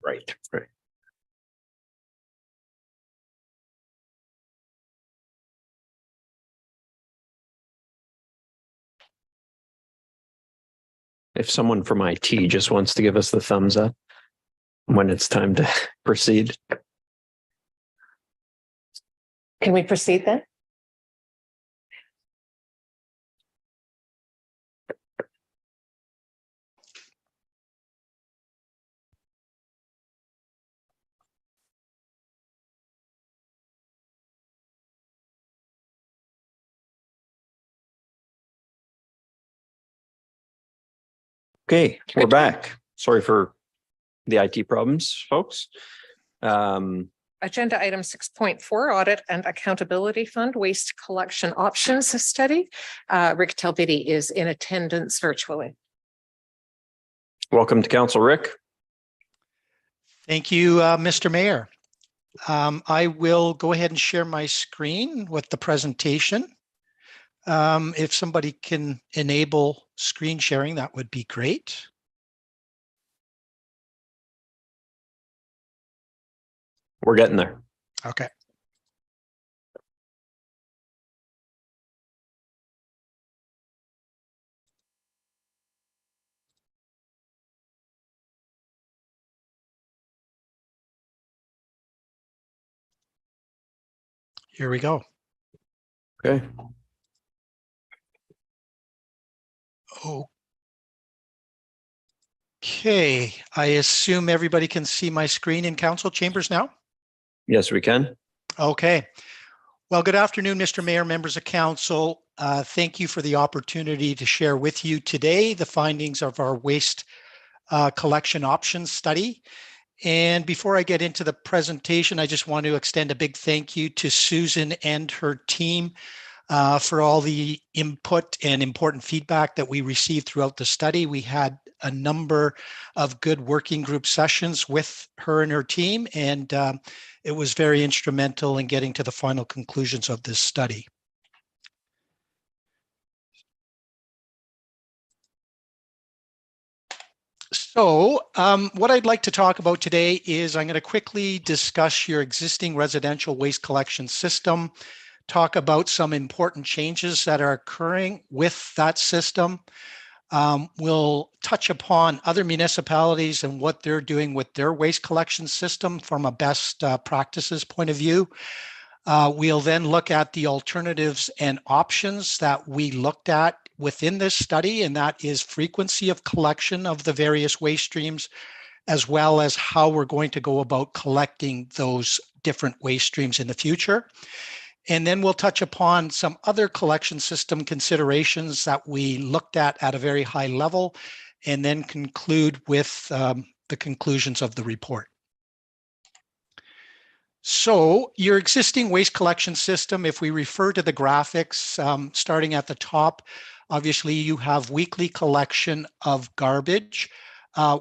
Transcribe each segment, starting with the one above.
Right. If someone from IT just wants to give us the thumbs up when it's time to proceed. Can we proceed then? Okay, we're back. Sorry for the IT problems, folks. Agenda item 6.4, audit and accountability fund waste collection options study. Rick Talbidi is in attendance virtually. Welcome to Council, Rick. Thank you, Mr. Mayor. I will go ahead and share my screen with the presentation. If somebody can enable screen sharing, that would be great. We're getting there. Okay. Here we go. Okay. Okay, I assume everybody can see my screen in council chambers now? Yes, we can. Okay. Well, good afternoon, Mr. Mayor, members of council. Thank you for the opportunity to share with you today the findings of our waste collection options study. And before I get into the presentation, I just want to extend a big thank you to Susan and her team for all the input and important feedback that we received throughout the study. We had a number of good working group sessions with her and her team, and it was very instrumental in getting to the final conclusions of this study. So what I'd like to talk about today is I'm going to quickly discuss your existing residential waste collection system, talk about some important changes that are occurring with that system. We'll touch upon other municipalities and what they're doing with their waste collection system from a best practices point of view. We'll then look at the alternatives and options that we looked at within this study, and that is frequency of collection of the various waste streams, as well as how we're going to go about collecting those different waste streams in the future. And then we'll touch upon some other collection system considerations that we looked at a very high level, and then conclude with the conclusions of the report. So your existing waste collection system, if we refer to the graphics starting at the top, obviously you have weekly collection of garbage,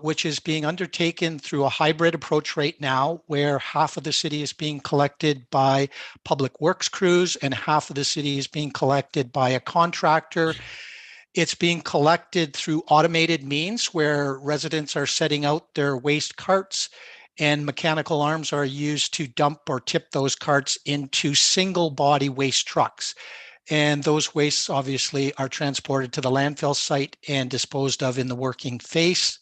which is being undertaken through a hybrid approach right now, where half of the city is being collected by public works crews and half of the city is being collected by a contractor. It's being collected through automated means where residents are setting out their waste carts and mechanical arms are used to dump or tip those carts into single body waste trucks. And those wastes obviously are transported to the landfill site and disposed of in the working face.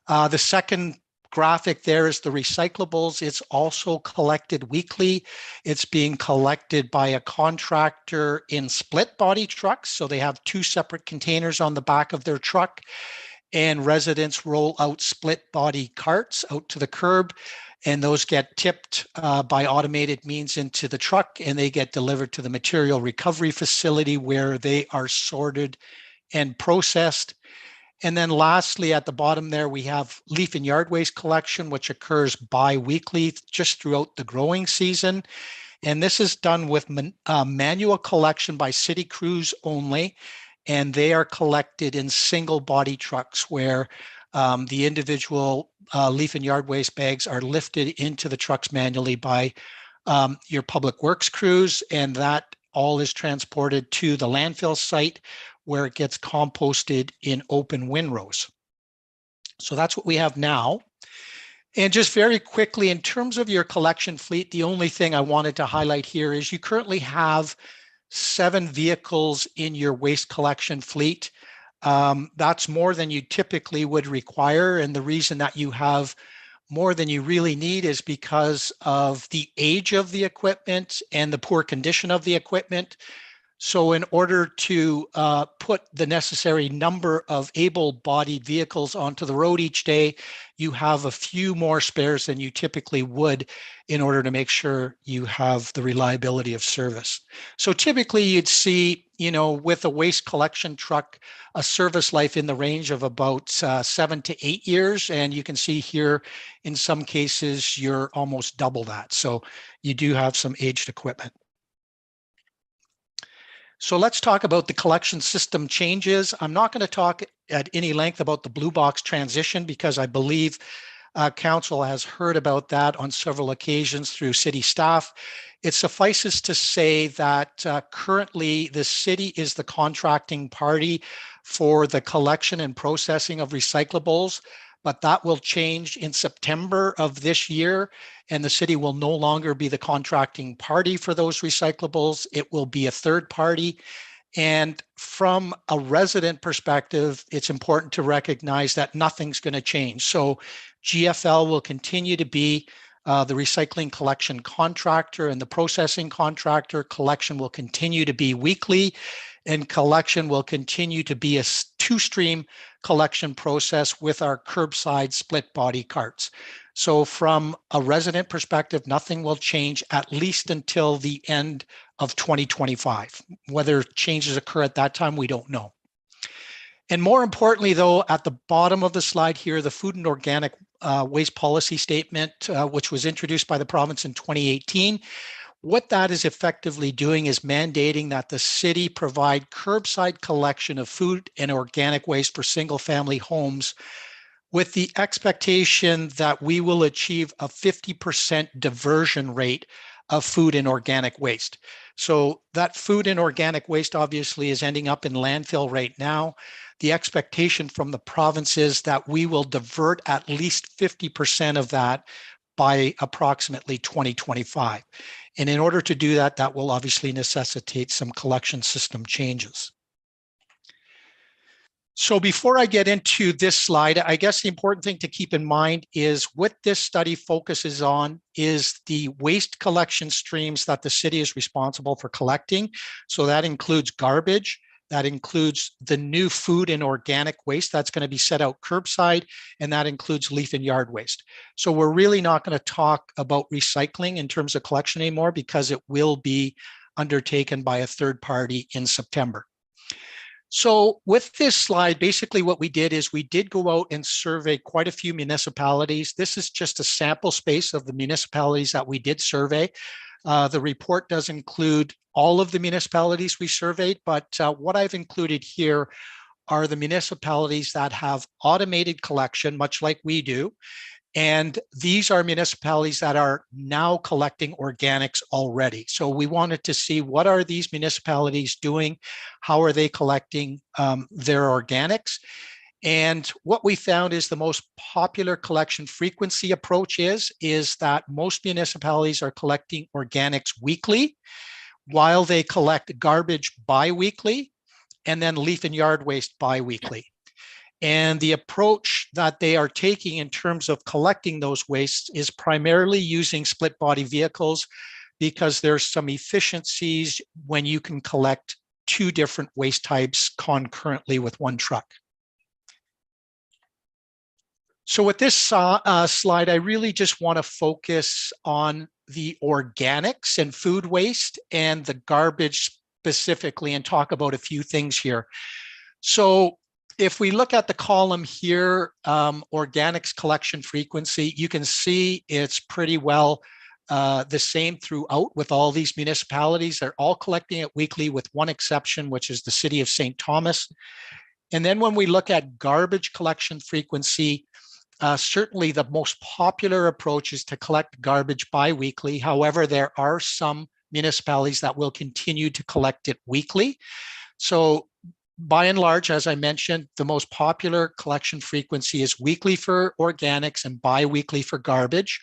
The second graphic there is the recyclables. It's also collected weekly. It's being collected by a contractor in split body trucks. So they have two separate containers on the back of their truck, and residents roll out split body carts out to the curb, and those get tipped by automated means into the truck, and they get delivered to the material recovery facility where they are sorted and processed. And then lastly, at the bottom there, we have leaf and yard waste collection, which occurs bi-weekly just throughout the growing season. And this is done with manual collection by city crews only, and they are collected in single body trucks where the individual leaf and yard waste bags are lifted into the trucks manually by your public works crews, and that all is transported to the landfill site where it gets composted in open windrows. So that's what we have now. And just very quickly, in terms of your collection fleet, the only thing I wanted to highlight here is you currently have 7 vehicles in your waste collection fleet. That's more than you typically would require. And the reason that you have more than you really need is because of the age of the equipment and the poor condition of the equipment. So in order to put the necessary number of able-bodied vehicles onto the road each day, you have a few more spares than you typically would in order to make sure you have the reliability of service. So typically you'd see, with a waste collection truck, a service life in the range of about 7 to 8 years. And you can see here, in some cases, you're almost double that. So you do have some aged equipment. So let's talk about the collection system changes. I'm not going to talk at any length about the blue box transition because I believe Council has heard about that on several occasions through city staff. It suffices to say that currently the city is the contracting party for the collection and processing of recyclables, but that will change in September of this year, and the city will no longer be the contracting party for those recyclables. It will be a third party. And from a resident perspective, it's important to recognize that nothing's going to change. So GFL will continue to be the recycling collection contractor and the processing contractor. Collection will continue to be weekly, and collection will continue to be a two-stream collection process with our curbside split body carts. So from a resident perspective, nothing will change at least until the end of 2025. Whether changes occur at that time, we don't know. And more importantly, though, at the bottom of the slide here, the food and organic waste policy statement, which was introduced by the province in 2018, what that is effectively doing is mandating that the city provide curbside collection of food and organic waste for single-family homes, with the expectation that we will achieve a 50% diversion rate of food and organic waste. So that food and organic waste obviously is ending up in landfill right now. The expectation from the province is that we will divert at least 50% of that by approximately 2025. And in order to do that, that will obviously necessitate some collection system changes. So before I get into this slide, I guess the important thing to keep in mind is what this study focuses on is the waste collection streams that the city is responsible for collecting. So that includes garbage, that includes the new food and organic waste that's going to be set out curbside, and that includes leaf and yard waste. So we're really not going to talk about recycling in terms of collection anymore because it will be undertaken by a third party in September. So with this slide, basically what we did is we did go out and survey quite a few municipalities. This is just a sample space of the municipalities that we did survey. The report does include all of the municipalities we surveyed, but what I've included here are the municipalities that have automated collection, much like we do. And these are municipalities that are now collecting organics already. So we wanted to see what are these municipalities doing? How are they collecting their organics? And what we found is the most popular collection frequency approach is that most municipalities are collecting organics weekly, while they collect garbage bi-weekly, and then leaf and yard waste bi-weekly. And the approach that they are taking in terms of collecting those wastes is primarily using split body vehicles because there's some efficiencies when you can collect 2 different waste types concurrently with 1 truck. So with this slide, I really just want to focus on the organics and food waste and the garbage specifically and talk about a few things here. So if we look at the column here, organics collection frequency, you can see it's pretty well the same throughout with all these municipalities. They're all collecting it weekly with one exception, which is the city of St. Thomas. And then when we look at garbage collection frequency, Certainly the most popular approach is to collect garbage bi-weekly. However, there are some municipalities that will continue to collect it weekly. So by and large, as I mentioned, the most popular collection frequency is weekly for organics and bi-weekly for garbage.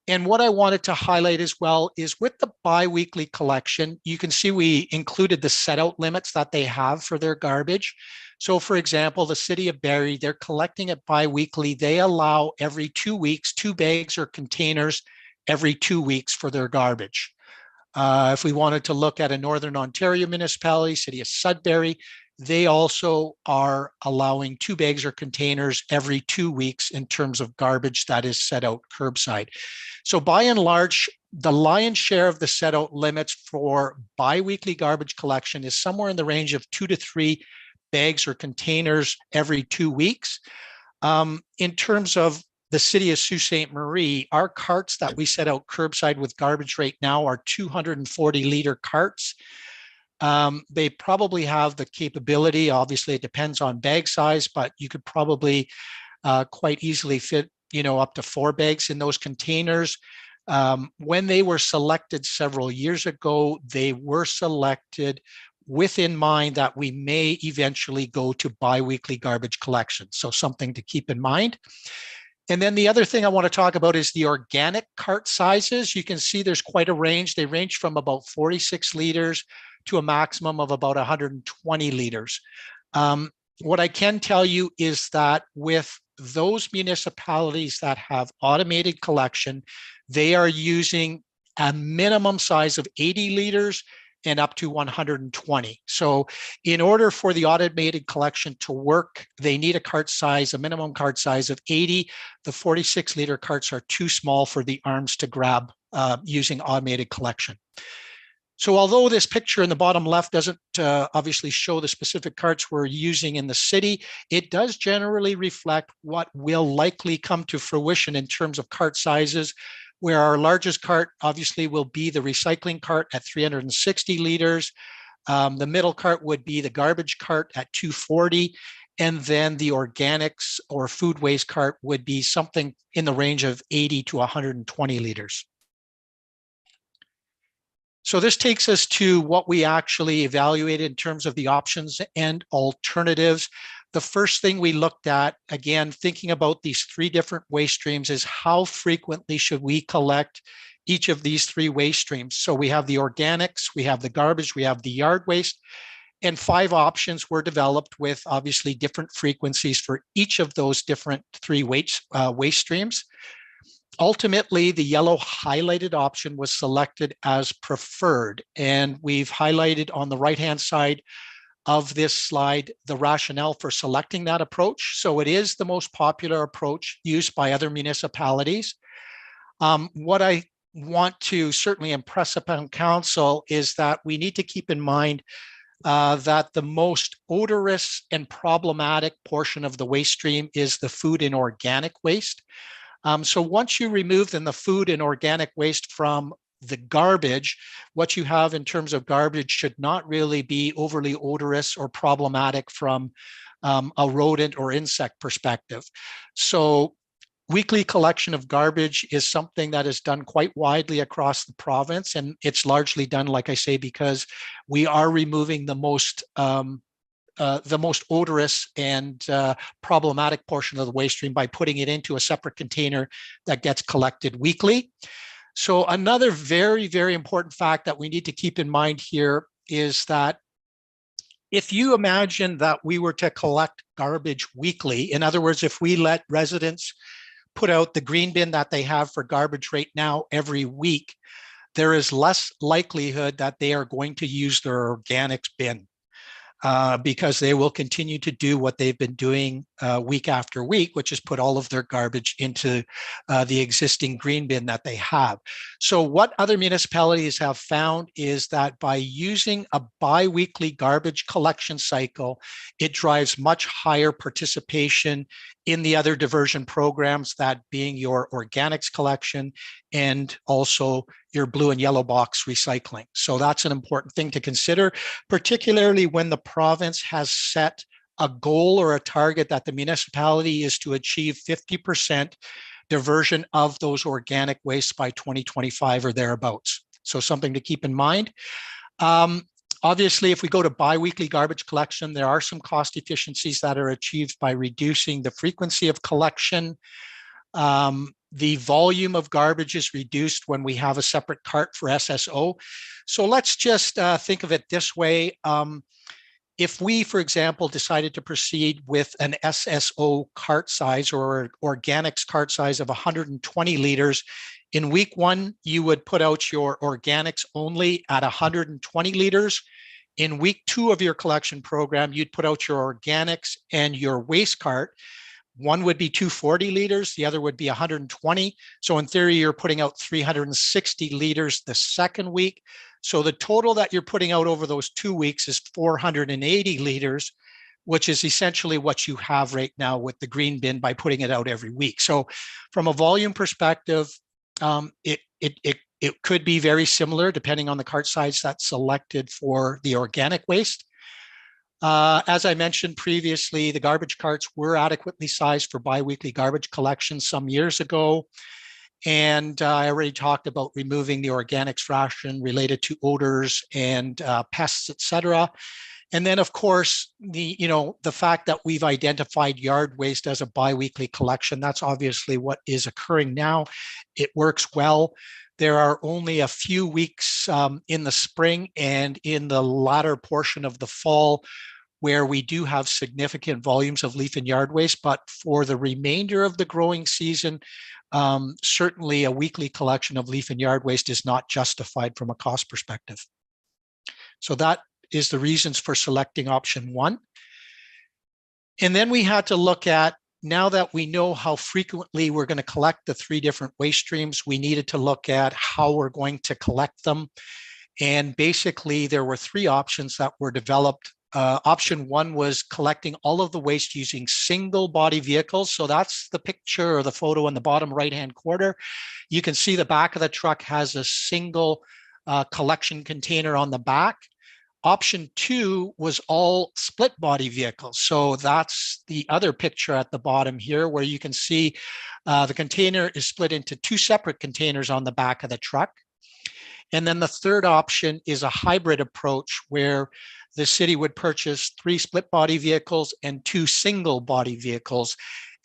And what I wanted to highlight as well is with the bi-weekly collection, you can see we included the set out limits that they have for their garbage. So for example, the city of Barrie, they're collecting it bi-weekly. They allow every 2 weeks, 2 bags or containers every 2 weeks for their garbage. If we wanted to look at a Northern Ontario municipality, city of Sudbury, they also are allowing 2 bags or containers every 2 weeks in terms of garbage that is set out curbside. So by and large, the lion's share of the set out limits for bi-weekly garbage collection is somewhere in the range of 2 to 3 bags or containers every 2 weeks. In terms of the city of Sault Ste. Marie, our carts that we set out curbside with garbage right now are 240 liter carts. They probably have the capability, obviously it depends on bag size, but you could probably quite easily fit, up to 4 bags in those containers. When they were selected several years ago, they were selected with in mind that we may eventually go to bi-weekly garbage collection. So something to keep in mind. And then the other thing I want to talk about is the organic cart sizes. You can see there's quite a range. They range from about 46 liters to a maximum of about 120 liters. What I can tell you is that with those municipalities that have automated collection, they are using a minimum size of 80 liters and up to 120. So in order for the automated collection to work, they need a minimum cart size of 80. The 46 liter carts are too small for the arms to grab using automated collection. So although this picture in the bottom left doesn't obviously show the specific carts we're using in the city, it does generally reflect what will likely come to fruition in terms of cart sizes, where our largest cart obviously will be the recycling cart at 360 liters. The middle cart would be the garbage cart at 240. And then the organics or food waste cart would be something in the range of 80 to 120 liters. So this takes us to what we actually evaluated in terms of the options and alternatives. The first thing we looked at, again, thinking about these 3 different waste streams, is how frequently should we collect each of these 3 waste streams. So we have the organics, we have the garbage, we have the yard waste, and 5 options were developed with obviously different frequencies for each of those different 3 waste streams. Ultimately, the yellow highlighted option was selected as preferred, and we've highlighted on the right-hand side of this slide the rationale for selecting that approach. So it is the most popular approach used by other municipalities. What I want to certainly impress upon council is that we need to keep in mind that the most odorous and problematic portion of the waste stream is the food and organic waste. So once you remove then the food and organic waste from the garbage, what you have in terms of garbage should not really be overly odorous or problematic from a rodent or insect perspective. So weekly collection of garbage is something that is done quite widely across the province, and it's largely done, like I say, because we are removing the most odorous and problematic portion of the waste stream by putting it into a separate container that gets collected weekly. So another very, very important fact that we need to keep in mind here is that if you imagine that we were to collect garbage weekly, in other words, if we let residents put out the green bin that they have for garbage right now every week, there is less likelihood that they are going to use their organics bin. Because they will continue to do what they've been doing week after week, which is put all of their garbage into the existing green bin that they have. So what other municipalities have found is that by using a bi-weekly garbage collection cycle, it drives much higher participation in the other diversion programs, that being your organics collection and also your blue and yellow box recycling. So that's an important thing to consider, particularly when the province has set a goal or a target that the municipality is to achieve 50% diversion of those organic wastes by 2025 or thereabouts. So something to keep in mind. Obviously, if we go to biweekly garbage collection, there are some cost efficiencies that are achieved by reducing the frequency of collection. The volume of garbage is reduced when we have a separate cart for SSO. So let's just think of it this way. If we, for example, decided to proceed with an SSO cart size or organics cart size of 120 liters, in week 1, you would put out your organics only at 120 liters. In week 2 of your collection program, you'd put out your organics and your waste cart. One would be 240 liters, the other would be 120. So in theory, you're putting out 360 liters the second week. So the total that you're putting out over those 2 weeks is 480 liters, which is essentially what you have right now with the green bin by putting it out every week. So from a volume perspective, it could be very similar depending on the cart size that's selected for the organic waste. As I mentioned previously, the garbage carts were adequately sized for biweekly garbage collection some years ago. And I already talked about removing the organics fraction related to odors and pests, et cetera. And then, of course, the fact that we've identified yard waste as a biweekly collection, that's obviously what is occurring now. It works well. There are only a few weeks in the spring and in the latter portion of the fall where we do have significant volumes of leaf and yard waste, but for the remainder of the growing season, certainly a weekly collection of leaf and yard waste is not justified from a cost perspective. So that is the reasons for selecting option 1. And then we had to look at, now that we know how frequently we're going to collect the 3 different waste streams, we needed to look at how we're going to collect them. And basically, there were 3 options that were developed. Option 1 was collecting all of the waste using single body vehicles. So that's the picture or the photo in the bottom right-hand corner. You can see the back of the truck has a single collection container on the back. Option 2 was all split body vehicles. So that's the other picture at the bottom here, where you can see the container is split into 2 separate containers on the back of the truck. And then the third option is a hybrid approach where the city would purchase 3 split body vehicles and 2 single body vehicles.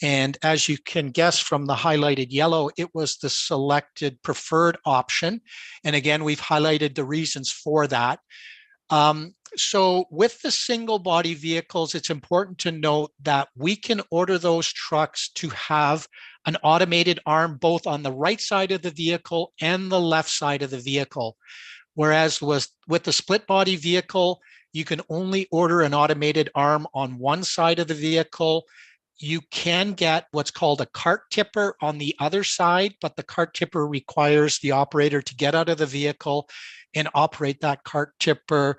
And as you can guess from the highlighted yellow, it was the selected preferred option. And again, we've highlighted the reasons for that. So with the single body vehicles, it's important to note that we can order those trucks to have an automated arm both on the right side of the vehicle and the left side of the vehicle. Whereas with the split body vehicle, you can only order an automated arm on one side of the vehicle. You can get what's called a cart tipper on the other side, but the cart tipper requires the operator to get out of the vehicle and operate that cart tipper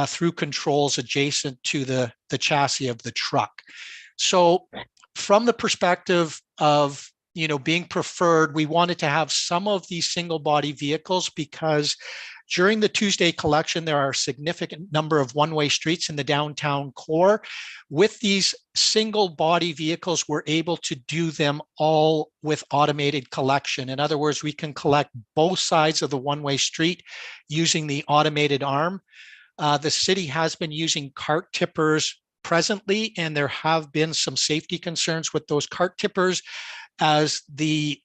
through controls adjacent to the chassis of the truck. So from the perspective of being preferred, we wanted to have some of these single body vehicles because during the Tuesday collection, there are a significant number of one-way streets in the downtown core. With these single body vehicles, we're able to do them all with automated collection. In other words, we can collect both sides of the one-way street using the automated arm. The city has been using cart tippers presently, and there have been some safety concerns with those cart tippers as the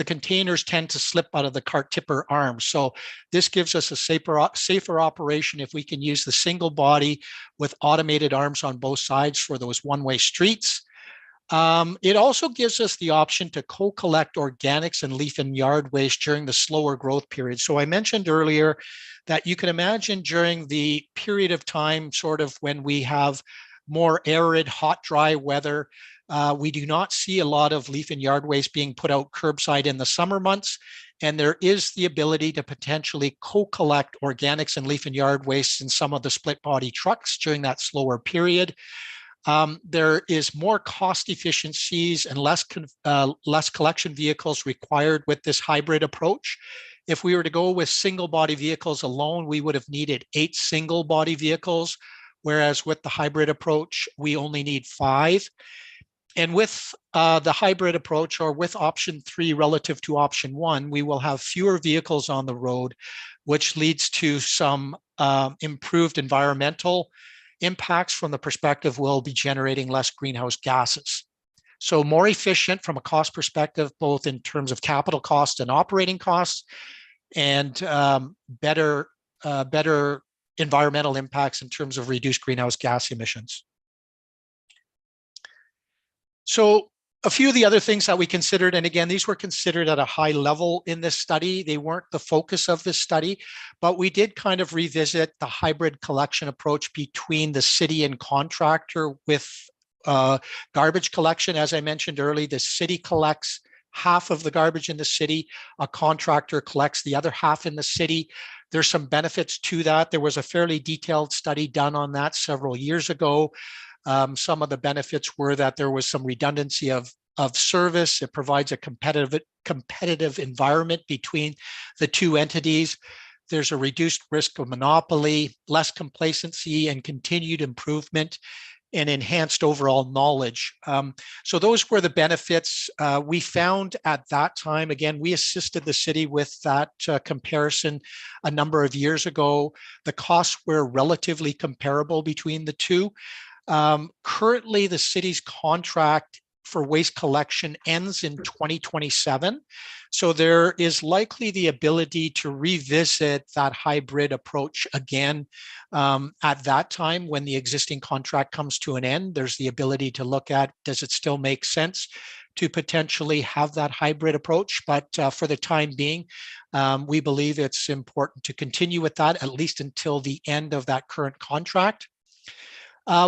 containers tend to slip out of the cart tipper arm. So this gives us a safer operation if we can use the single body with automated arms on both sides for those one-way streets. It also gives us the option to co-collect organics and leaf and yard waste during the slower growth period. So I mentioned earlier that you can imagine during the period of time sort of when we have more arid, hot, dry weather, we do not see a lot of leaf and yard waste being put out curbside in the summer months. And there is the ability to potentially co-collect organics and leaf and yard waste in some of the split body trucks during that slower period. There is more cost efficiencies and less collection vehicles required with this hybrid approach. If we were to go with single body vehicles alone, we would have needed 8 single body vehicles. whereas with the hybrid approach, we only need 5. And with the hybrid approach, or with option 3 relative to option 1, we will have fewer vehicles on the road, which leads to some improved environmental impacts from the perspective we'll be generating less greenhouse gases. So more efficient from a cost perspective, both in terms of capital costs and operating costs, and better environmental impacts in terms of reduced greenhouse gas emissions. So a few of the other things that we considered, and again, these were considered at a high level in this study. They weren't the focus of this study, but we did kind of revisit the hybrid collection approach between the city and contractor with garbage collection. As I mentioned earlier, the city collects half of the garbage in the city. A contractor collects the other half in the city. There's some benefits to that. There was a fairly detailed study done on that several years ago. Some of the benefits were that there was some redundancy of service. It provides a competitive environment between the two entities. There's a reduced risk of monopoly, less complacency, and continued improvement, and enhanced overall knowledge. So those were the benefits we found at that time. Again, we assisted the city with that comparison a number of years ago. The costs were relatively comparable between the two. Currently, the city's contract for waste collection ends in 2027. So there is likely the ability to revisit that hybrid approach again at that time when the existing contract comes to an end. There's the ability to look at, does it still make sense to potentially have that hybrid approach? But for the time being, we believe it's important to continue with that, at least until the end of that current contract.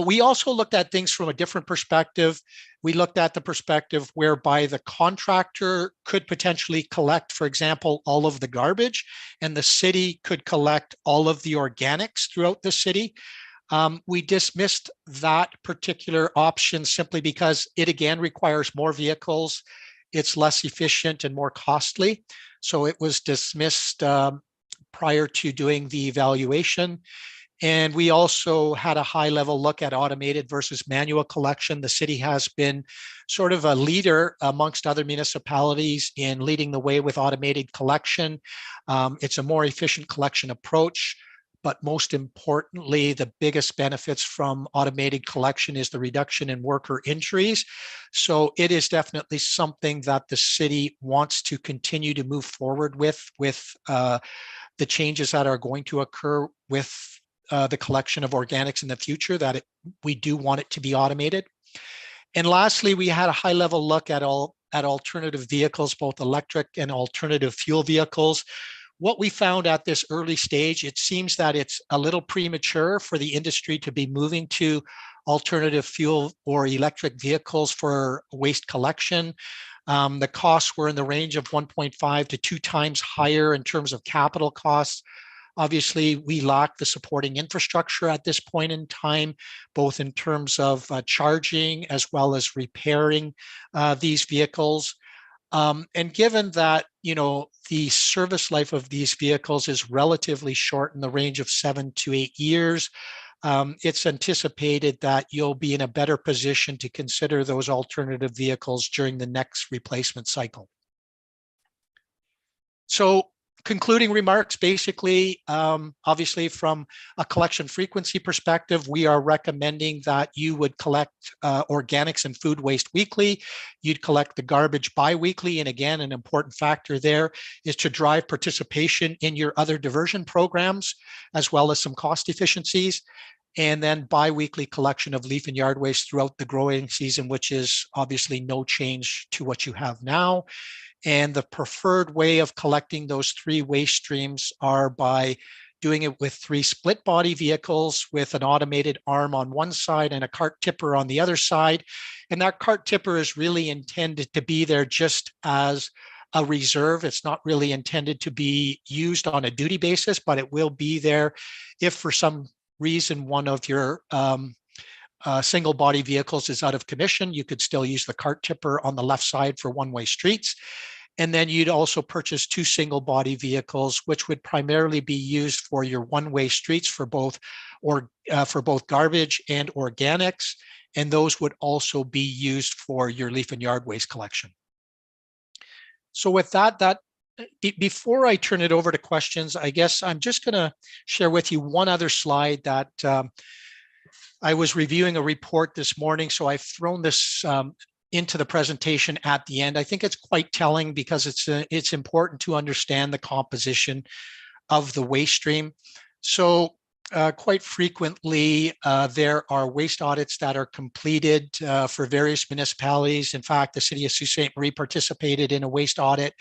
We also looked at things from a different perspective. We looked at the perspective whereby the contractor could potentially collect, for example, all of the garbage, and the city could collect all of the organics throughout the city. We dismissed that particular option simply because it again requires more vehicles. It's less efficient and more costly. So it was dismissed prior to doing the evaluation. And we also had a high level look at automated versus manual collection. The city has been sort of a leader amongst other municipalities in leading the way with automated collection. It's a more efficient collection approach, but most importantly, the biggest benefits from automated collection is the reduction in worker injuries. So it is definitely something that the city wants to continue to move forward with the changes that are going to occur with the collection of organics in the future, that we do want it to be automated. And lastly, we had a high level look at alternative vehicles, both electric and alternative fuel vehicles. What we found at this early stage, it seems that it's a little premature for the industry to be moving to alternative fuel or electric vehicles for waste collection. The costs were in the range of 1.5 to 2 times higher in terms of capital costs. Obviously, we lack the supporting infrastructure at this point in time, both in terms of charging as well as repairing these vehicles. And given that, the service life of these vehicles is relatively short in the range of 7 to 8 years, it's anticipated that you'll be in a better position to consider those alternative vehicles during the next replacement cycle. So, concluding remarks, basically, obviously from a collection frequency perspective, we are recommending that you would collect organics and food waste weekly. You'd collect the garbage bi-weekly. And again, an important factor there is to drive participation in your other diversion programs, as well as some cost efficiencies. And then bi-weekly collection of leaf and yard waste throughout the growing season, which is obviously no change to what you have now. And the preferred way of collecting those 3 waste streams are by doing it with 3 split body vehicles with an automated arm on one side and a cart tipper on the other side. And that cart tipper is really intended to be there just as a reserve. It's not really intended to be used on a duty basis, but it will be there if for some reason one of your single body vehicles is out of commission. You could still use the cart tipper on the left side for one-way streets. And then you'd also purchase 2 single body vehicles, which would primarily be used for your one-way streets for both garbage and organics. And those would also be used for your leaf and yard waste collection. So with that, before I turn it over to questions, I guess I'm just going to share with you one other slide that I was reviewing a report this morning, so I've thrown this into the presentation at the end. I think it's quite telling because it's important to understand the composition of the waste stream. So quite frequently, there are waste audits that are completed for various municipalities. In fact, the city of Sault Ste. Marie participated in a waste audit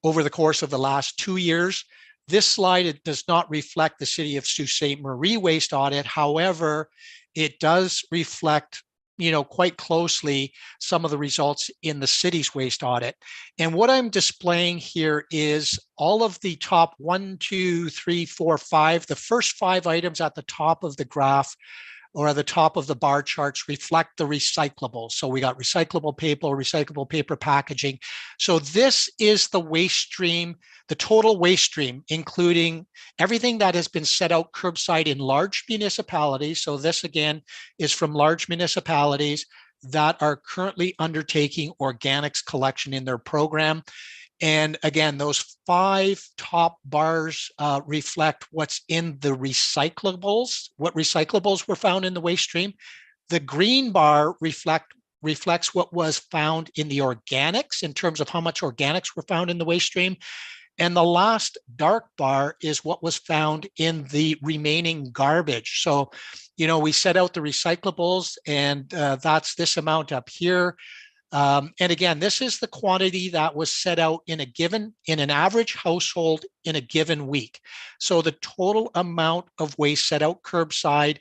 over the course of the last 2 years. This slide, it does not reflect the city of Sault Ste. Marie waste audit. However, it does reflect, quite closely some of the results in the city's waste audit. And what I'm displaying here is all of the top 1, 2, 3, 4, 5, the first 5 items at the top of the graph or at the top of the bar charts reflect the recyclables. So we got recyclable paper packaging. So this is the waste stream, the total waste stream, including everything that has been set out curbside in large municipalities. So this again is from large municipalities that are currently undertaking organics collection in their program. And again, those 5 top bars reflect what's in the recyclables, what recyclables were found in the waste stream. The green bar reflects what was found in the organics in terms of how much organics were found in the waste stream. And the last dark bar is what was found in the remaining garbage. So, we set out the recyclables, and that's this amount up here. And again, this is the quantity that was set out in an average household in a given week. So the total amount of waste set out curbside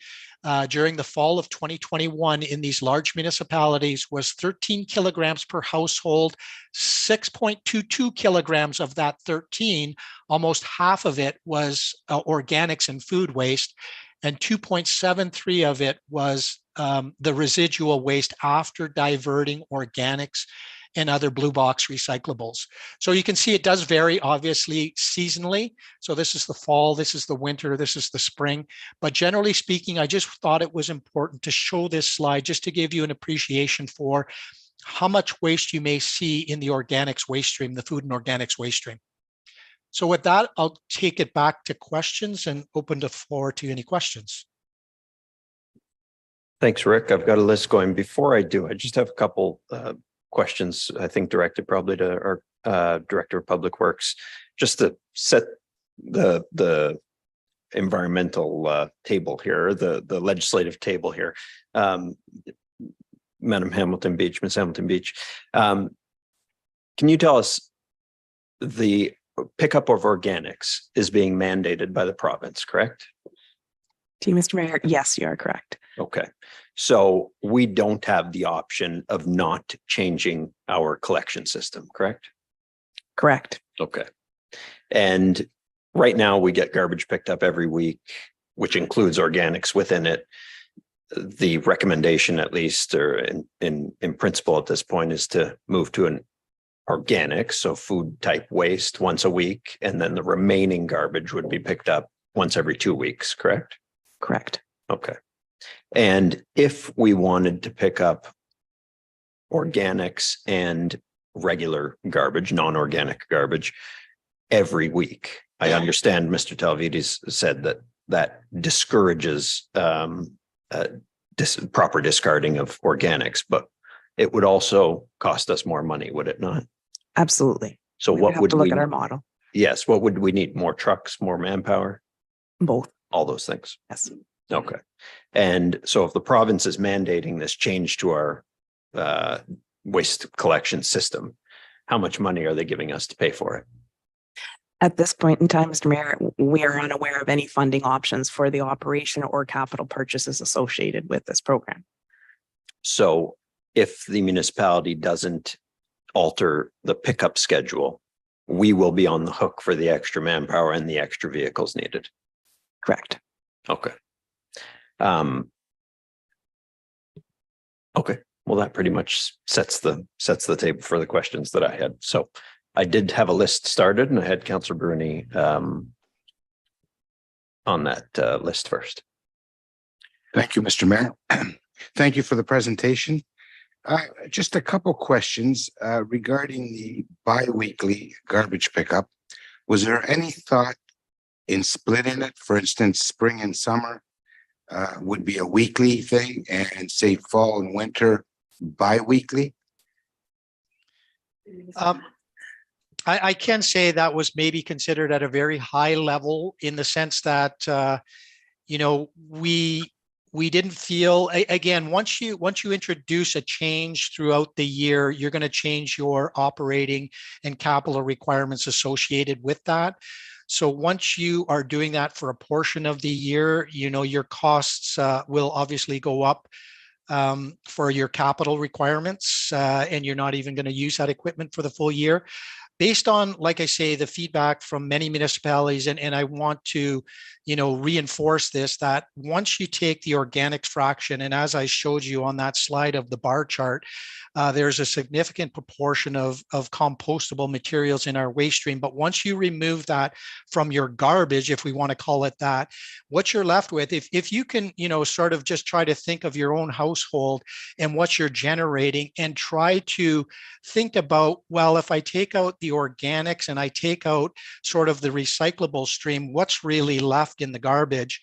during the fall of 2021 in these large municipalities was 13 kilograms per household. 6.22 kilograms of that 13, almost half of it was organics and food waste, and 2.73 of it was the residual waste after diverting organics and other blue box recyclables. So you can see it does vary, obviously, seasonally. So this is the fall, this is the winter, this is the spring. But generally speaking, I just thought it was important to show this slide just to give you an appreciation for how much waste you may see in the organics waste stream, the food and organics waste stream. So with that, I'll take it back to questions and open the floor to any questions. Thanks, Rick. I've got a list going. Before I do, I just have a couple questions, I think directed probably to our Director of Public Works, just to set the environmental table here, the legislative table here. Madam Hamilton Beach, Ms. Hamilton Beach, can you tell us the pickup of organics is being mandated by the province, correct? To you, Mr. Mayor, yes, you are correct. Okay, so we don't have the option of not changing our collection system, correct? Correct. Okay. And right now we get garbage picked up every week, which includes organics within it. The recommendation, at least, or in principle at this point, is to move to an organic, so food type waste, once a week, and then the remaining garbage would be picked up once every 2 weeks, correct? Correct. Okay. And if we wanted to pick up organics and regular garbage, non-organic garbage, every week, I understand Mr. Talvides said that discourages proper discarding of organics, but it would also cost us more money, would it not? Absolutely. So what have would to look we at our model? Yes, what would we need? More trucks, more manpower, Both. all those things. Yes. Okay. And so if the province is mandating this change to our waste collection system, how much money are they giving us to pay for it? At this point in time, Mr. Mayor, we are unaware of any funding options for the operation or capital purchases associated with this program. So if the municipality doesn't alter the pickup schedule, we will be on the hook for the extra manpower and the extra vehicles needed. Correct. Okay. Okay. Well, that pretty much sets the table for the questions that I had. So I did have a list started and I had Councillor Bruni on that list first. Thank you, Mr. Mayor. Thank you for the presentation. Just a couple questions regarding the bi-weekly garbage pickup. Was there any thought in splitting it? For instance, spring and summer would be a weekly thing, and say fall and winter bi-weekly? I can say that was maybe considered at a very high level, in the sense that you know, we didn't feel, again, once you introduce a change throughout the year, you're going to change your operating and capital requirements associated with that. So once you are doing that for a portion of the year, you know, your costs will obviously go up for your capital requirements, and you're not even going to use that equipment for the full year. Based on, like I say, the feedback from many municipalities, and I want to, you know, reinforce this, that once you take the organics fraction, and as I showed you on that slide of the bar chart, there's a significant proportion of compostable materials in our waste stream. But once you remove that from your garbage, if we want to call it that, what you're left with, if you can, you know, sort of just try to think of your own household and what you're generating, and try to think about, well, if I take out the organics and I take out sort of the recyclable stream, what's really left in the garbage?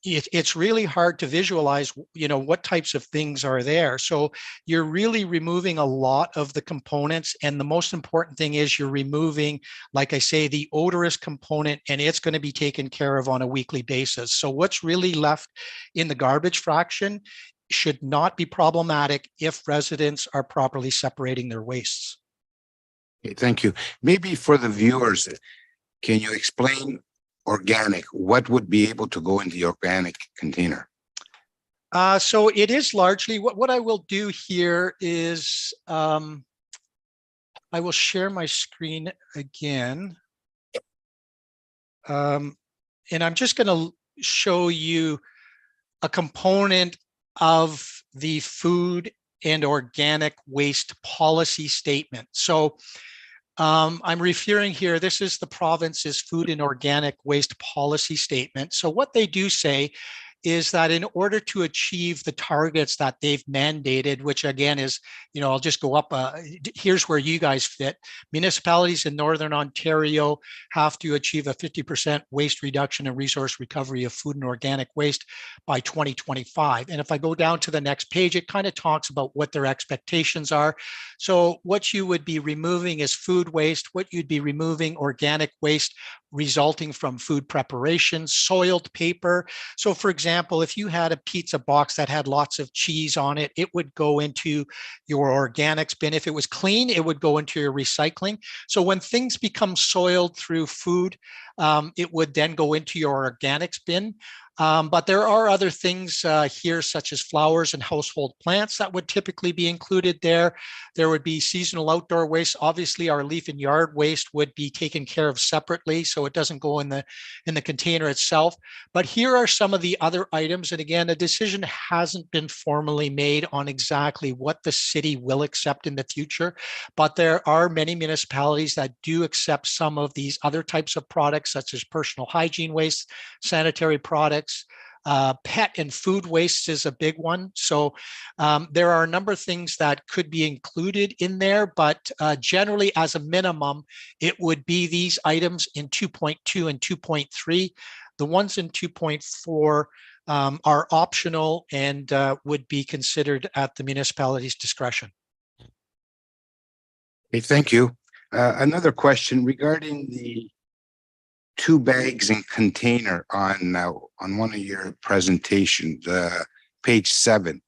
It's really hard to visualize, you know, what types of things are there. So you're really removing a lot of the components. And the most important thing is you're removing, like I say, the odorous component, and it's going to be taken care of on a weekly basis. So what's really left in the garbage fraction should not be problematic if residents are properly separating their wastes. Okay, thank you. Maybe for the viewers, can you explain organic? What would be able to go in the organic container? So it is largely, what I will do here is I will share my screen again. And I'm just going to show you a component of the food and organic waste policy statement. So I'm referring here, this is the province's food and organic waste policy statement. So what they do say is that in order to achieve the targets that they've mandated, which again is, you know, I'll just go up, here's where you guys fit. Municipalities in Northern Ontario have to achieve a 50% waste reduction and resource recovery of food and organic waste by 2025. And if I go down to the next page, it kind of talks about what their expectations are. So what you would be removing is food waste, what you'd be removing organic waste resulting from food preparation, soiled paper. So for example, if you had a pizza box that had lots of cheese on it, it would go into your organics bin. If it was clean, it would go into your recycling. So when things become soiled through food, it would then go into your organics bin. But there are other things here, such as flowers and household plants that would typically be included there. There would be seasonal outdoor waste. Obviously, our leaf and yard waste would be taken care of separately, so it doesn't go in the container itself. But here are some of the other items. And again, a decision hasn't been formally made on exactly what the city will accept in the future. But there are many municipalities that do accept some of these other types of products, such as personal hygiene waste, sanitary products. Pet and food waste is a big one. So there are a number of things that could be included in there, but generally as a minimum, it would be these items in 2.2 and 2.3. The ones in 2.4 are optional and would be considered at the municipality's discretion. Okay, thank you. Another question regarding the 2 bags and container on one of your presentations, page 7.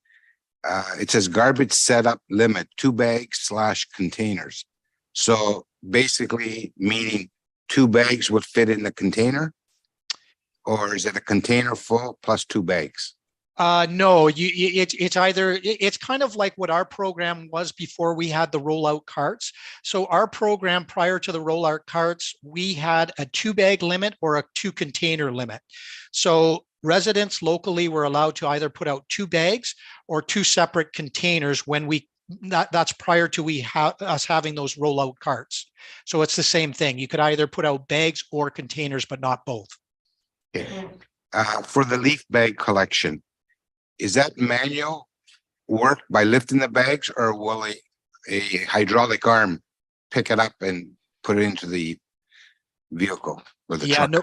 It says garbage setup limit 2 bags / containers. So basically meaning 2 bags would fit in the container, or is it a container full plus 2 bags? No, it's kind of like what our program was before we had the rollout carts. So our program prior to the rollout carts, we had a 2 bag limit or a 2 container limit. So residents locally were allowed to either put out 2 bags or 2 separate containers when we That's prior to us having those rollout carts. So it's the same thing. You could either put out bags or containers, but not both. Okay. For the leaf bag collection, is that manual work by lifting the bags, or will a hydraulic arm pick it up and put it into the vehicle or the truck? No,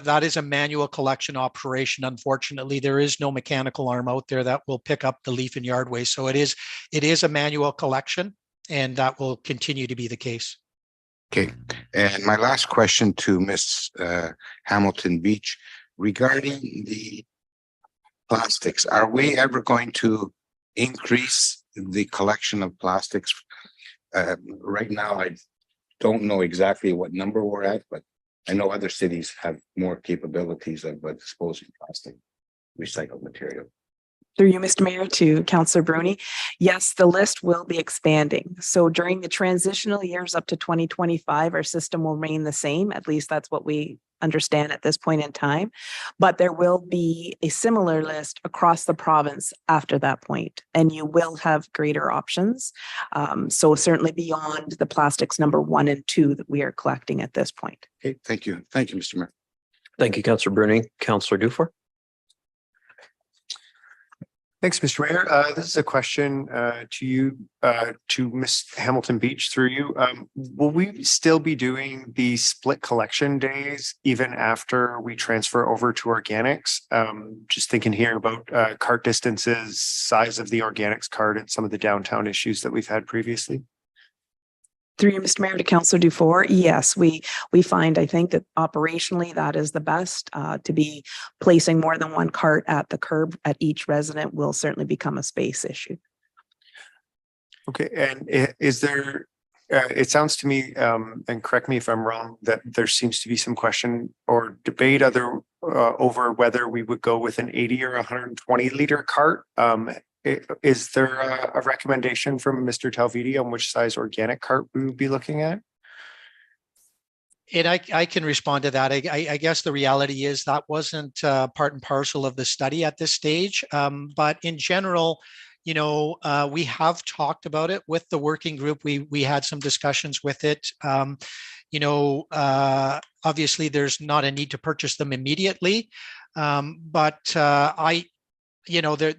that is a manual collection operation. Unfortunately, there is no mechanical arm out there that will pick up the leaf and yard waste. So it is a manual collection, and that will continue to be the case. Okay. And my last question to Ms. Hamilton Beach regarding the plastics. Are we ever going to increase the collection of plastics? Right now, I don't know exactly what number we're at, but I know other cities have more capabilities of disposing plastic recycled material. Through you, Mr. Mayor, to Councillor Bruni. Yes, the list will be expanding. So during the transitional years up to 2025, our system will remain the same. At least that's what we understand at this point in time. But there will be a similar list across the province after that point, and you will have greater options. So certainly beyond the plastics number 1 and 2 that we are collecting at this point. Okay, thank you. Thank you, Mr. Mayor. Thank you, Councillor Bruni. Councillor Dufour. Thanks, Mr. Mayor. This is a question to you, to Ms. Hamilton Beach through you. Will we still be doing the split collection days even after we transfer over to organics? Just thinking here about cart distances, size of the organics cart, and some of the downtown issues that we've had previously. Through you, Mr. Mayor, to Councillor Dufour. Yes, we find, I think, that operationally that is the best. To be placing more than one cart at the curb at each resident will certainly become a space issue. Okay, and is there, it sounds to me, and correct me if I'm wrong, that there seems to be some question or debate over whether we would go with an 80 or 120 liter cart. Is there a recommendation from Mr. Talvidi on which size organic cart we would be looking at? And I can respond to that. I guess the reality is that wasn't part and parcel of the study at this stage. But in general, we have talked about it with the working group. We had some discussions with it. Obviously, there's not a need to purchase them immediately, but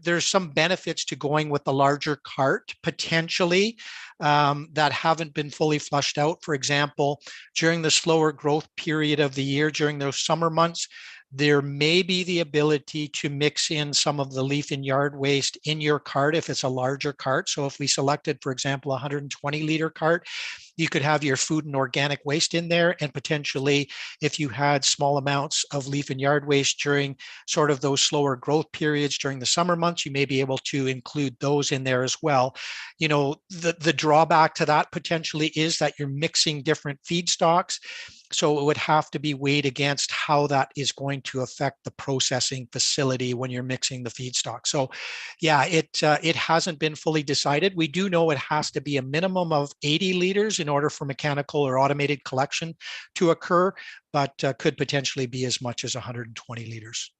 there's some benefits to going with the larger cart potentially that haven't been fully flushed out. For example, during the slower growth period of the year, during those summer months, there may be the ability to mix in some of the leaf and yard waste in your cart if it's a larger cart. So if we selected, for example, a 120 liter cart, you could have your food and organic waste in there, and potentially if you had small amounts of leaf and yard waste during sort of those slower growth periods during the summer months, you may be able to include those in there as well. The drawback to that potentially is that you're mixing different feedstocks. So it would have to be weighed against how that is going to affect the processing facility when you're mixing the feedstock. So yeah, it hasn't been fully decided. We do know it has to be a minimum of 80 liters in order for mechanical or automated collection to occur, but could potentially be as much as 120 liters.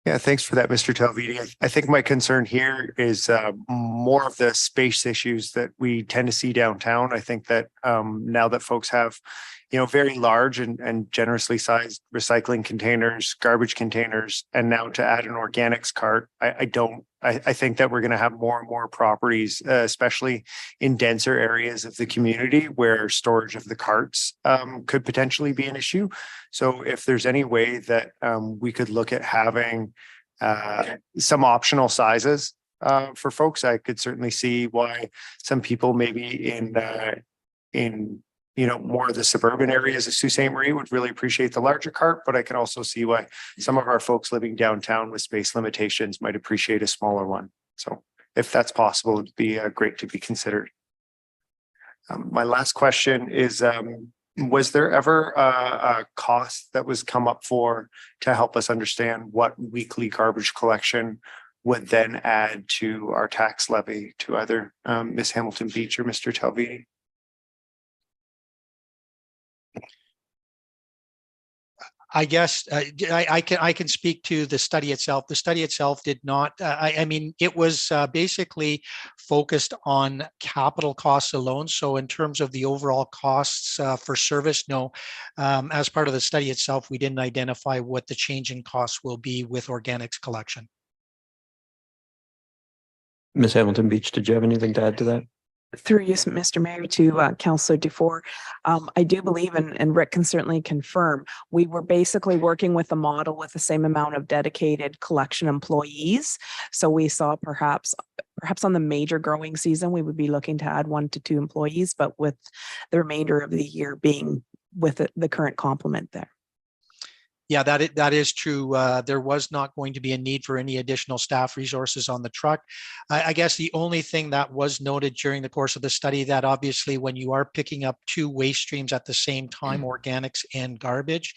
Yeah, thanks for that, Mr. Talvidi. I think my concern here is more of the space issues that we tend to see downtown. I think that now that folks have, very large and generously sized recycling containers, garbage containers, and now to add an organics cart, I think that we're going to have more and more properties, especially in denser areas of the community where storage of the carts could potentially be an issue. So if there's any way that we could look at having some optional sizes for folks, I could certainly see why some people maybe in more of the suburban areas of Sault Ste. Marie would really appreciate the larger cart, but I can also see why some of our folks living downtown with space limitations might appreciate a smaller one. So if that's possible, it'd be great to be considered. My last question is, was there ever a cost that was come up for to help us understand what weekly garbage collection would then add to our tax levy, to either Ms. Hamilton Beach or Mr. Talvidi? I guess I can speak to the study itself. The study itself did not. I mean, it was basically focused on capital costs alone. So in terms of the overall costs for service, no. As part of the study itself, we didn't identify what the change in costs will be with organics collection. Ms. Hamilton Beach, did you have anything to add to that? Through you, Mr. Mayor, to Councillor Dufour, I do believe, and Rick can certainly confirm, we were basically working with a model with the same amount of dedicated collection employees. So we saw perhaps on the major growing season, we would be looking to add 1 to 2 employees, but with the remainder of the year being with the current complement there. Yeah, that is true. There was not going to be a need for any additional staff resources on the truck. I guess the only thing that was noted during the course of the study that obviously when you are picking up 2 waste streams at the same time, organics and garbage,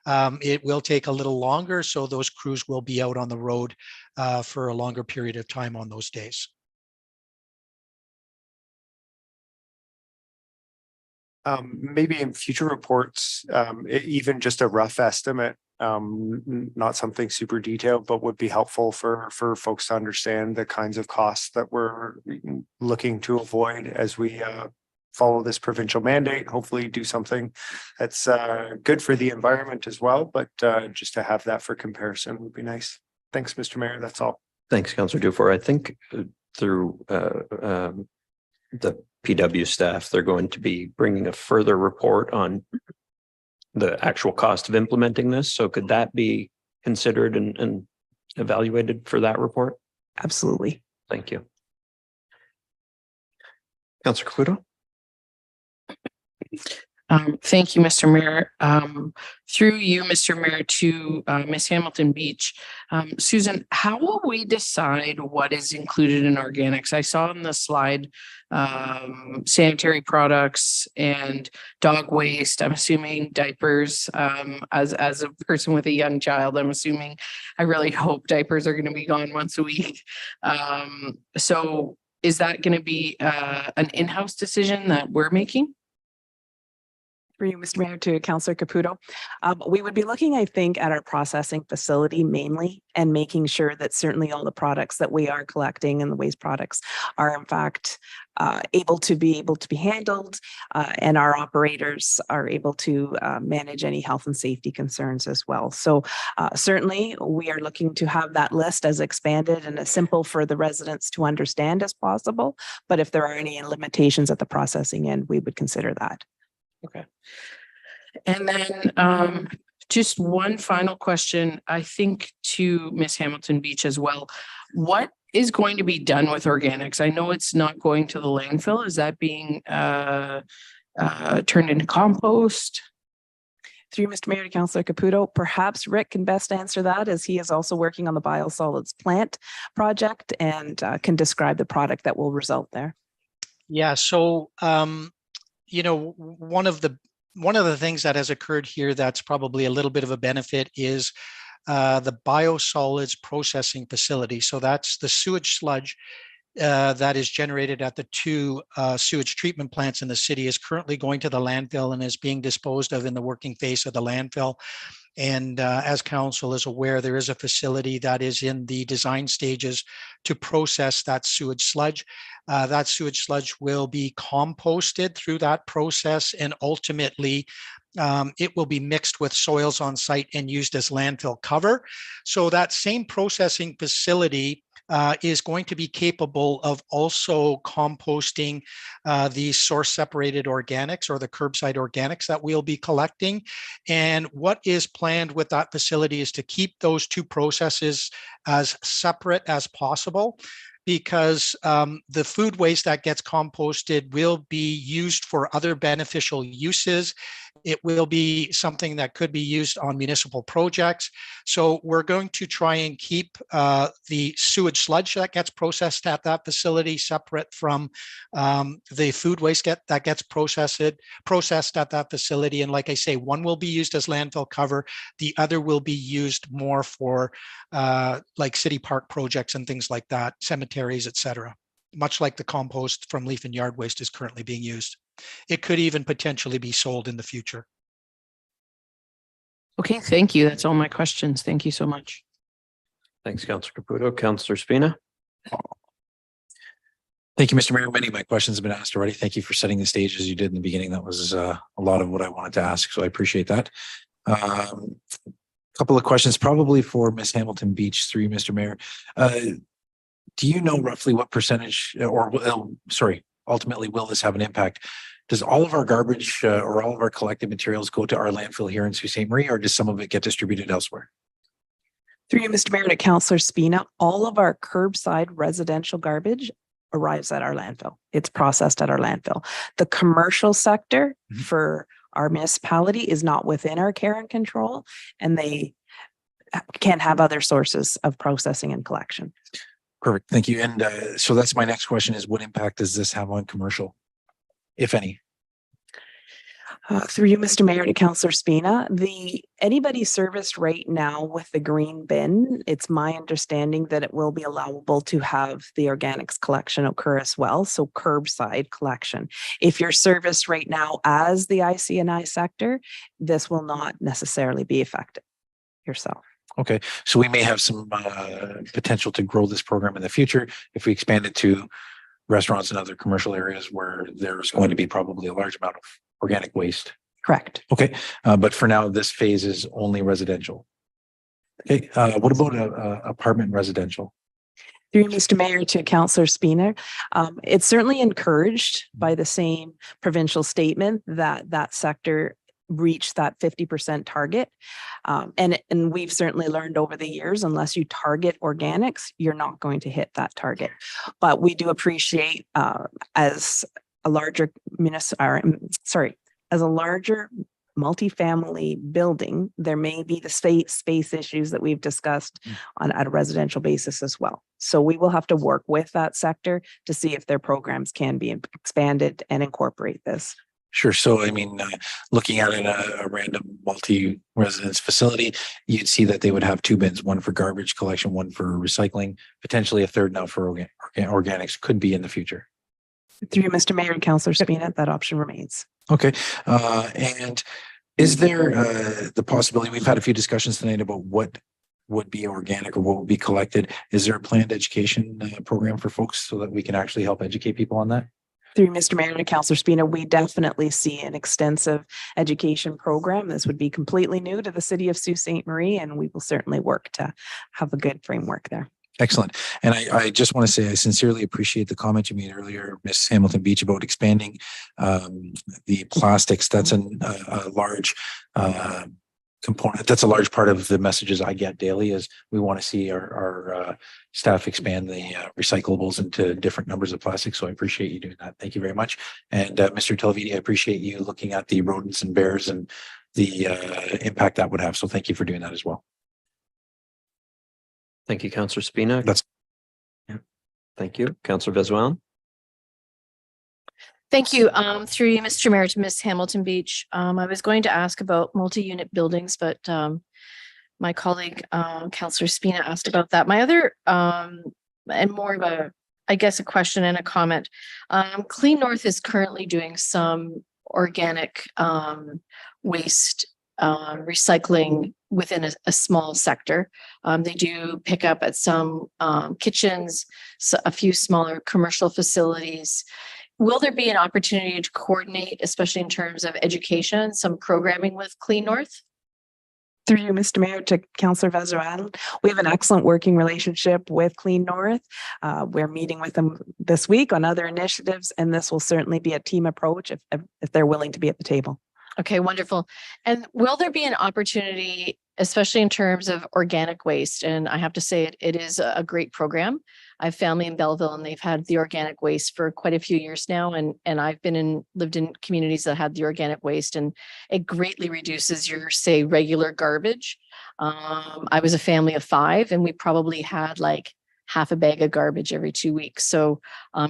it will take a little longer. So those crews will be out on the road for a longer period of time on those days. Maybe in future reports, even just a rough estimate, not something super detailed, but would be helpful for folks to understand the kinds of costs that we're looking to avoid as we follow this provincial mandate, hopefully do something that's good for the environment as well, but just to have that for comparison would be nice. Thanks, Mr. Mayor. That's all. Thanks, Councillor Dufour. I think through the PW staff, they're going to be bringing a further report on the actual cost of implementing this. So could that be considered and evaluated for that report? Absolutely. Thank you. Councillor Caputo. Thank you, Mr. Mayor. Through you, Mr. Mayor, to Ms. Hamilton Beach. Susan, how will we decide what is included in organics? I saw on the slide sanitary products and dog waste. I'm assuming diapers. As a person with a young child, I'm assuming, I really hope diapers are going to be gone once a week. So is that going to be an in-house decision that we're making? For you, Mr. Mayor, to Councillor Caputo. We would be looking, I think, at our processing facility mainly and making sure that certainly all the products that we are collecting and the waste products are in fact able to be handled and our operators are able to manage any health and safety concerns as well. So certainly we are looking to have that list as expanded and as simple for the residents to understand as possible. But if there are any limitations at the processing end, we would consider that. Okay. And then just one final question, I think to Ms. Hamilton Beach as well. What is going to be done with organics? I know it's not going to the landfill. Is that being turned into compost? Through Mr. Mayor to Councillor Caputo, perhaps Rick can best answer that as he is also working on the biosolids plant project and can describe the product that will result there. Yeah, so you know, one of the things that has occurred here that's probably a little bit of a benefit is the biosolids processing facility. So that's the sewage sludge that is generated at the 2 sewage treatment plants in the city is currently going to the landfill and is being disposed of in the working phase of the landfill. And as council is aware, there is a facility that is in the design stages to process that sewage sludge. That sewage sludge will be composted through that process, and ultimately it will be mixed with soils on site and used as landfill cover. So that same processing facility is going to be capable of also composting the source separated organics or the curbside organics that we'll be collecting. And what is planned with that facility is to keep those 2 processes as separate as possible, because the food waste that gets composted will be used for other beneficial uses. It will be something that could be used on municipal projects. So we're going to try and keep the sewage sludge that gets processed at that facility separate from the food waste that gets processed at that facility. And like I say, one will be used as landfill cover. The other will be used more for like city park projects and things like that, cemeteries, etc. Much like the compost from leaf and yard waste is currently being used. It could even potentially be sold in the future. Okay, thank you. That's all my questions. Thank you so much. Thanks, Councillor Caputo. Councillor Spina. Thank you, Mr. Mayor. Many of my questions have been asked already. Thank you for setting the stage as you did in the beginning. That was a lot of what I wanted to ask, so I appreciate that. Couple of questions probably for Ms. Hamilton Beach through you, Mr. Mayor. Do you know roughly what percentage ultimately will this have an impact? Does all of our garbage or all of our collected materials go to our landfill here in Sault Ste. Marie, or does some of it get distributed elsewhere? Through you, Mr. Mayor, to Councillor Spina, all of our curbside residential garbage arrives at our landfill. It's processed at our landfill. The commercial sector for our municipality is not within our care and control, and they can't have other sources of processing and collection. Perfect. Thank you. And so that's my next question is, what impact does this have on commercial, if any? Through you, Mr. Mayor, to Councillor Spina, anybody serviced right now with the green bin, it's my understanding that it will be allowable to have the organics collection occur as well. So curbside collection. If you're serviced right now as the IC&I sector, this will not necessarily be affected yourself. Okay, so we may have some potential to grow this program in the future if we expand it to restaurants and other commercial areas where there's going to be probably a large amount of organic waste. Correct. Okay, but for now, this phase is only residential. Okay, what about apartment residential? Through you, Mr. Mayor, to Councillor Spina, it's certainly encouraged by the same provincial statement that sector reach that 50% target. And we've certainly learned over the years, unless you target organics, you're not going to hit that target. But we do appreciate as a larger multifamily building, there may be the space issues that we've discussed at a residential basis as well. So we will have to work with that sector to see if their programs can be expanded and incorporate this. Sure. So, I mean, looking at it, a random multi-residence facility, you'd see that they would have two bins, one for garbage collection, one for recycling, potentially a third now for organics could be in the future. Through you, Mr. Mayor and Councillor Spina, that option remains. Okay. And is there the possibility, we've had a few discussions tonight about what would be organic or what would be collected. Is there a planned education program for folks so that we can actually help educate people on that? Through Mr. Mayor and Councillor Spina, we definitely see an extensive education program. This would be completely new to the city of Sault Ste. Marie, and we will certainly work to have a good framework there. Excellent. And I just want to say I sincerely appreciate the comment you made earlier, Ms. Hamilton Beach, about expanding the plastics. That's a large component. That's a large part of the messages I get daily is we want to see our staff expand the recyclables into different numbers of plastic. So I appreciate you doing that. Thank you very much. And Mr. Telvidi, I appreciate you looking at the rodents and bears and the impact that would have. So thank you for doing that as well. Thank you, Councillor Spina. Thank you, Councillor Vezoyan. Thank you. Through you, Mr. Mayor, to Ms. Hamilton Beach. I was going to ask about multi-unit buildings, but my colleague, Councillor Spina, asked about that. My other, and more of a, I guess, a question and a comment. Clean North is currently doing some organic waste recycling within a small sector. They do pick up at some kitchens, a few smaller commercial facilities. Will there be an opportunity to coordinate, especially in terms of education, some programming with Clean North? Through you, Mr. Mayor, to Councillor Vezoyan, we have an excellent working relationship with Clean North. We're meeting with them this week on other initiatives, and this will certainly be a team approach if they're willing to be at the table. Okay, wonderful. And will there be an opportunity, especially in terms of organic waste? And I have to say it is a great program. I have family in Belleville and they've had the organic waste for quite a few years now. And I've lived in communities that had the organic waste, and it greatly reduces your, say, regular garbage. I was a family of 5 and we probably had like half a bag of garbage every 2 weeks. So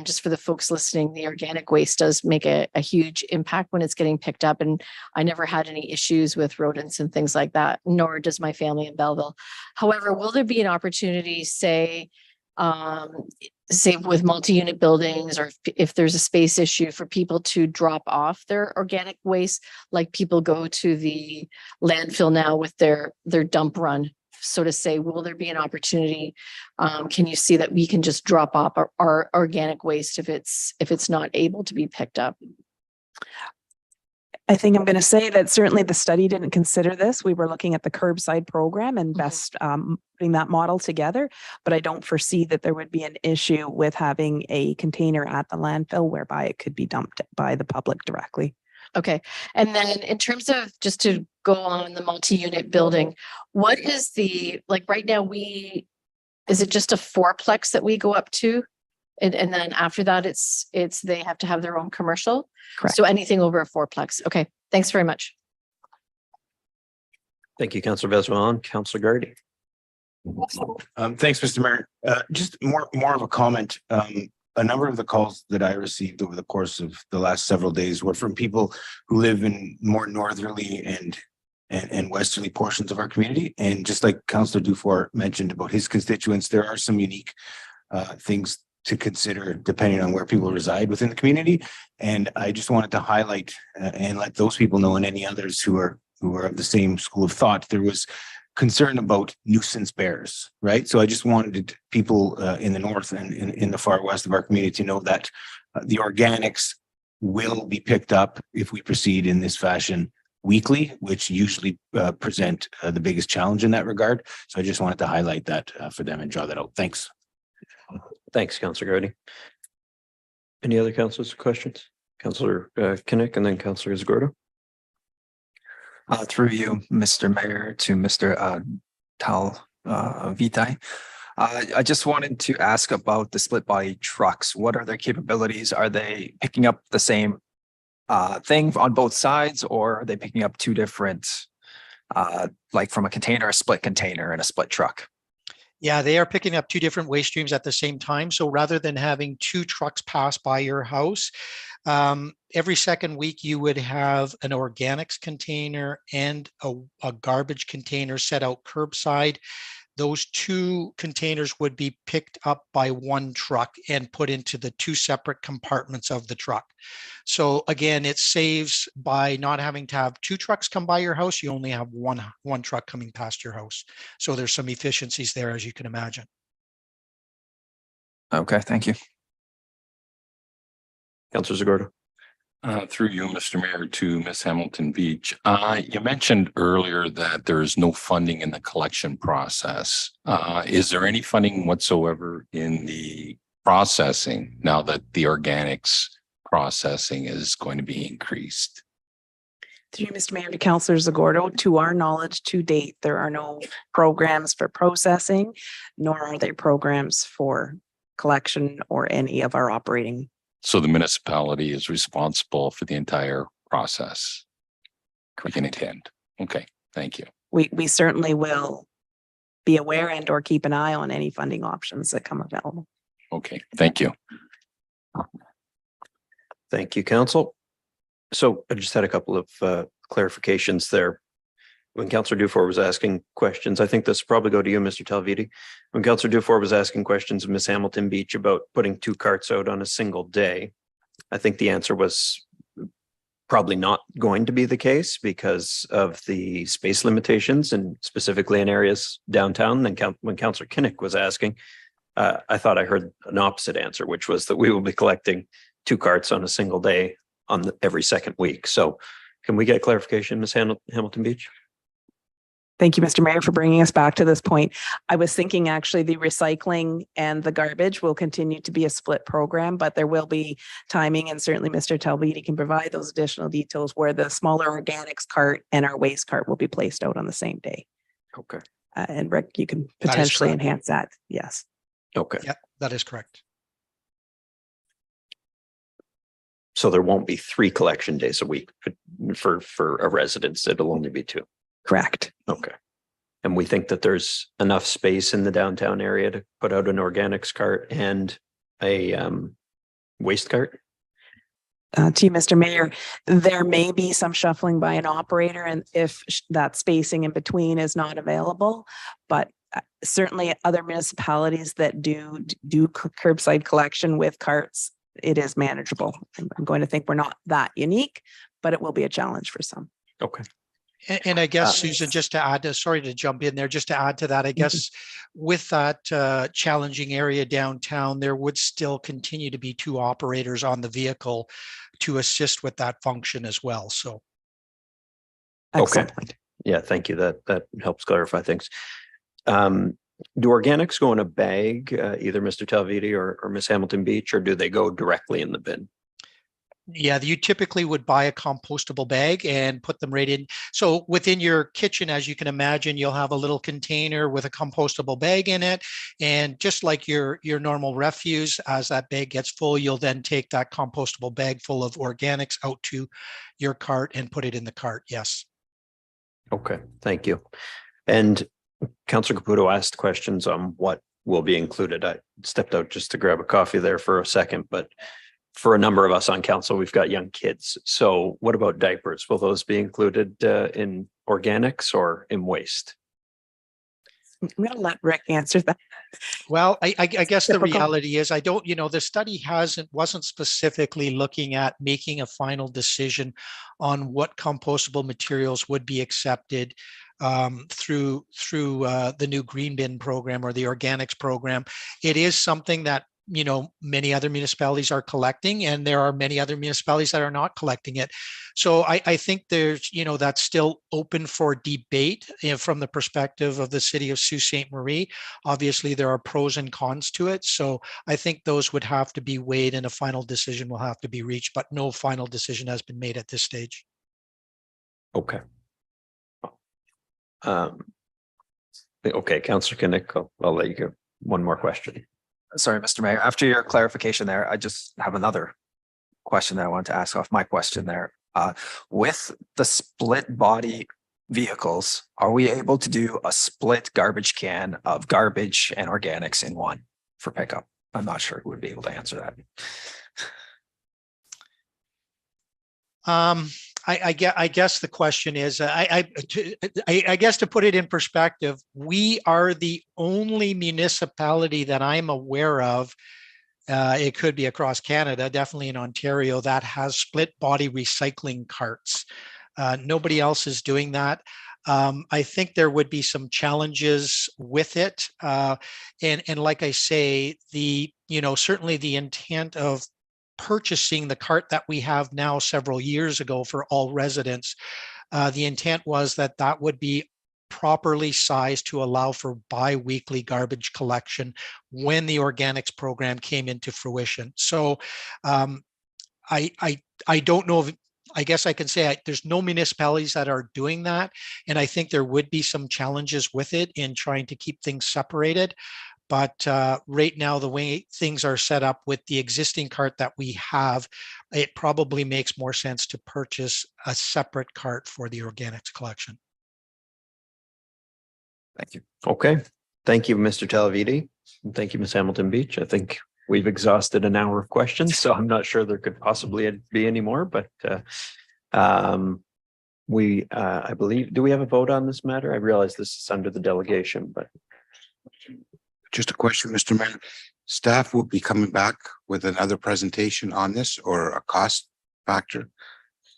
just for the folks listening, the organic waste does make a huge impact when it's getting picked up. And I never had any issues with rodents and things like that, nor does my family in Belleville. However, will there be an opportunity, say, say with multi-unit buildings, or if there's a space issue for people to drop off their organic waste, like people go to the landfill now with their dump run. So to say, will there be an opportunity? Can you see that we can just drop off our organic waste if it's not able to be picked up? I think I'm going to say that certainly the study didn't consider this. We were looking at the curbside program and best putting that model together, but I don't foresee that there would be an issue with having a container at the landfill whereby it could be dumped by the public directly. Okay. And then in terms of, just to go on the multi-unit building, what is like right now is it just a fourplex that we go up to? And then after that, they have to have their own commercial. Correct. So anything over a fourplex. Okay. Thanks very much. Thank you, Councillor Beswan. Councillor Gardy. Thanks, Mr. Mayor. Just more of a comment. A number of the calls that I received over the course of the last several days were from people who live in more northerly and westerly portions of our community. And just like Councillor Dufour mentioned about his constituents, there are some unique things to consider depending on where people reside within the community. And I just wanted to highlight and let those people know, and any others who are of the same school of thought, there was concern about nuisance bears, right? So I just wanted people in the north and in the far west of our community to know that the organics will be picked up if we proceed in this fashion weekly, which usually present the biggest challenge in that regard. So I just wanted to highlight that for them and draw that out. Thanks. Thanks, Councillor Gardy. Any other councillors questions? Councillor Kinnick and then Councillor Zagordo. Through you, Mr. Mayor, to Mr. Tal Vitae. I just wanted to ask about the split body trucks. What are their capabilities? Are they picking up the same thing on both sides, or are they picking up two different, like from a container, a split container and a split truck? Yeah, they are picking up two different waste streams at the same time. So rather than having two trucks pass by your house, every second week you would have an organics container and a garbage container set out curbside. Those two containers would be picked up by one truck and put into the two separate compartments of the truck. So again, it saves by not having to have two trucks come by your house. You only have one truck coming past your house. So there's some efficiencies there, as you can imagine. Okay, thank you. Councillor Zagordo. Through you, Mr. Mayor, to Ms. Hamilton Beach. You mentioned earlier that there is no funding in the collection process. Is there any funding whatsoever in the processing now that the organics processing is going to be increased? Through you, Mr. Mayor, to Councillor Zagordo, to our knowledge to date, there are no programs for processing, nor are there programs for collection or any of our operating. So the municipality is responsible for the entire process. We can attend. Okay, thank you. We certainly will be aware and or keep an eye on any funding options that come available. Okay, thank you. Thank you, Council. So I just had a couple of clarifications there. When Councillor Dufour was asking questions, I think this will probably go to you, Mr. Talviti. When Councillor Dufour was asking questions of Ms. Hamilton Beach about putting two carts out on a single day, I think the answer was probably not going to be the case because of the space limitations, and specifically in areas downtown. Then when Councillor Kinnick was asking, I thought I heard an opposite answer, which was that we will be collecting two carts on a single day on every second week. So can we get clarification, Ms. Hamilton Beach? Thank you, Mr. Mayor, for bringing us back to this point. I was thinking actually the recycling and the garbage will continue to be a split program, but there will be timing, and certainly Mr. Talviti can provide those additional details where the smaller organics cart and our waste cart will be placed out on the same day. Okay. And Rick, you can potentially enhance that. Yes. Okay. Yeah, that is correct. So there won't be 3 collection days a week for a residence. It'll only be 2. Correct. Okay. And we think that there's enough space in the downtown area to put out an organics cart and a waste cart? To you, Mr. Mayor, there may be some shuffling by an operator, and if that spacing in between is not available, but certainly other municipalities that do curbside collection with carts, it is manageable. I'm going to think we're not that unique, but it will be a challenge for some. Okay. And I guess, Susan, just to add to, sorry to jump in there, just to add to that, I guess with that challenging area downtown, there would still continue to be 2 operators on the vehicle to assist with that function as well. So. Excellent. Okay. Yeah, thank you. That helps clarify things. Do organics go in a bag, either Mr. Talviti or Ms. Hamilton Beach, or do they go directly in the bin? Yeah, you typically would buy a compostable bag and put them right in. So within your kitchen, as you can imagine, you'll have a little container with a compostable bag in it. And just like your normal refuse, as that bag gets full, you'll then take that compostable bag full of organics out to your cart and put it in the cart. Yes. Okay, thank you. And Councillor Caputo asked questions on what will be included. I stepped out just to grab a coffee there for a second, but for a number of us on council, we've got young kids. So what about diapers? Will those be included in organics or in waste? I'm going to let Rick answer that. Well, I guess the Typical. reality is I don't, the study wasn't specifically looking at making a final decision on what compostable materials would be accepted through the new green bin program or the organics program. It is something that many other municipalities are collecting, and there are many other municipalities that are not collecting it. So I think there's, that's still open for debate from the perspective of the city of Sault Ste. Marie. Obviously, there are pros and cons to it. So I think those would have to be weighed and a final decision will have to be reached, but no final decision has been made at this stage. Okay. Okay, Councillor Kinnick, I'll let you go. One more question. Sorry, Mr. Mayor, after your clarification there, I just have another question that I wanted to ask off my question there. With the split body vehicles, are we able to do a split garbage can of garbage and organics in one for pickup? I'm not sure who would be able to answer that. I guess the question is, I guess to put it in perspective, we are the only municipality that I'm aware of. It could be across Canada, definitely in Ontario, that has split body recycling carts. Nobody else is doing that. I think there would be some challenges with it. And like I say, certainly the intent of purchasing the cart that we have now several years ago for all residents, the intent was that would be properly sized to allow for bi-weekly garbage collection when the organics program came into fruition. So I don't know if, I guess I can say there's no municipalities that are doing that. And I think there would be some challenges with it in trying to keep things separated. But right now, the way things are set up with the existing cart that we have, it probably makes more sense to purchase a separate cart for the organics collection. Thank you. Okay. Thank you, Mr. Talviti. And thank you, Ms. Hamilton Beach. I think we've exhausted an hour of questions, so I'm not sure there could possibly be any more, but I believe, do we have a vote on this matter? I realize this is under the delegation, but. Just a question, Mr. Mayor. Staff will be coming back with another presentation on this or a cost factor?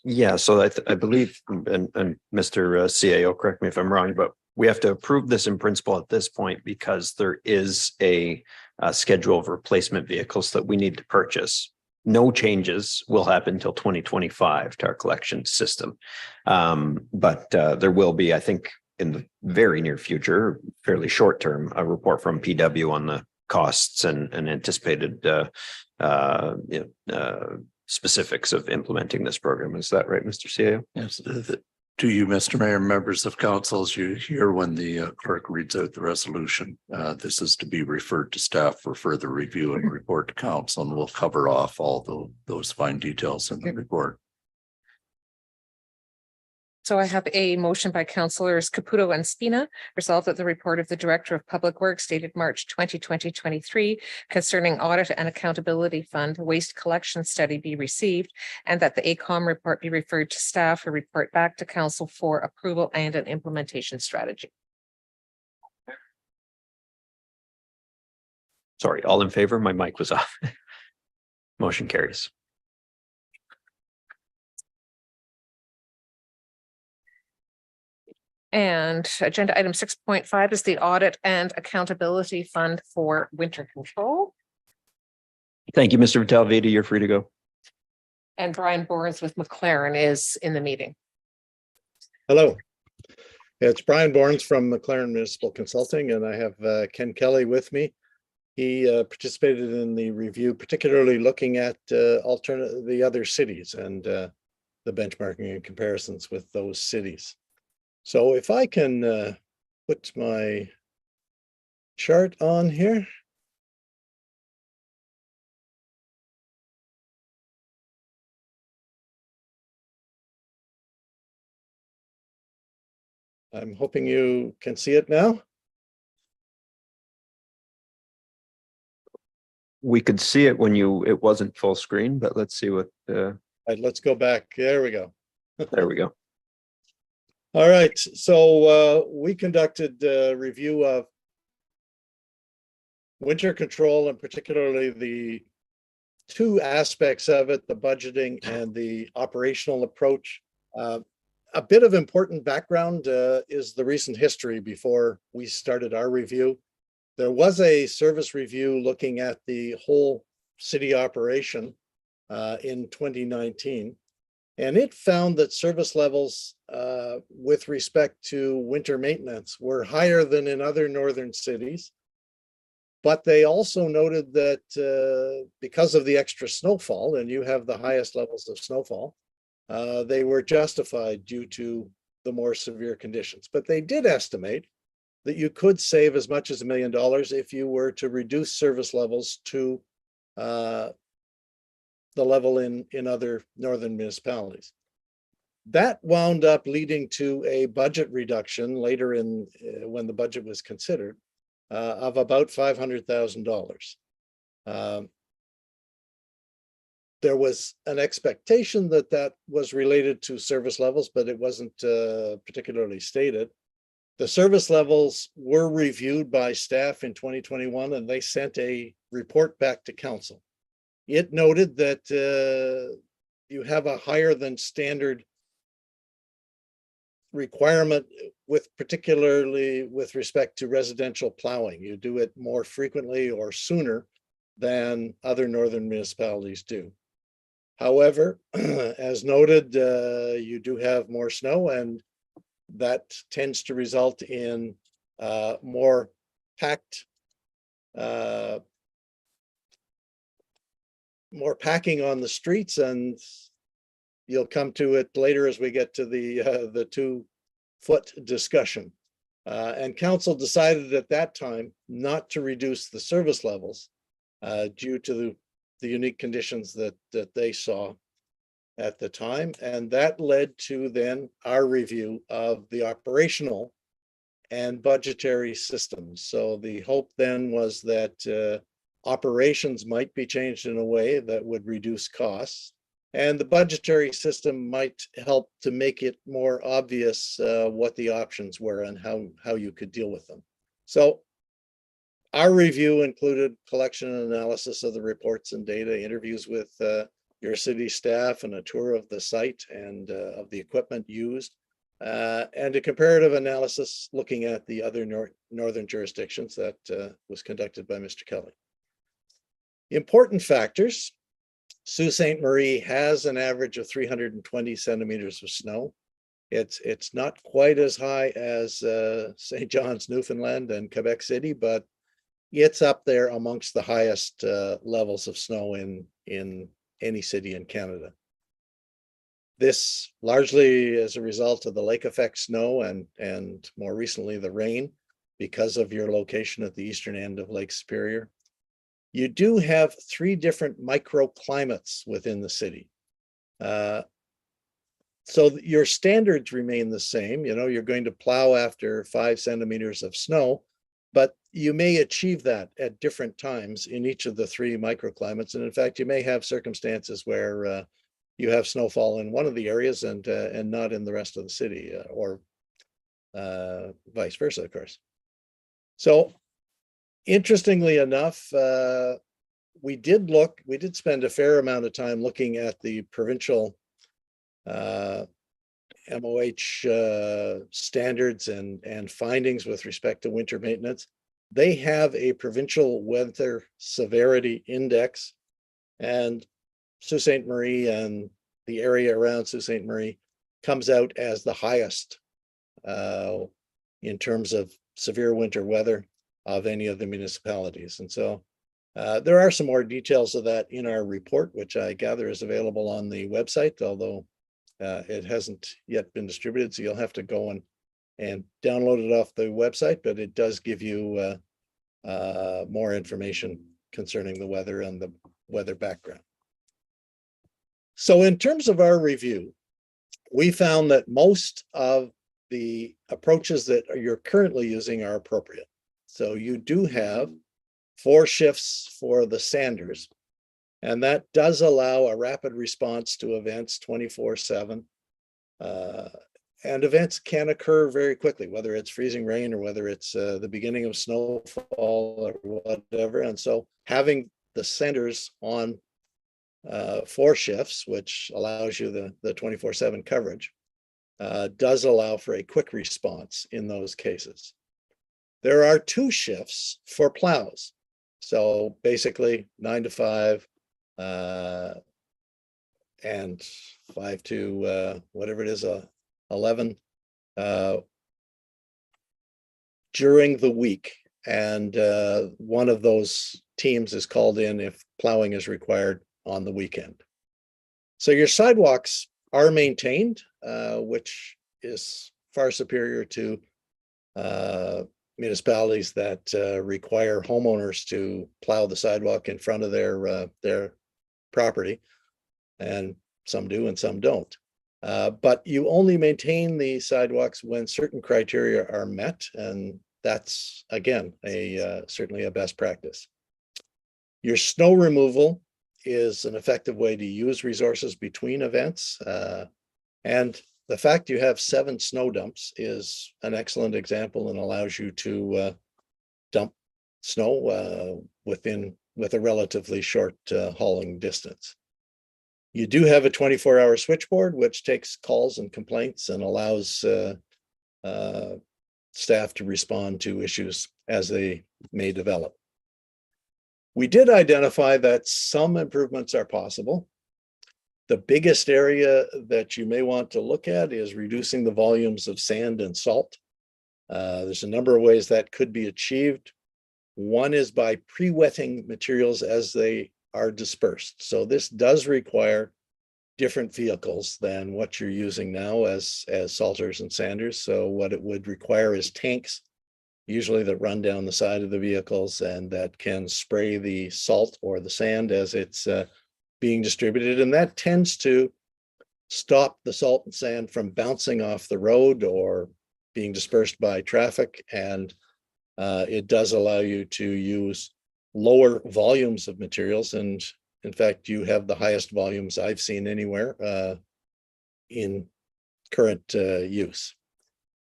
Yeah, so I believe, and Mr. CAO, correct me if I'm wrong, but we have to approve this in principle at this point because there is a schedule of replacement vehicles that we need to purchase. No changes will happen until 2025 to our collection system. But there will be, I think, in the very near future, fairly short term, a report from PW on the costs and anticipated specifics of implementing this program. Is that right, Mr. CAO? Yes. To you, Mr. Mayor, members of council, as you hear when the clerk reads out the resolution, this is to be referred to staff for further review and report to council, and we'll cover off all those fine details in the report. So I have a motion by councillors Caputo and Spina, resolved that the report of the Director of Public Works dated March 2023 concerning audit and accountability fund waste collection study be received, and that the ACOM report be referred to staff for report back to council for approval and an implementation strategy. Sorry, all in favor? My mic was off. Motion carries. And agenda item 6.5 is the Audit and Accountability Fund for Winter Control. Thank you, Mr. Vital-Vita. You're free to go. And Brian Borns with McLaren is in the meeting. Hello, it's Brian Borns from McLaren Municipal Consulting, and I have Ken Kelly with me. He participated in the review, particularly looking at the other cities and the benchmarking and comparisons with those cities. So if I can put my chart on here. I'm hoping you can see it now. We could see it when it wasn't full screen, but let's see what. All right, let's go back. There we go. There we go. All right, so we conducted a review of winter control, and particularly the two aspects of it, the budgeting and the operational approach. A bit of important background is the recent history before we started our review. There was a service review looking at the whole city operation in 2019. And it found that service levels with respect to winter maintenance were higher than in other northern cities. But they also noted that because of the extra snowfall, and you have the highest levels of snowfall, they were justified due to the more severe conditions. But they did estimate that you could save as much as $1 million if you were to reduce service levels to the level in other northern municipalities. That wound up leading to a budget reduction later in when the budget was considered of about $500,000. There was an expectation that that was related to service levels, but it wasn't particularly stated. The service levels were reviewed by staff in 2021, and they sent a report back to council. It noted that you have a higher than standard requirement particularly with respect to residential plowing. You do it more frequently or sooner than other northern municipalities do. However, as noted, you do have more snow, and that tends to result in more packed more packing on the streets, and you'll come to it later as we get to the 2-foot discussion. And council decided at that time not to reduce the service levels due to the unique conditions that they saw at the time. And that led to then our review of the operational and budgetary systems. So the hope then was that operations might be changed in a way that would reduce costs, and the budgetary system might help to make it more obvious what the options were and how you could deal with them. So our review included collection and analysis of the reports and data, interviews with your city staff, and a tour of the site and of the equipment used, and a comparative analysis looking at the other northern jurisdictions that was conducted by Mr. Kelly. Important factors: Sault Ste. Marie has an average of 320 centimeters of snow. It's not quite as high as St. John's, Newfoundland, and Quebec City, but it's up there amongst the highest levels of snow in any city in Canada. This largely as a result of the lake effect snow and more recently the rain, because of your location at the eastern end of Lake Superior. You do have 3 different microclimates within the city. So your standards remain the same. You know, you're going to plow after 5 centimeters of snow, but you may achieve that at different times in each of the 3 microclimates. And in fact, you may have circumstances where you have snowfall in one of the areas and not in the rest of the city, or vice versa, of course. So Interestingly enough, we did spend a fair amount of time looking at the provincial MOH standards and findings with respect to winter maintenance. They have a provincial weather severity index, and Sault Ste. Marie and the area around Sault Ste. Marie comes out as the highest in terms of severe winter weather of any of the municipalities. And so there are some more details of that in our report, which I gather is available on the website, although it hasn't yet been distributed. So you'll have to go and download it off the website, but it does give you more information concerning the weather and the weather background. So in terms of our review, we found that most of the approaches that you're currently using are appropriate. So you do have 4 shifts for the Sanders, and that does allow a rapid response to events 24/7. And events can occur very quickly, whether it's freezing rain or whether it's the beginning of snowfall or whatever. And so having the Sanders on 4 shifts, which allows you the 24/7 coverage, does allow for a quick response in those cases. There are 2 shifts for plows. So basically 9 to 5 and 5 to whatever it is, 11 during the week. And one of those teams is called in if plowing is required on the weekend. So your sidewalks are maintained, which is far superior to municipalities that require homeowners to plow the sidewalk in front of their property, and some do and some don't. But you only maintain the sidewalks when certain criteria are met, and that's again certainly a best practice. Your snow removal is an effective way to use resources between events, and the fact you have 7 snow dumps is an excellent example and allows you to dump snow with a relatively short hauling distance. You do have a 24-hour switchboard, which takes calls and complaints and allows staff to respond to issues as they may develop. We did identify that some improvements are possible. The biggest area that you may want to look at is reducing the volumes of sand and salt. There's a number of ways that could be achieved. One is by pre-wetting materials as they are dispersed. So this does require different vehicles than what you're using now as salters and sanders. So what it would require is tanks, usually that run down the side of the vehicles and that can spray the salt or the sand as it's being distributed. And that tends to stop the salt and sand from bouncing off the road or being dispersed by traffic. And it does allow you to use lower volumes of materials. And in fact, you have the highest volumes I've seen anywhere in current use.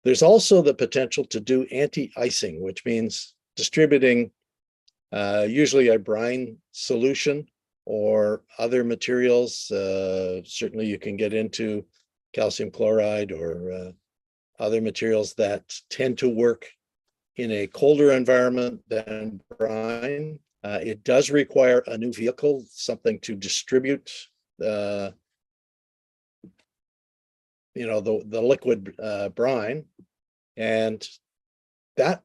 There's also the potential to do anti-icing, which means distributing usually a brine solution or other materials. Certainly you can get into calcium chloride or other materials that tend to work in a colder environment than brine. It does require a new vehicle, something to distribute the liquid brine, and that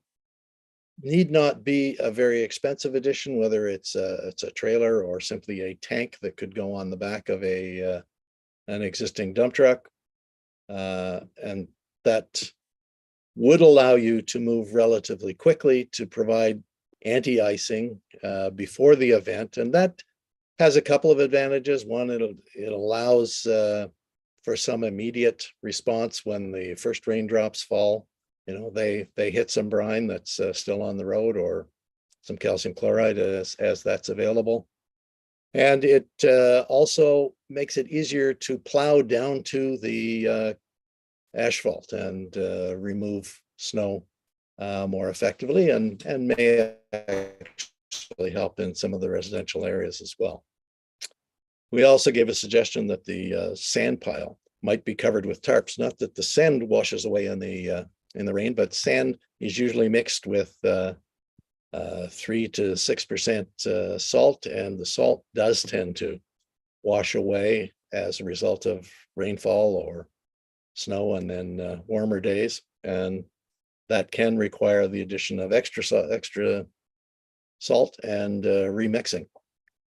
need not be a very expensive addition, whether it's a trailer or simply a tank that could go on the back of an existing dump truck, and that would allow you to move relatively quickly to provide anti-icing before the event. And that has a couple of advantages. One, it allows for some immediate response when the first raindrops fall. They hit some brine that's still on the road, or some calcium chloride as that's available. And it also makes it easier to plow down to the asphalt and remove snow more effectively and may actually help in some of the residential areas as well. We also gave a suggestion that the sand pile might be covered with tarps. Not that the sand washes away in the rain, but sand is usually mixed with 3 to 6% salt, and the salt does tend to wash away as a result of rainfall or snow and then warmer days, and that can require the addition of extra salt and remixing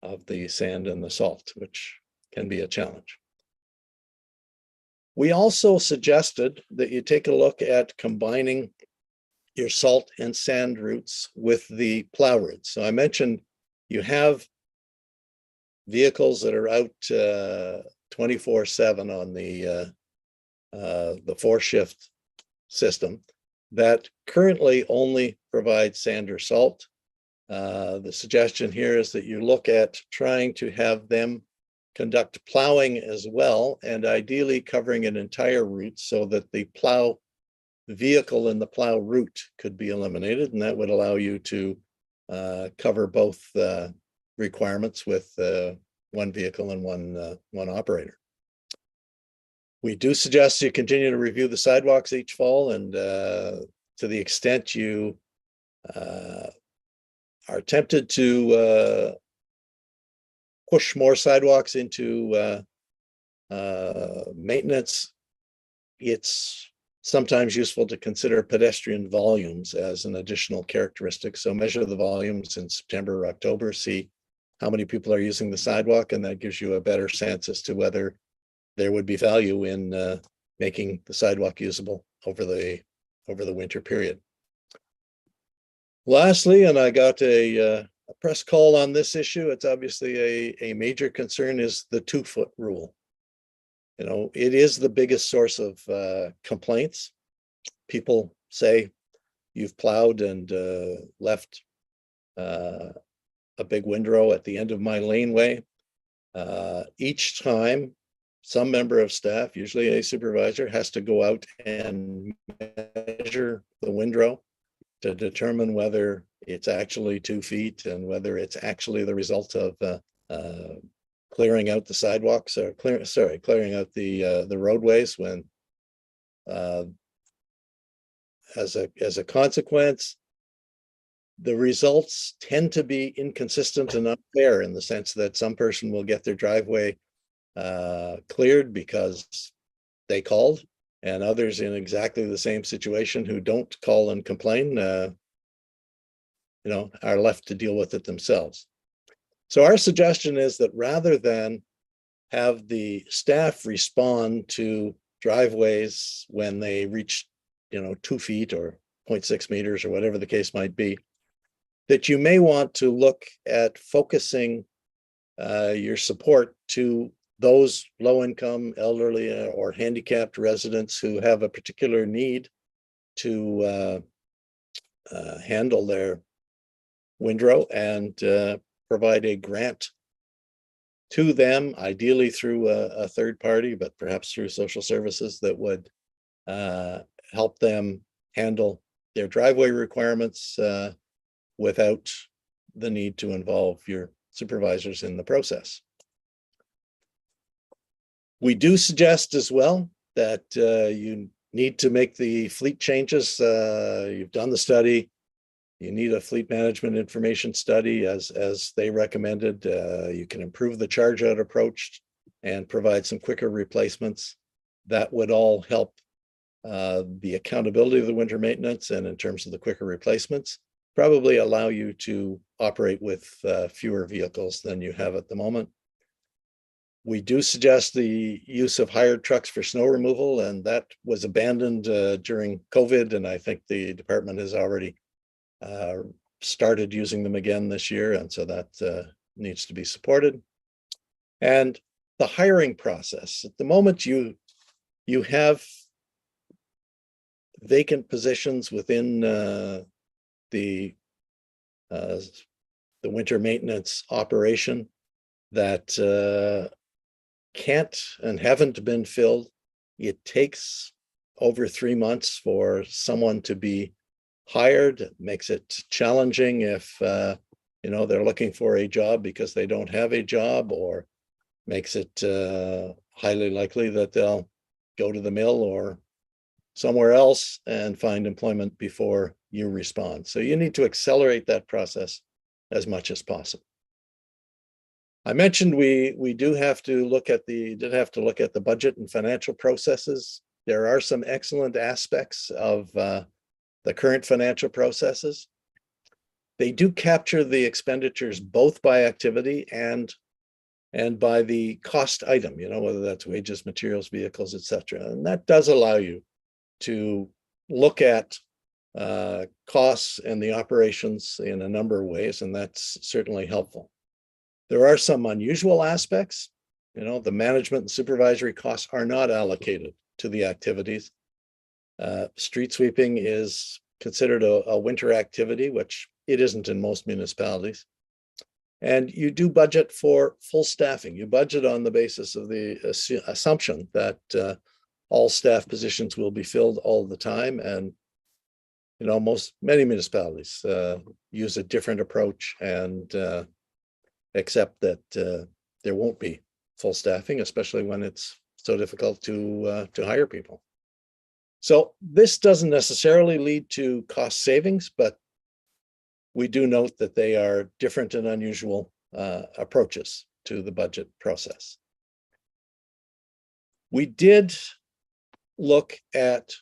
of the sand and the salt, which can be a challenge. We also suggested that you take a look at combining your salt and sand routes with the plow routes. So I mentioned you have vehicles that are out 24/7 on the 4-shift system that currently only provide sand or salt. The suggestion here is that you look at trying to have them conduct plowing as well, and ideally covering an entire route so that the plow vehicle in the plow route could be eliminated, and that would allow you to cover both requirements with one vehicle and one operator. We do suggest you continue to review the sidewalks each fall, and to the extent you are tempted to push more sidewalks into maintenance, it's sometimes useful to consider pedestrian volumes as an additional characteristic. So measure the volumes in September or October, see how many people are using the sidewalk, and that gives you a better sense as to whether there would be value in making the sidewalk usable over the winter period. Lastly, and I got a press call on this issue, it's obviously a major concern, is the 2-foot rule. You know, it is the biggest source of complaints. People say, you've plowed and left a big windrow at the end of my laneway. Each time, some member of staff, usually a supervisor, has to go out and measure the windrow to determine whether it's actually 2 feet and whether it's actually the result of clearing out the sidewalks or clearing out the roadways. When as a consequence, the results tend to be inconsistent and unfair, in the sense that some person will get their driveway cleared because they called, and others in exactly the same situation who don't call and complain, are left to deal with it themselves. So our suggestion is that rather than have the staff respond to driveways when they reach, 2 feet or 0.6 meters or whatever the case might be, that you may want to look at focusing your support to those low-income, elderly, or handicapped residents who have a particular need to handle their windrow, and provide a grant to them, ideally through a third party, but perhaps through social services, that would help them handle their driveway requirements without the need to involve your supervisors in the process. We do suggest as well that you need to make the fleet changes. You've done the study. You need a fleet management information study as they recommended. You can improve the charge out approach and provide some quicker replacements. That would all help the accountability of the winter maintenance, and in terms of the quicker replacements, probably allow you to operate with fewer vehicles than you have at the moment. We do suggest the use of hired trucks for snow removal, and that was abandoned during COVID, and I think the department has already started using them again this year, and so that needs to be supported. And the hiring process, at the moment you have vacant positions within the winter maintenance operation that can't and haven't been filled. It takes over 3 months for someone to be hired. It makes it challenging if, they're looking for a job because they don't have a job, or makes it highly likely that they'll go to the mill or somewhere else and find employment before you respond. So you need to accelerate that process as much as possible. I mentioned we do have to look at the budget and financial processes. There are some excellent aspects of the current financial processes. They do capture the expenditures both by activity and by the cost item, whether that's wages, materials, vehicles, etc. And that does allow you to look at costs and the operations in a number of ways, and that's certainly helpful. There are some unusual aspects. The management and supervisory costs are not allocated to the activities. Street sweeping is considered a winter activity, which it isn't in most municipalities. And you do budget for full staffing. You budget on the basis of the assumption that all staff positions will be filled all the time. And many municipalities use a different approach and accept that there won't be full staffing, especially when it's so difficult to hire people. So this doesn't necessarily lead to cost savings, but we do note that they are different and unusual approaches to the budget process. We did look at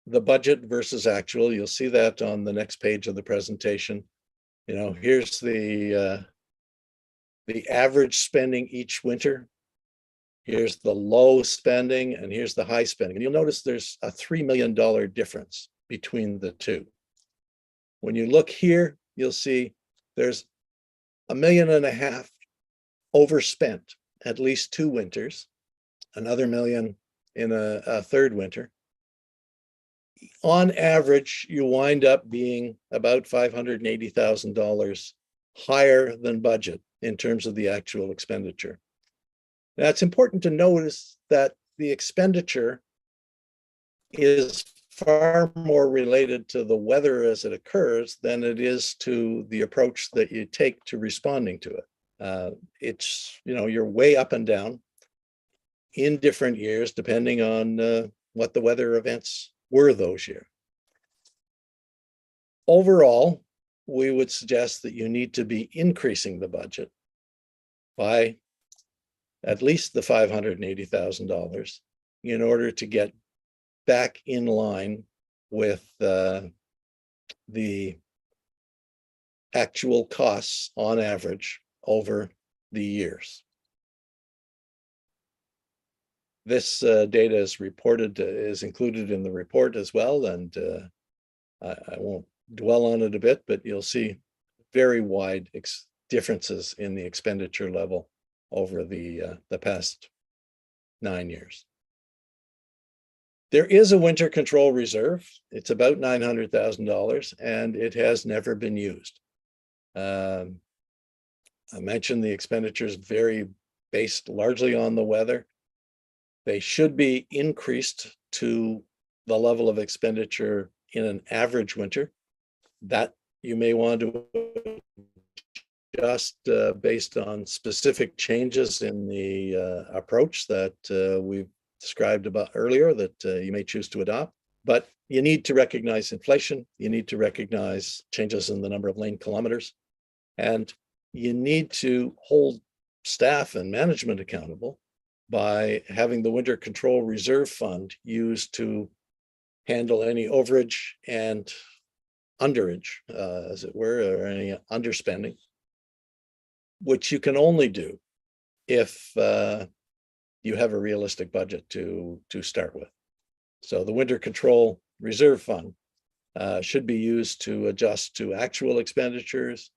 the budget versus actual. You'll see that on the next page of the presentation. Here's the average spending each winter. Here's the low spending, and here's the high spending. And you'll notice there's a $3 million difference between the two. When you look here, you'll see there's $1.5 million overspent at least 2 winters, another $1 million in a third winter. On average, you wind up being about $580,000 higher than budget in terms of the actual expenditure. Now, it's important to notice that the expenditure is far more related to the weather as it occurs than it is to the approach that you take to responding to it. It's, you're way up and down in different years, depending on what the weather events were those years. Overall, we would suggest that you need to be increasing the budget by at least the $580,000 in order to get back in line with the actual costs on average over the years. This data is included in the report as well, and I won't dwell on it a bit, but you'll see very wide differences in the expenditure level over the past 9 years. There is a winter control reserve. It's about $900,000, and it has never been used. I mentioned the expenditures vary based largely on the weather. They should be increased to the level of expenditure in an average winter. That you may want to adjust based on specific changes in the approach that we've described about earlier that you may choose to adopt. But you need to recognize inflation. You need to recognize changes in the number of lane kilometers. And you need to hold staff and management accountable by having the Winter Control Reserve Fund used to handle any overage and underage, as it were, or any underspending, which you can only do if you have a realistic budget to start with. So the Winter Control Reserve Fund should be used to adjust to actual expenditures,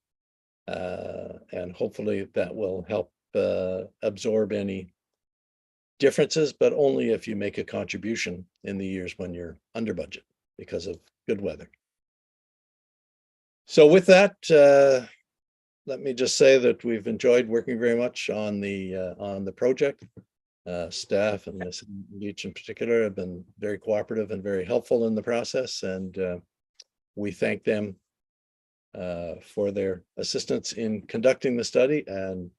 and hopefully that will help absorb any differences, but only if you make a contribution in the years when you're under budget because of good weather. So with that, let me just say that we've enjoyed working very much on the project. Staff and Ms. Beach in particular have been very cooperative and very helpful in the process, and we thank them for their assistance in conducting the study, and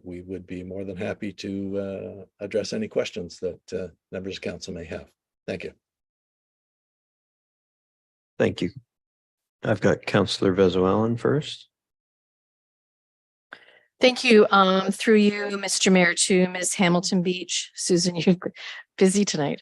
we would be more than happy to address any questions that members of council may have. Thank you. Thank you. I've got Councillor Vezo-Allen first. Thank you. Through you, Mr. Mayor, to Ms. Hamilton Beach. Susan, you're busy tonight.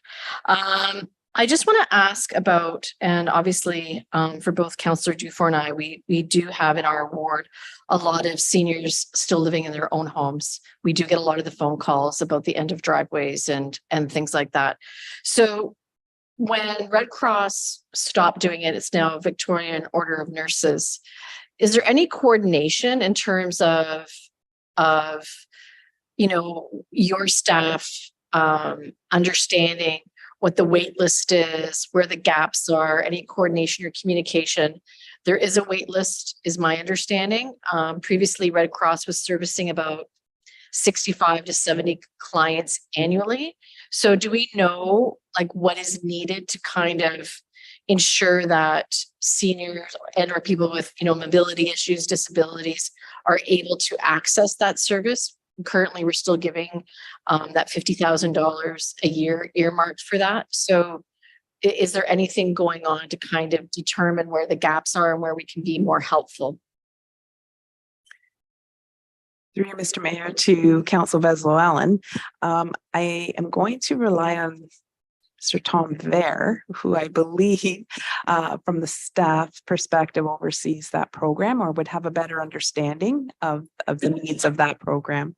I just want to ask about, and obviously for both Councillor Dufour and I, we do have in our ward a lot of seniors still living in their own homes. We do get a lot of the phone calls about the end of driveways and things like that. So when Red Cross stopped doing it, it's now Victorian Order of Nurses. Is there any coordination in terms of your staff understanding what the wait list is, where the gaps are, any coordination or communication? There is a wait list, is my understanding. Previously, Red Cross was servicing about 65 to 70 clients annually. So do we know like what is needed to kind of ensure that seniors and or people with mobility issues, disabilities are able to access that service? Currently, we're still giving that $50,000 a year earmarked for that. So is there anything going on to kind of determine where the gaps are and where we can be more helpful? Through you, Mr. Mayor, to Council Vezo-Allen, I am going to rely on Mr. Tom Ver, who I believe from the staff perspective oversees that program or would have a better understanding of the needs of that program.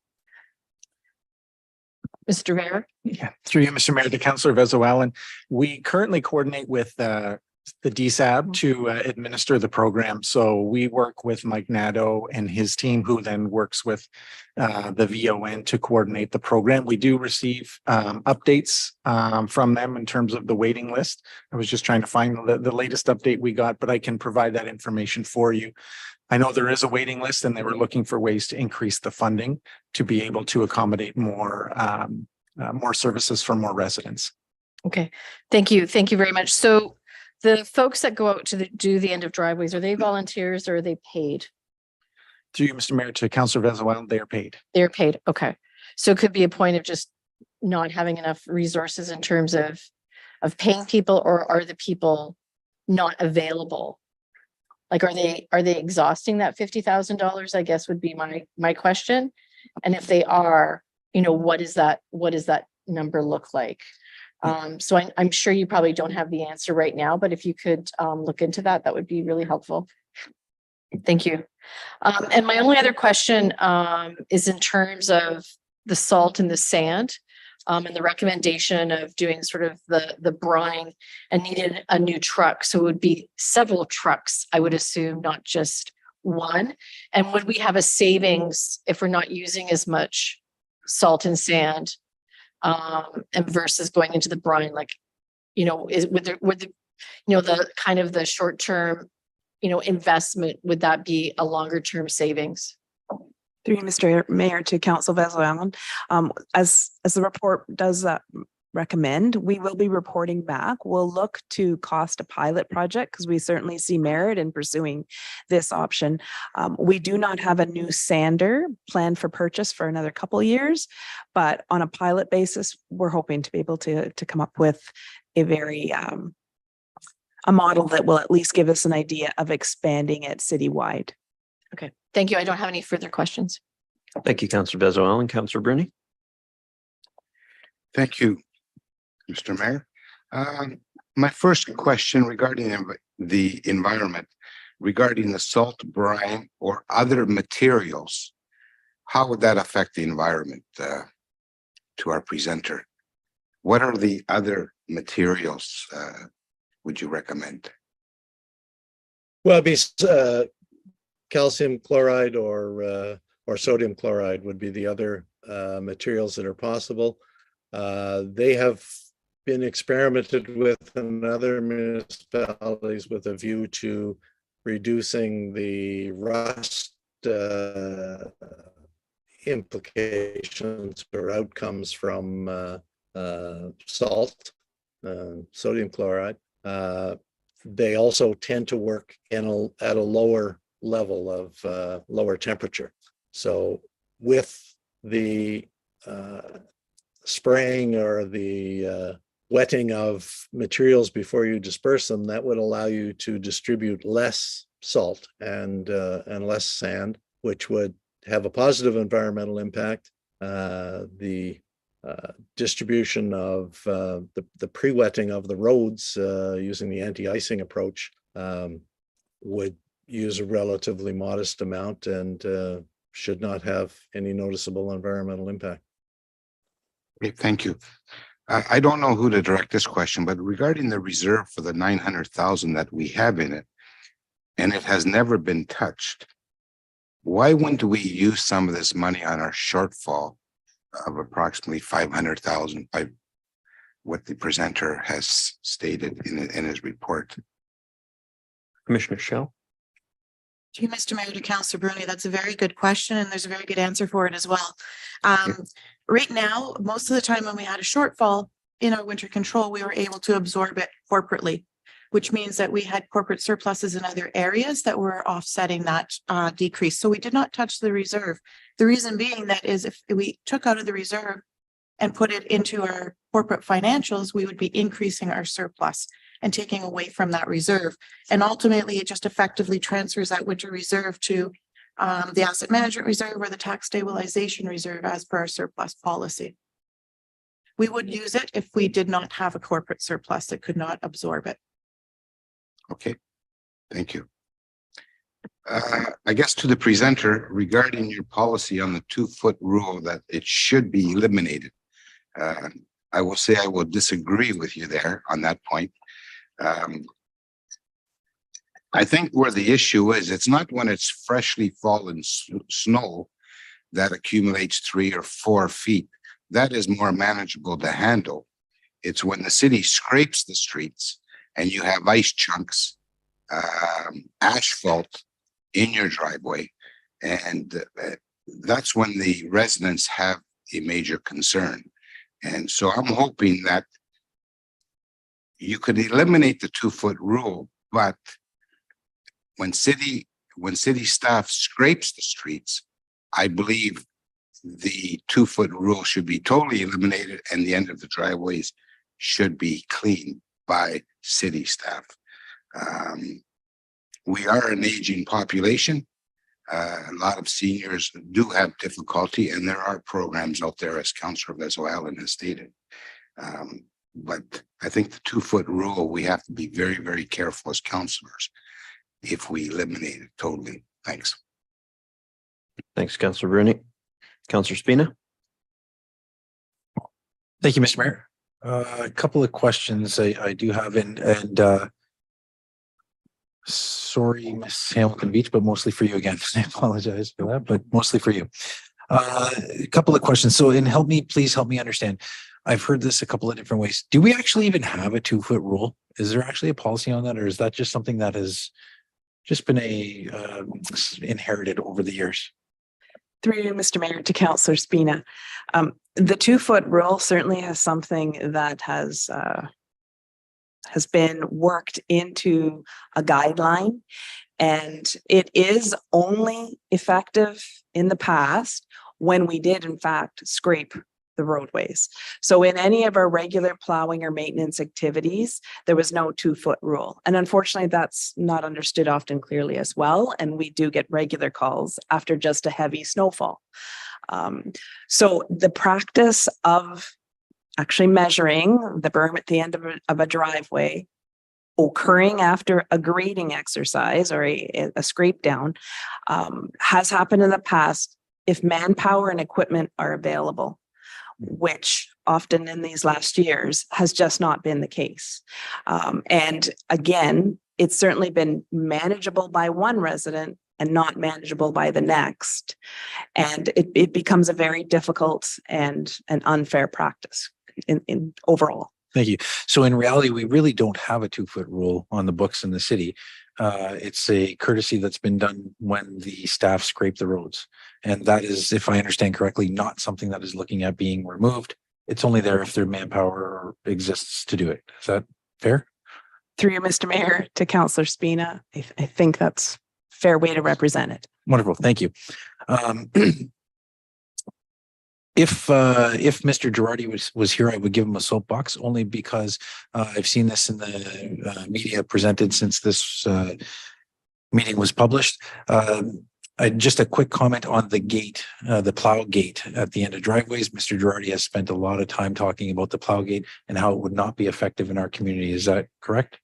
Mr. Ver? Yeah, through you, Mr. Mayor, to Councillor Vezo-Allen. We currently coordinate with the DSAB to administer the program. So we work with Mike Nadeau and his team, who then works with the VON to coordinate the program. We do receive updates from them in terms of the waiting list. I was just trying to find the latest update we got, but I can provide that information for you. I know there is a waiting list and they were looking for ways to increase the funding to be able to accommodate more services for more residents. Okay, thank you. Thank you very much. So the folks that go out to do the end of driveways, are they volunteers or are they paid? Through you, Mr. Mayor, to Councillor Vezo-Allen, they are paid. They're paid. Okay. So it could be a point of just not having enough resources in terms of paying people, or are the people not available? Like, are they exhausting that $50,000? I guess would be my question. And if they are, what does that number look like? So I'm sure you probably don't have the answer right now, but if you could look into that, that would be really helpful. Thank you. And my only other question is in terms of the salt and the sand and the recommendation of doing sort of the brine and needed a new truck. So it would be several trucks, I would assume, not just one. And would we have a savings if we're not using as much salt and sand and versus going into the brine? Like, would the kind of the short-term, investment, would that be a longer-term savings? Through you, Mr. Mayor, to Council Vezo-Allen, as the report does recommend, we will be reporting back. We'll look to cost a pilot project because we certainly see merit in pursuing this option. We do not have a new sander planned for purchase for another couple of years, but on a pilot basis, we're hoping to be able to come up with a very a model that will at least give us an idea of expanding it citywide. Okay, thank you. I don't have any further questions. Thank you, Councillor Vezo-Allen. Councillor Bruni. Thank you, Mr. Mayor. My first question regarding the environment, regarding the salt, brine, or other materials, how would that affect the environment to our presenter? What are the other materials would you recommend? Well, it'd be calcium chloride or sodium chloride would be the other materials that are possible. They have been experimented with in other municipalities with a view to reducing the rust implications or outcomes from salt, sodium chloride. they also tend to work at a lower level of lower temperature. So with the spraying or the wetting of materials before you disperse them, that would allow you to distribute less salt and less sand, which would have a positive environmental impact. The distribution of the pre-wetting of the roads using the anti-icing approach would use a relatively modest amount and should not have any noticeable environmental impact. Okay, thank you. I don't know who to direct this question, but regarding the reserve for the 900,000 that we have in it, and it has never been touched, why wouldn't we use some of this money on our shortfall of approximately 500,000 by what the presenter has stated in his report? Commissioner Shell. To you, Mr. Mayor, to Councillor Bruni, that's a very good question, and there's a very good answer for it as well. Right now, most of the time when we had a shortfall in our winter control, we were able to absorb it corporately, which means that we had corporate surpluses in other areas that were offsetting that decrease. So we did not touch the reserve. The reason being that is if we took out of the reserve and put it into our corporate financials, we would be increasing our surplus and taking away from that reserve. And ultimately, it just effectively transfers that winter reserve to the asset management reserve or the tax stabilization reserve as per our surplus policy. We would use it if we did not have a corporate surplus that could not absorb it. Okay, thank you. I guess to the presenter regarding your policy on the 2-foot rule that it should be eliminated. I will say I will disagree with you there on that point. I think where the issue is, it's not when it's freshly fallen snow that accumulates 3 or 4 feet. That is more manageable to handle. It's when the city scrapes the streets and you have ice chunks, asphalt in your driveway. And that's when the residents have a major concern. And so I'm hoping that you could eliminate the 2-foot rule, but when city staff scrapes the streets, I believe the 2-foot rule should be totally eliminated and the end of the driveways should be cleaned by city staff. We are an aging population. A lot of seniors do have difficulty, and there are programs out there, as Councillor Venezuelan has stated. But I think the 2-foot rule, we have to be very, very careful as councillors if we eliminate it totally. Thanks. Thanks, Councillor Bruni. Councillor Spina. Thank you, Mr. Mayor. A couple of questions I do have, and sorry, Ms. Hamilton Beach, but mostly for you again. I apologize for that, but mostly for you. A couple of questions. So, please help me understand. I've heard this a couple of different ways. Do we actually even have a 2-foot rule? Is there actually a policy on that, or is that just something that has just been inherited over the years? Through you, Mr. Mayor, to Councillor Spina. The 2-foot rule certainly has something that has been worked into a guideline, and it is only effective in the past when we did in fact scrape the roadways. So in any of our regular plowing or maintenance activities, there was no 2-foot rule. And unfortunately, that's not understood often clearly as well. And we do get regular calls after just a heavy snowfall. So the practice of actually measuring the berm at the end of a driveway occurring after a grading exercise or a scrape down has happened in the past if manpower and equipment are available, which often in these last years has just not been the case. And again, it's certainly been manageable by one resident and not manageable by the next. And it becomes a very difficult and an unfair practice in overall. Thank you. So in reality, we really don't have a 2-foot rule on the books in the city. It's a courtesy that's been done when the staff scrape the roads. And that is, if I understand correctly, not something that is looking at being removed. It's only there if their manpower exists to do it. Is that fair? Through you, Mr. Mayor, to Councillor Spina. I think that's a fair way to represent it. Wonderful, thank you. If Mr. Girardi was here, I would give him a soapbox only because I've seen this in the media presented since this meeting was published. Just a quick comment on the gate, the plow gate at the end of driveways. Mr. Girardi has spent a lot of time talking about the plow gate and how it would not be effective in our community. Is that correct?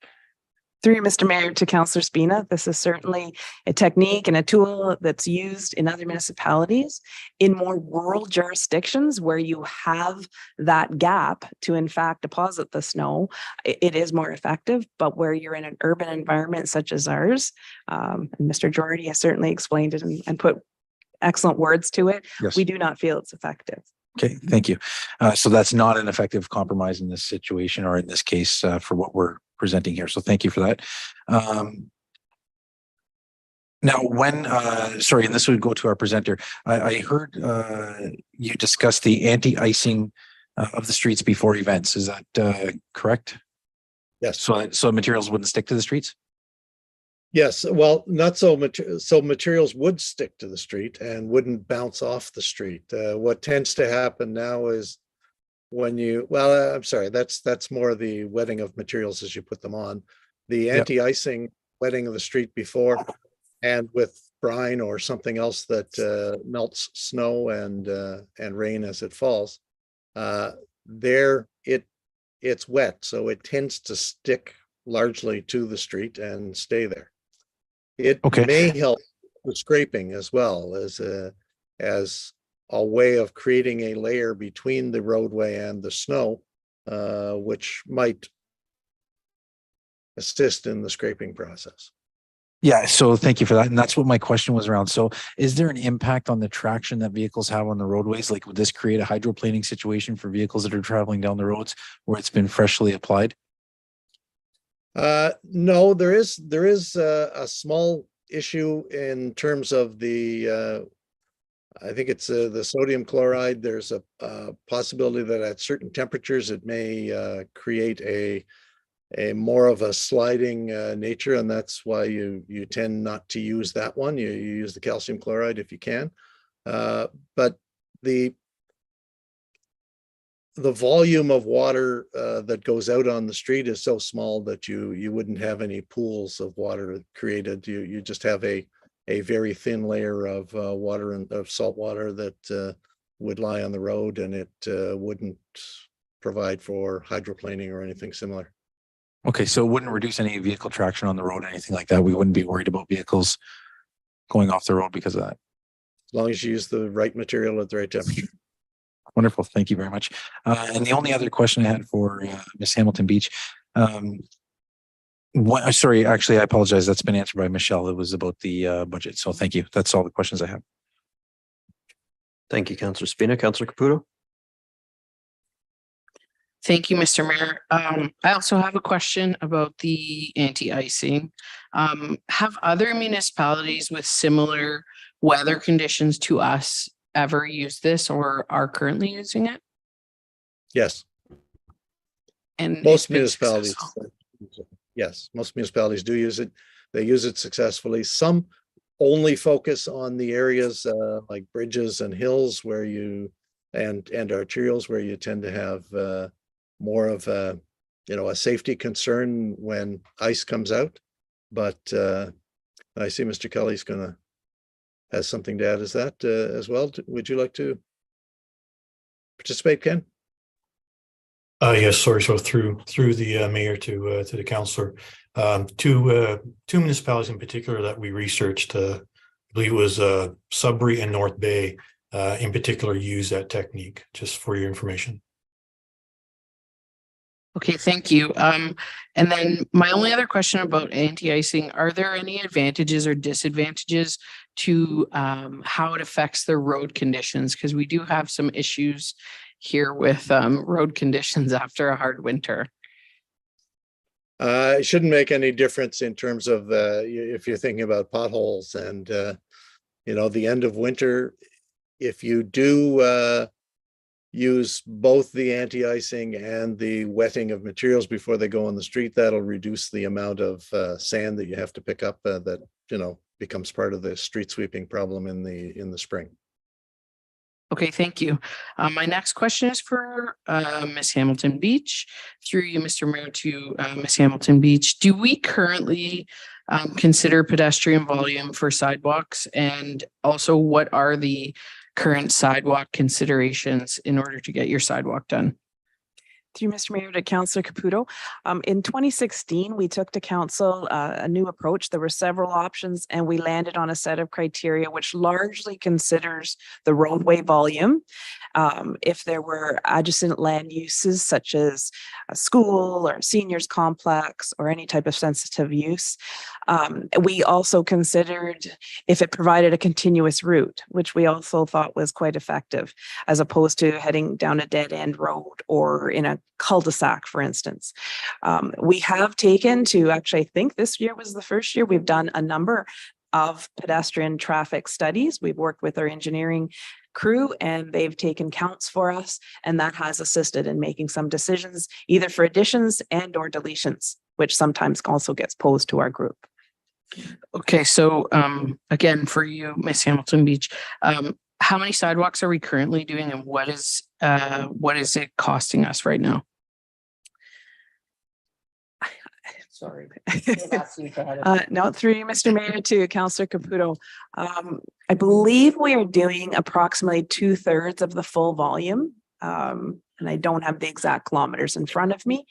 Through you, Mr. Mayor, to Councillor Spina, this is certainly a technique and a tool that's used in other municipalities. In more rural jurisdictions where you have that gap to in fact deposit the snow, it is more effective. But where you're in an urban environment such as ours, and Mr. Girardi has certainly explained it and put excellent words to it, Yes. we do not feel it's effective. Okay, thank you. So that's not an effective compromise in this situation or in this case for what we're presenting here. So thank you for that. Now, sorry, and this would go to our presenter. I heard you discuss the anti-icing of the streets before events. Is that correct? Yes. So materials wouldn't stick to the streets? Yes, well, not so much. So materials would stick to the street and wouldn't bounce off the street. What tends to happen now is when I'm sorry, that's more the wetting of materials as you put them on. The anti-icing wetting of the street before and with brine or something else that melts snow and rain as it falls. It's wet, so it tends to stick largely to the street and stay there. It may help with scraping as well as a way of creating a layer between the roadway and the snow, which might assist in the scraping process. Yeah, so thank you for that. And that's what my question was around. So is there an impact on the traction that vehicles have on the roadways? Like, would this create a hydroplaning situation for vehicles that are traveling down the roads where it's been freshly applied? No, there is a small issue in terms of the I think it's the sodium chloride. There's a possibility that at certain temperatures it may create a more of a sliding nature, and that's why you tend not to use that one. You use the calcium chloride if you can, but the volume of water that goes out on the street is so small that you wouldn't have any pools of water created. You just have a very thin layer of water and of salt water that would lie on the road, and it wouldn't provide for hydroplaning or anything similar. Okay, so it wouldn't reduce any vehicle traction on the road or anything like that. We wouldn't be worried about vehicles going off the road because of that. As long as you use the right material at the right temperature. Wonderful. Thank you very much. And the only other question I had for Ms. Hamilton Beach, sorry, actually, I apologize. That's been answered by Michelle. It was about the budget. So thank you. That's all the questions I have. Thank you, Councillor Spina. Councillor Caputo. Thank you, Mr. Mayor. I also have a question about the anti-icing. Have other municipalities with similar weather conditions to us ever used this or are currently using it? Yes. And most municipalities, yes, most municipalities do use it. They use it successfully. Some only focus on the areas like bridges and hills where and arterials where you tend to have more of a safety concern when ice comes out. But I see Mr. Kelly's has something to add as that as well. Would you like to participate, Ken? Yes, sorry. So through the mayor to the councillor, two municipalities in particular that we researched, I believe it was Sudbury and North Bay, in particular, use that technique. Just for your information. Okay, thank you. And then my only other question about anti-icing, are there any advantages or disadvantages to how it affects the road conditions? Because we do have some issues here with road conditions after a hard winter. It shouldn't make any difference in terms of if you're thinking about potholes and the end of winter. If you do use both the anti-icing and the wetting of materials before they go on the street. That'll reduce the amount of sand that you have to pick up that, you know, becomes part of the street sweeping problem in the spring. Okay, thank you. My next question is for Ms. Hamilton Beach. Through you, Mr. Mayor, to Ms. Hamilton Beach. Do we currently consider pedestrian volume for sidewalks? And also, what are the current sidewalk considerations in order to get your sidewalk done? Through Mr. Mayor to Councillor Caputo. In 2016, we took to council a new approach. There were several options and we landed on a set of criteria which largely considers the roadway volume. If there were adjacent land uses such as a school or seniors complex or any type of sensitive use. We also considered if it provided a continuous route, which we also thought was quite effective, as opposed to heading down a dead end road or in a cul-de-sac, for instance. We have taken to, actually, I think this year was the first year we've done a number of pedestrian traffic studies. We've worked with our engineering crew and they've taken counts for us, and that has assisted in making some decisions either for additions and or deletions, which sometimes also gets posed to our group. Okay, so again, for you, Ms. Hamilton Beach, how many sidewalks are we currently doing and what is it costing us right now? Sorry. No, through you, Mr. Mayor, to Councillor Caputo. I believe we are doing approximately 2/3 of the full volume. And I don't have the exact kilometers in front of me.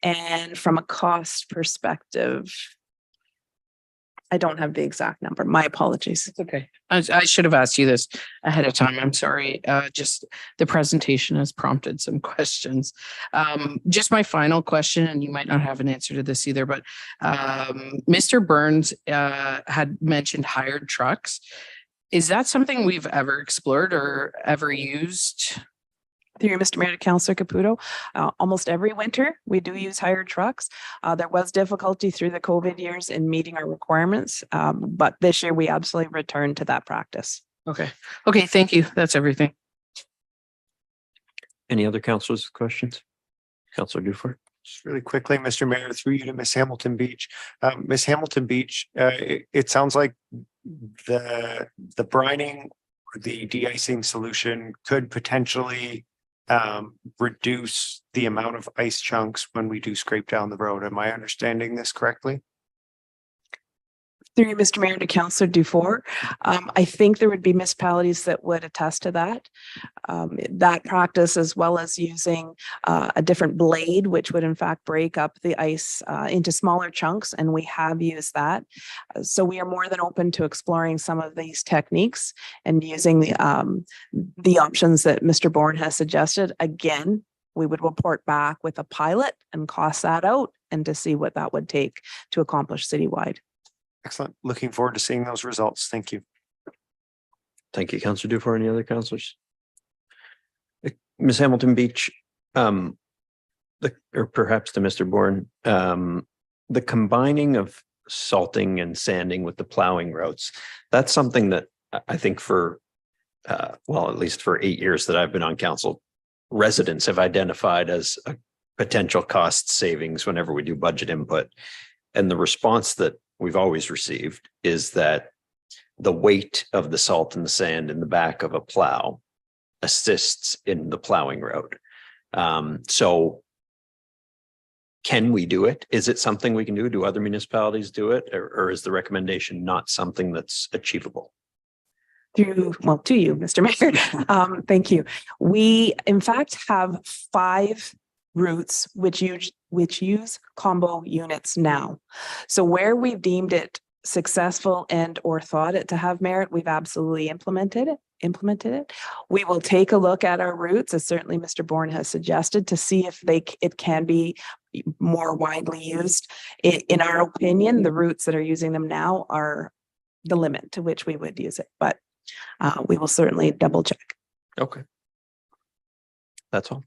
And from a cost perspective, I don't have the exact number. My apologies. It's okay. I should have asked you this ahead of time. I'm sorry. Just the presentation has prompted some questions. Just my final question, and you might not have an answer to this either, but Mr. Burns had mentioned hired trucks. Is that something we've ever explored or ever used? Through Mr. Mayor to Councillor Caputo, almost every winter we do use hired trucks. There was difficulty through the COVID years in meeting our requirements, but this year we absolutely returned to that practice. Okay. Okay, thank you. That's everything. Any other councillors with questions? Councillor Dufour. Just really quickly, Mr. Mayor, through you to Ms. Hamilton Beach. Ms. Hamilton Beach, it sounds like the brining or the de-icing solution could potentially reduce the amount of ice chunks when we do scrape down the road. Am I understanding this correctly? Through you, Mr. Mayor, to Councillor Dufour. I think there would be municipalities that would attest to that. That practice, as well as using a different blade, which would in fact break up the ice into smaller chunks, and we have used that. So we are more than open to exploring some of these techniques and using the options that Mr. Bourne has suggested. Again, we would report back with a pilot and cost that out and to see what that would take to accomplish citywide. Excellent. Looking forward to seeing those results. Thank you. Thank you, Councillor Dufour. Any other councillors? Ms. Hamilton Beach, or perhaps to Mr. Bourne, the combining of salting and sanding with the plowing routes, that's something that I think for, well, at least for 8 years that I've been on council, residents have identified as a potential cost savings whenever we do budget input. And the response that we've always received is that the weight of the salt and the sand in the back of a plow assists in the plowing road. So can we do it? Is it something we can do? Do other municipalities do it? Or is the recommendation not something that's achievable? To you, Mr. Mayor. Thank you. We, in fact, have 5 routes which use combo units now. So where we've deemed it successful and or thought it to have merit, we've absolutely implemented it. We will take a look at our routes, as certainly Mr. Bourne has suggested, to see if it can be more widely used. In our opinion, the routes that are using them now are the limit to which we would use it, but we will certainly double check. Okay. That's all.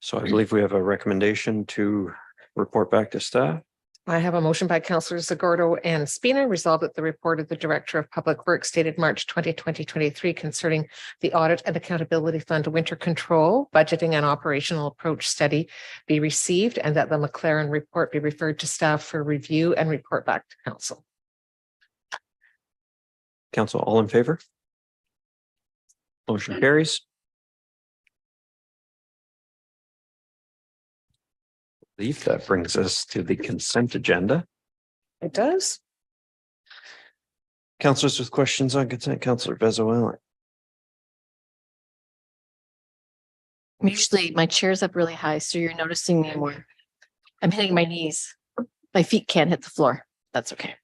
So I believe we have a recommendation to report back to staff. I have a motion by Councillors Zagordo and Spina, resolved that the report of the Director of Public Works dated March 2023 concerning the Audit and Accountability Fund Winter Control Budgeting and Operational Approach Study be received, and that the McLaren report be referred to staff for review and report back to Council. Council, all in favor? Motion carries. I believe that brings us to the consent agenda. It does. Councilors with questions on consent, Councillor Vezoel. Usually my chair's up really high, so you're noticing me more. I'm hitting my knees. My feet can't hit the floor. That's okay.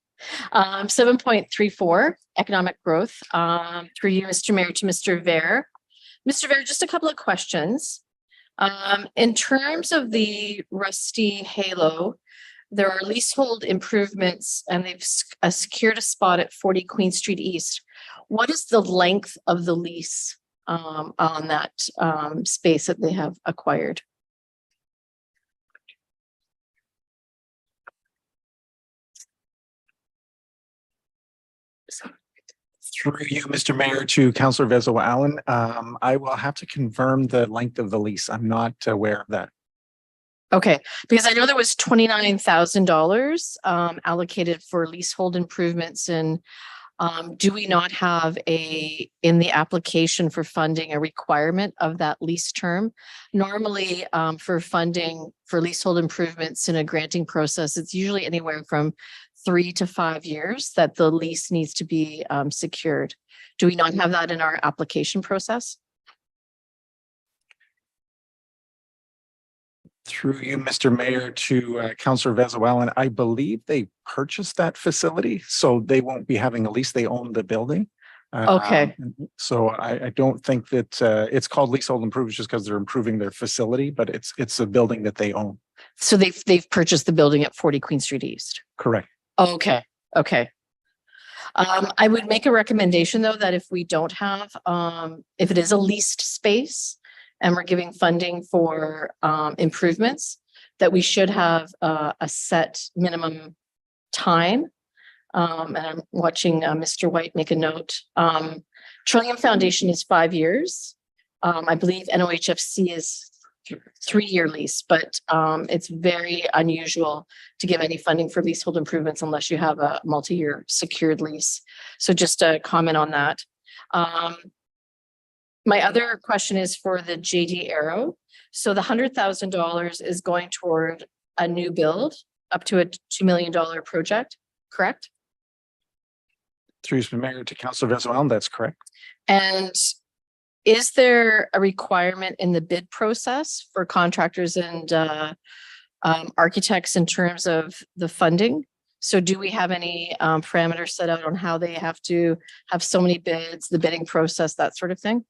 7.34, economic growth. Through you, Mr. Mayor, to Mr. Ver. Mr. Ver, just a couple of questions. In terms of the Rusty Halo, there are leasehold improvements and they've secured a spot at 40 Queen Street East. What is the length of the lease on that space that they have acquired? Through you, Mr. Mayor, to Councillor Vezo Allen. I will have to confirm the length of the lease. I'm not aware of that. Okay, because I know there was $29,000 allocated for leasehold improvements, and do we not have in the application for funding a requirement of that lease term? Normally, for funding for leasehold improvements in a granting process, it's usually anywhere from 3 to 5 years that the lease needs to be secured. Do we not have that in our application process? Through you, Mr. Mayor, to Councillor Vezo Allen, I believe they purchased that facility, so they won't be having a lease. They own the building. Okay. So I don't think that it's called leasehold improvements just because they're improving their facility, but it's a building that they own. So they've purchased the building at 40 Queen Street East. Correct. Okay. Okay. I would make a recommendation though, that if we don't have, if it is a leased space and we're giving funding for improvements, that we should have a set minimum time. And I'm watching Mr. White make a note. Trillium Foundation is 5 years. I believe NOHFC is 3-year lease, but it's very unusual to give any funding for leasehold improvements unless you have a multi-year secured lease. So just a comment on that. My other question is for the JD Aero. So the $100,000 is going toward a new build up to a $2 million project, correct? Through you, Mr. Mayor, to Councillor Vezo Allen, that's correct. And is there a requirement in the bid process for contractors and architects in terms of the funding? So do we have any parameters set out on how they have to have so many bids, the bidding process, that sort of thing?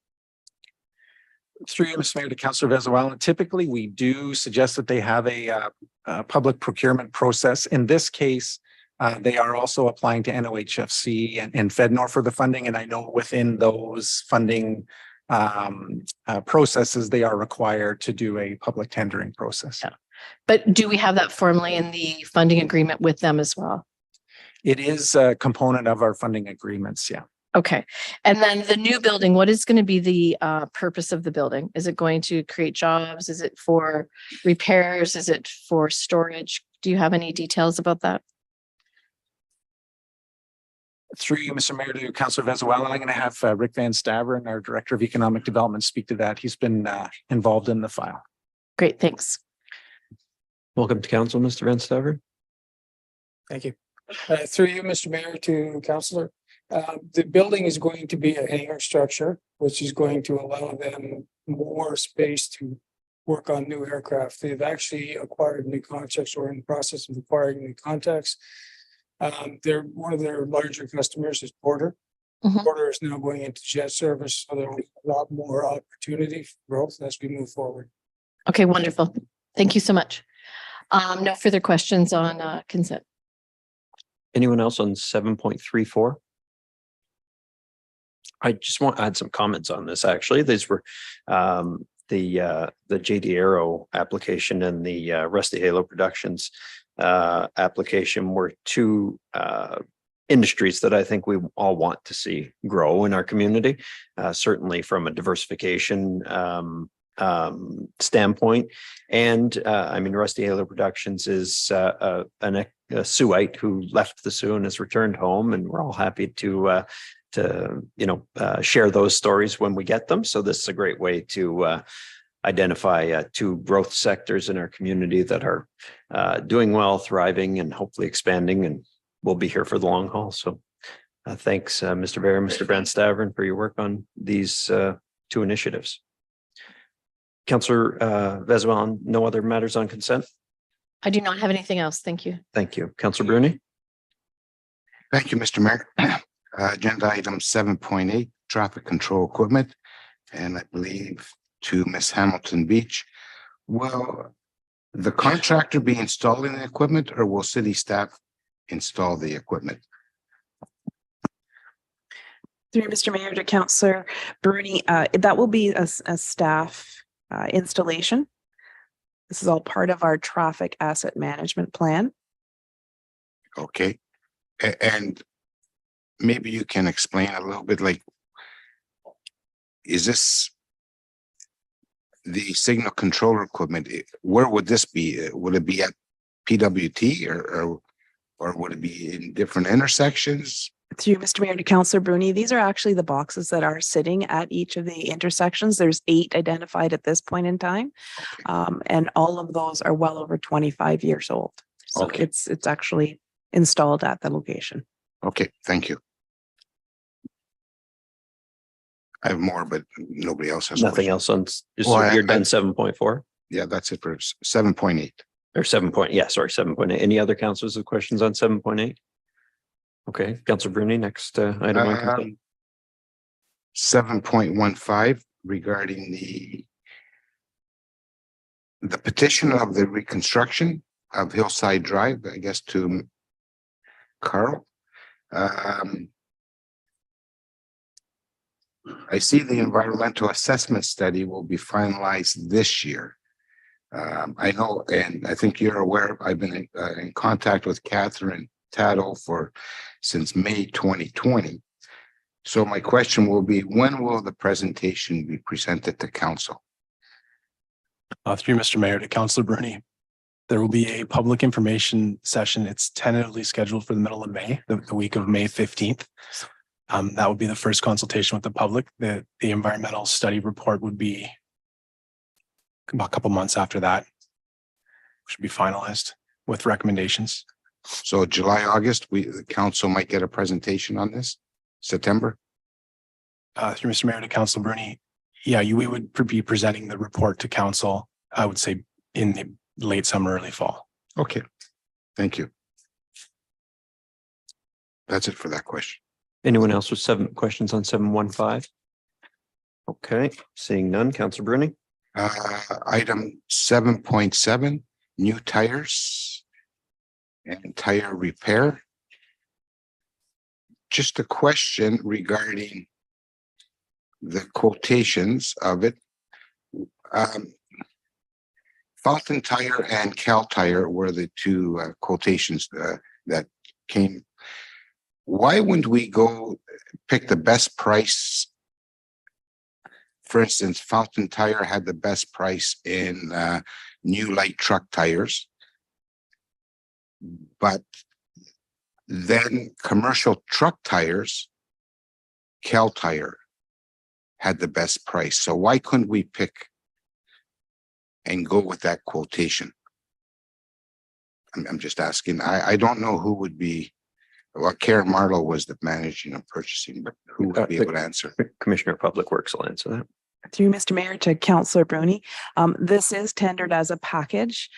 Through you, Mr. Mayor, to Councillor Vezo Allen, typically we do suggest that they have a public procurement process. In this case, they are also applying to NOHFC and FedNor for the funding. And I know within those funding processes, they are required to do a public tendering process. Yeah. But do we have that formally in the funding agreement with them as well? It is a component of our funding agreements, yeah. Okay. And then the new building, what is going to be the purpose of the building? Is it going to create jobs? Is it for repairs? Is it for storage? Do you have any details about that? Through you, Mr. Mayor, to Councillor Vezo Allen, I'm going to have Rick Van Staveren, our Director of Economic Development, speak to that. He's been involved in the file. Great, thanks. Welcome to council, Mr. Van Staveren. Thank you. Through you, Mr. Mayor, to Councillor. The building is going to be a hangar structure, which is going to allow them more space to work on new aircraft. They've actually acquired new contracts or in the process of acquiring new contracts. They're one of their larger customers is Porter. Porter is now going into jet service, so there'll be a lot more opportunity for growth as we move forward. Okay, wonderful. Thank you so much. No further questions on consent. Anyone else on 7.34? I just want to add some comments on this, actually. These were the JD Aero application and the Rusty Halo Productions. application were two industries that I think we all want to see grow in our community. Certainly from a diversification standpoint. And I mean, Rusty Haler Productions is a Suite who left the Sioux and has returned home, and we're all happy to share those stories when we get them. So this is a great way to identify two growth sectors in our community that are doing well, thriving, and hopefully expanding, and we'll be here for the long haul. So thanks, Mr. Bear and Mr. Brand Stavern, for your work on these two initiatives. Councillor Vezwan, no other matters on consent? I do not have anything else. Thank you. Thank you. Councillor Bruni? Thank you, Mr. Mayor. Agenda item 7.8, traffic control equipment. And I believe to Ms. Hamilton Beach. Will the contractor be installing the equipment, or will city staff install the equipment? Through Mr. Mayor to Councillor Bruni, that will be a staff installation. This is all part of our traffic asset management plan. Okay. And maybe you can explain a little bit, like, is this the signal controller equipment? Where would this be? Would it be at PWT or would it be in different intersections? Through Mr. Mayor to Councillor Bruni, these are actually the boxes that are sitting at each of the intersections. There's 8 identified at this point in time. Okay. And all of those are well over 25 years old. So Okay. it's actually installed at the location. Okay, thank you. I have more, but nobody else has. Nothing questions. else on, Well, you're done 7.4 Yeah, that's it for 7.8. or 7.8. Any other councillors with questions on 7.8? Okay, Councillor Bruni, next item on consent. 7.15 regarding the petition of the reconstruction of Hillside Drive, I guess to Carl. I see the environmental assessment study will be finalized this year. I know, and I think you're aware, I've been in contact with Catherine Tattle since May 2020. So my question will be, when will the presentation be presented to council? Through Mr. Mayor to Councillor Bruni, there will be a public information session. It's tentatively scheduled for the middle of May, the week of May 15th. That would be the first consultation with the public. The environmental study report would be about a couple months after that. Should be finalized with recommendations. So July, August, the council might get a presentation on this, September? Through Mr. Mayor to Councillor Bruni, we would be presenting the report to council, I would say in the late summer, early fall. Okay, thank you. That's it for that question. Anyone else with questions on 7.15? Okay, seeing none, Councillor Bruni. Item 7.7, new tires and tire repair. Just a question regarding the quotations of it. Fountain Tire and Cal Tire were the two quotations that came. Why wouldn't we go pick the best price? For instance, Fountain Tire had the best price in new light truck tires. But then commercial truck tires, Cal Tire had the best price. So why couldn't we pick and go with that quotation? I'm just asking. I don't know who would be. Well, Karen Marlowe was the managing and purchasing, but who would be able to answer? Commissioner of Public Works will answer that. Through Mr. Mayor to Councillor Bruni, this is tendered as a package,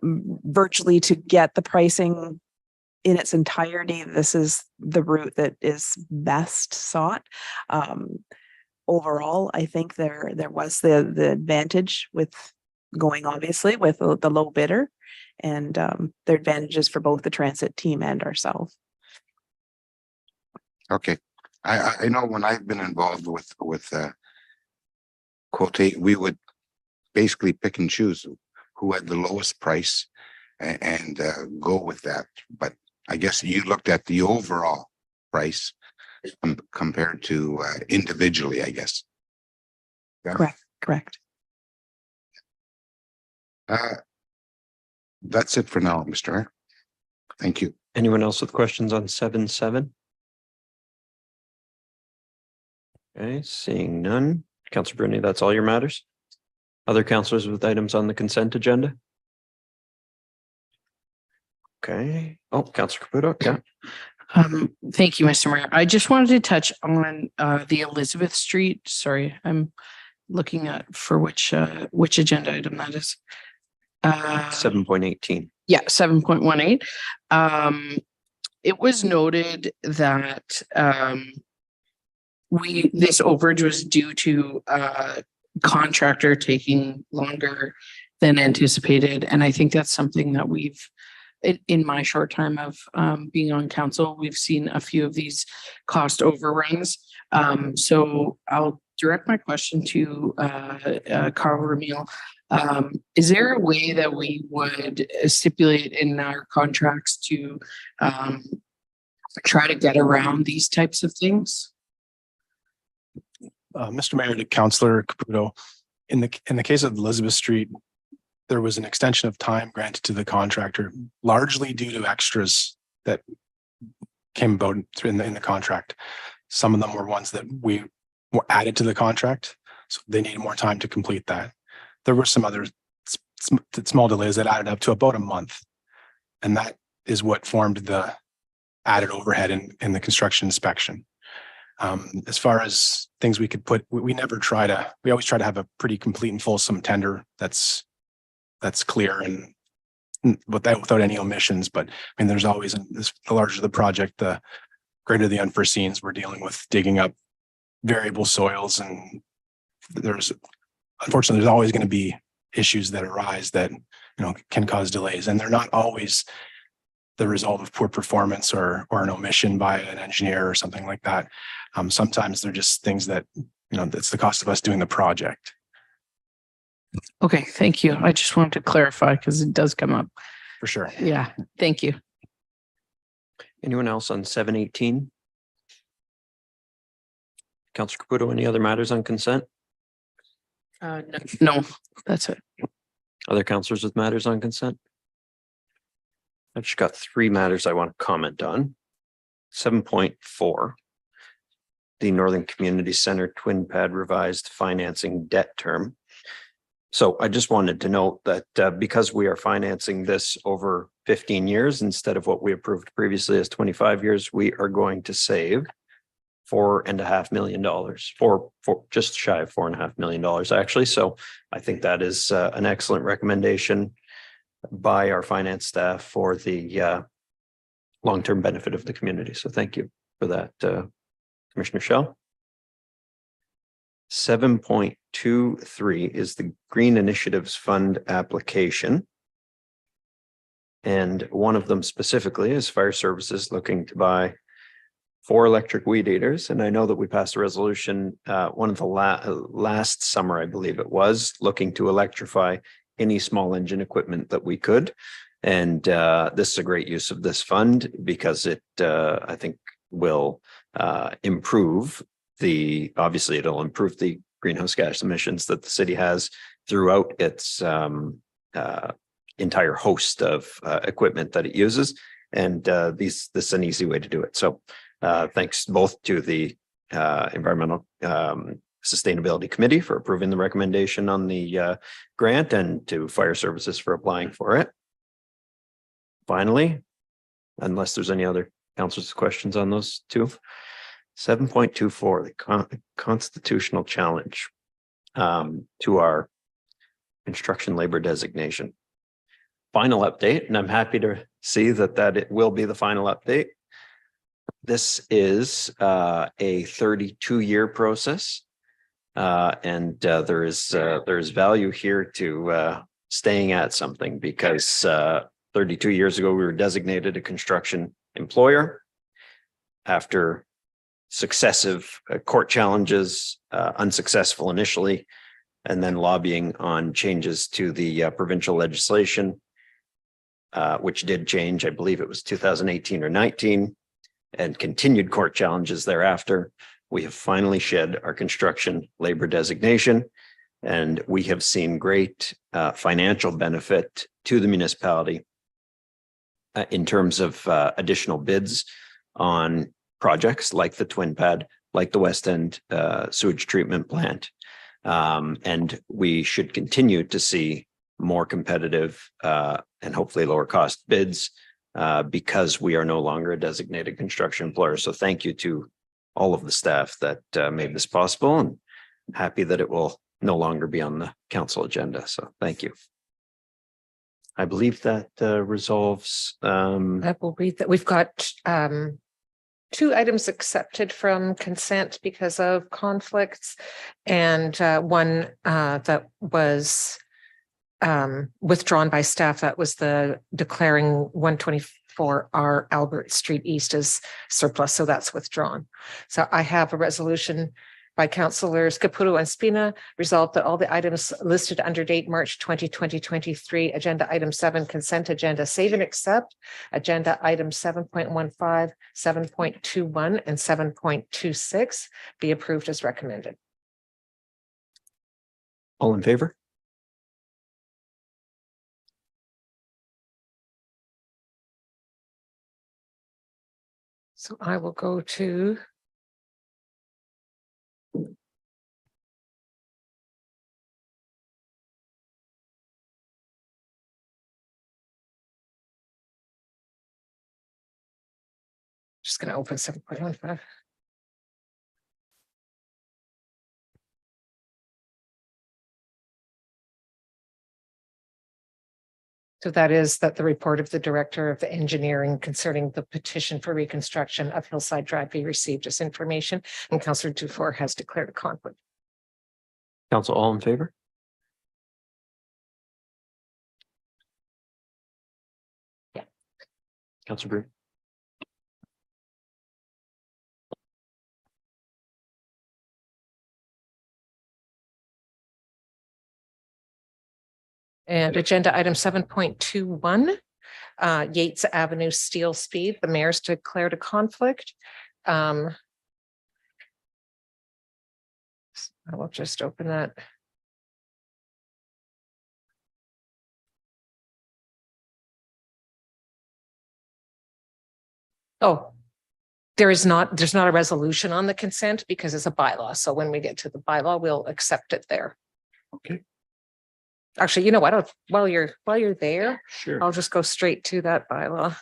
virtually to get the pricing in its entirety. This is the route that is best sought. Overall, I think there was the advantage with going, obviously, with the low bidder, and there are advantages for both the transit team and ourselves. Okay, I know when I've been involved with quotate, we would basically pick and choose who had the lowest price, and go with that. But I guess you looked at the overall price compared to individually, I guess. Yeah. Correct. That's it for now, Mr. Mayor. Thank you. Anyone else with questions on 7.7? Okay, seeing none. Councillor Bruni, that's all your matters? Other councillors with items on the consent agenda? Okay. Oh, Councillor Caputo, yeah. Thank you, Mr. Mayor. I just wanted to touch on the Elizabeth Street. Sorry, I'm looking at for which agenda item that is. 7.18. Yeah, 7.18. It was noted that this overage was due to contractor taking longer than anticipated. And I think that's something that we've, in my short time of being on council, we've seen a few of these cost overruns. So I'll direct my question to Carl Ramil. Is there a way that we would stipulate in our contracts to try to get around these types of things? Mr. Mayor, to Councillor Caputo, in the case of Elizabeth Street, there was an extension of time granted to the contractor, largely due to extras that came about in the contract. Some of them were ones that we were added to the contract, so they needed more time to complete that. There were some other small delays that added up to about a month, and that is what formed the added overhead in the construction inspection. As far as things we could put, we always try to have a pretty complete and fulsome tender that's clear and without any omissions. But I mean, there's always, the larger the project, the greater the unforeseens. We're dealing with digging up variable soils, and unfortunately, there's always going to be issues that arise that, can cause delays, and they're not always the result of poor performance or an omission by an engineer or something like that. Sometimes they're just things that, that's the cost of us doing the project. Okay, thank you. I just wanted to clarify because it does come up. For sure. Yeah, thank you. Anyone else on 7.18? Councillor Caputo, any other matters on consent? No, that's it. Other councillors with matters on consent? I've just got 3 matters I want to comment on. 7.4, the Northern Community Center Twin Pad revised financing debt term. So I just wanted to note that because we are financing this over 15 years instead of what we approved previously as 25 years, we are going to save $4.5 million, for just shy of $4.5 million actually. So I think that is an excellent recommendation by our finance staff for the long-term benefit of the community. So thank you for that, Commissioner Schell. 7.23 is the Green Initiatives Fund application. And one of them specifically is fire services looking to buy 4 electric weed eaters. And I know that we passed a resolution, one of the last summer, I believe it was, looking to electrify any small engine equipment that we could. And this is a great use of this fund because it, I think, will improve obviously it'll improve the greenhouse gas emissions that the city has throughout its entire host of equipment that it uses. And this is an easy way to do it. So thanks both to the Environmental Sustainability Committee for approving the recommendation on the grant, and to Fire Services for applying for it. Finally, unless there's any other councilors' questions on those 2, 7.24, the constitutional challenge to our construction labor designation. Final update, and I'm happy to see that it will be the final update. This is a 32-year process, and there is value here to staying at something, because 32 years ago we were designated a construction employer after successive court challenges, unsuccessful initially, and then lobbying on changes to the provincial legislation. which did change. I believe it was 2018 or 19, and continued court challenges thereafter. We have finally shed our construction labor designation, and we have seen great financial benefit to the municipality in terms of additional bids on projects like the Twin Pad, like the West End sewage treatment plant. And we should continue to see more competitive and hopefully lower cost bids because we are no longer a designated construction employer. So thank you to all of the staff that made this possible, and happy that it will no longer be on the council agenda. So thank you. I believe that resolves. I will read that. We've got 2 items accepted from consent because of conflicts, and one that was withdrawn by staff. That was the declaring 124R Albert Street East as surplus. So that's withdrawn. So I have a resolution by councillors Caputo and Spina, resolved that all the items listed under date March 2023, agenda item 7, consent agenda, save and accept, agenda item 7.15, 7.21, and 7.26 be approved as recommended. All in favor? So I will go to just going to open 7.15. So that is that the report of the director of the engineering concerning the petition for reconstruction of Hillside Drive be received as information, and Councillor Dufour has declared a conflict. Council, all in favor? Yeah. Councillor Brew. And agenda item 7.21, Yates Avenue Steel Speed, the mayor's declared a conflict. I will just open that. Oh, there's not a resolution on the consent because it's a bylaw. So when we get to the bylaw, we'll accept it there. Okay. Actually, you know what? While you're there, Sure. I'll just go straight to that bylaw.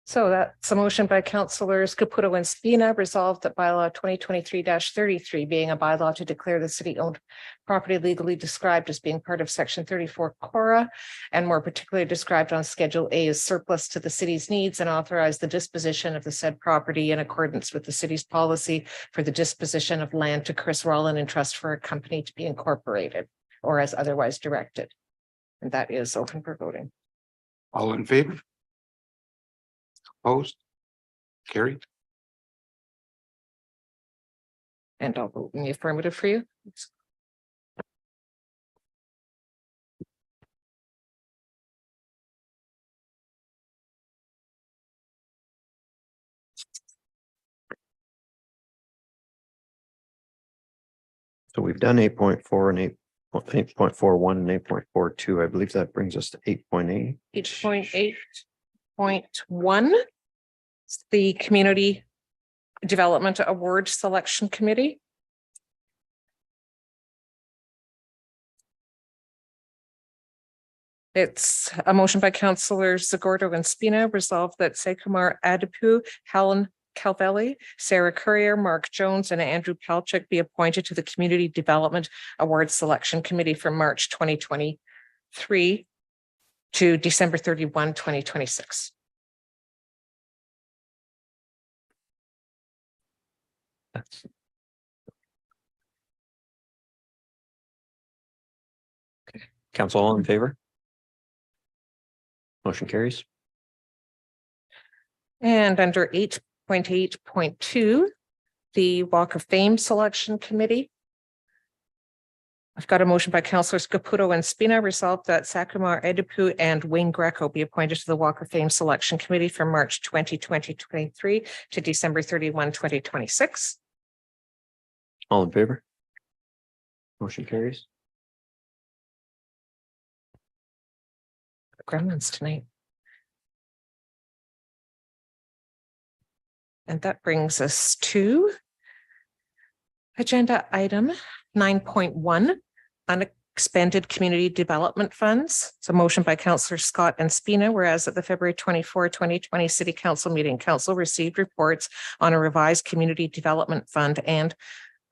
So that's a motion by councillors Caputo and Spina, resolved that bylaw 2023-33 being a bylaw to declare the city owned property legally described as being part of section 34 Cora and more particularly described on Schedule A as surplus to the city's needs, and authorize the disposition of the said property in accordance with the city's policy for the disposition of land to Chris Rollin and trust for a company to be incorporated or as otherwise directed. And that is open for voting. All in favor? Opposed? Carried. And I'll vote in the affirmative for you. So we've done 8.4 and 8.41 and 8.42. I believe that brings us to 8.8. 8.8.1, the Community Development Award Selection Committee. It's a motion by councillors Zagordo and Spina, resolved that Sekumar Adipu, Helen Calvelli, Sarah Courier, Mark Jones, and Andrew Palchik be appointed to the Community Development Award Selection Committee for March 2023. to December 31, 2026. Council, all in favor? Motion carries. And under 8.8.2, the Walk of Fame Selection Committee. I've got a motion by Councillors Caputo and Spina, resolved that Sakumar Edipu and Wayne Greco be appointed to the Walk of Fame Selection Committee from March 2023 to December 31, 2026. All in favor? Motion carries. Gremlins tonight. And that brings us to agenda item 9.1, unexpended community development funds. It's a motion by Councillor Scott and Spina, whereas at the February 24, 2020 City Council meeting, Council received reports on a revised community development fund and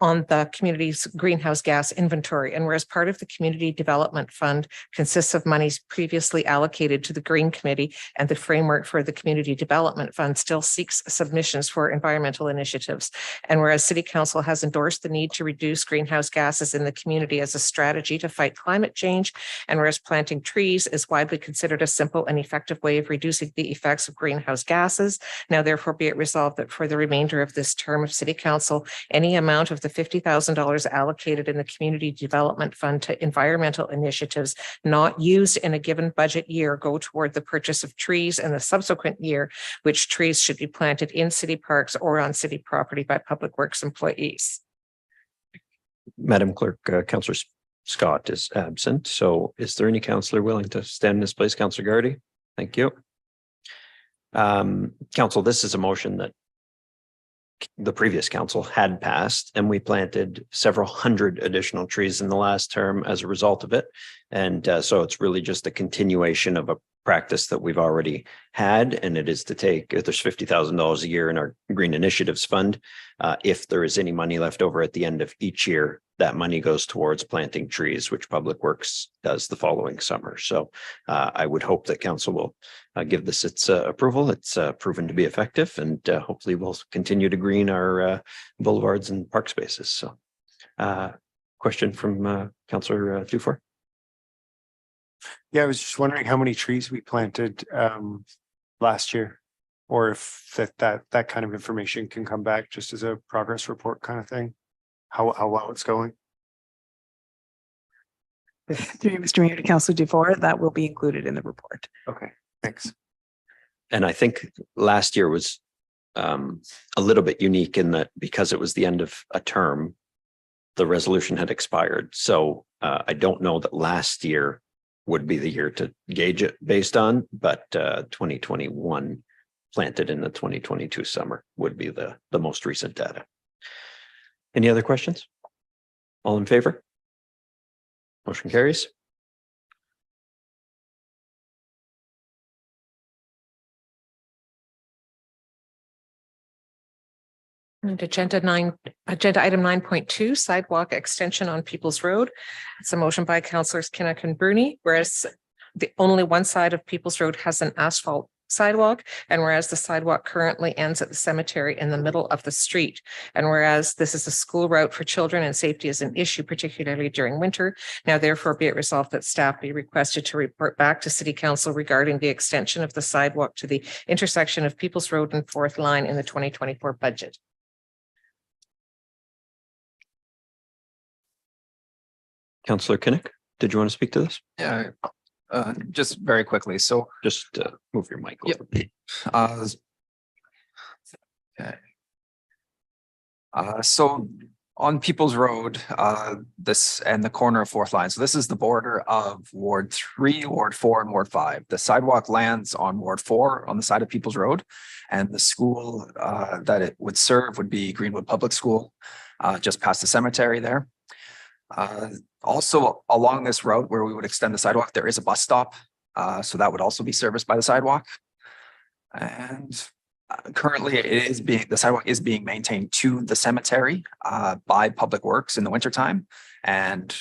on the community's greenhouse gas inventory. And whereas part of the community development fund consists of monies previously allocated to the Green Committee, and the framework for the community development fund still seeks submissions for environmental initiatives. And whereas City Council has endorsed the need to reduce greenhouse gases in the community as a strategy to fight climate change, and whereas planting trees is widely considered a simple and effective way of reducing the effects of greenhouse gases, now therefore be it resolved that for the remainder of this term of City Council, any amount of the $50,000 allocated in the community development fund to environmental initiatives not used in a given budget year go toward the purchase of trees in the subsequent year, which trees should be planted in city parks or on city property by public works employees. Madam Clerk, Councillor Scott is absent. So is there any councillor willing to stand in his place? Councillor Gardy? Thank you. Council, this is a motion that the previous council had passed, and we planted several hundred additional trees in the last term as a result of it. And so it's really just a continuation of a practice that we've already had, and it is to take, if there's $50,000 a year in our Green Initiatives Fund, if there is any money left over at the end of each year, that money goes towards planting trees, which Public Works does the following summer. So I would hope that council will give this its approval. It's proven to be effective, and hopefully we'll continue to green our boulevards and park spaces. So question from Councillor Dufour. Yeah, I was just wondering how many trees we planted last year, or if that kind of information can come back just as a progress report kind of thing, how well it's going. Through you, Mr. Mayor, to Councillor Dufour, that will be included in the report. Okay, thanks. And I think last year was a little bit unique in that because it was the end of a term, the resolution had expired. So I don't know that last year would be the year to gauge it based on, but 2021 planted in the 2022 summer would be the most recent data. Any other questions? All in favor? Motion carries. And agenda item 9.2, sidewalk extension on People's Road. It's a motion by Councillors Kinnock and Bruni, whereas the only one side of People's Road has an asphalt sidewalk, and whereas the sidewalk currently ends at the cemetery in the middle of the street, and whereas this is a school route for children and safety is an issue, particularly during winter, now therefore be it resolved that staff be requested to report back to City Council regarding the extension of the sidewalk to the intersection of People's Road and 4th Line in the 2024 budget. Councillor Kinnock, did you want to speak to this? Yeah, just very quickly. So just move your mic over. Okay. So on People's Road, this and the corner of 4th Line. So this is the border of Ward 3, Ward 4, and Ward 5. The sidewalk lands on Ward 4 on the side of People's Road, and the school that it would serve would be Greenwood Public School, just past the cemetery there. Also along this route where we would extend the sidewalk, there is a bus stop. So that would also be serviced by the sidewalk. And currently the sidewalk is being maintained to the cemetery by Public Works in the wintertime. And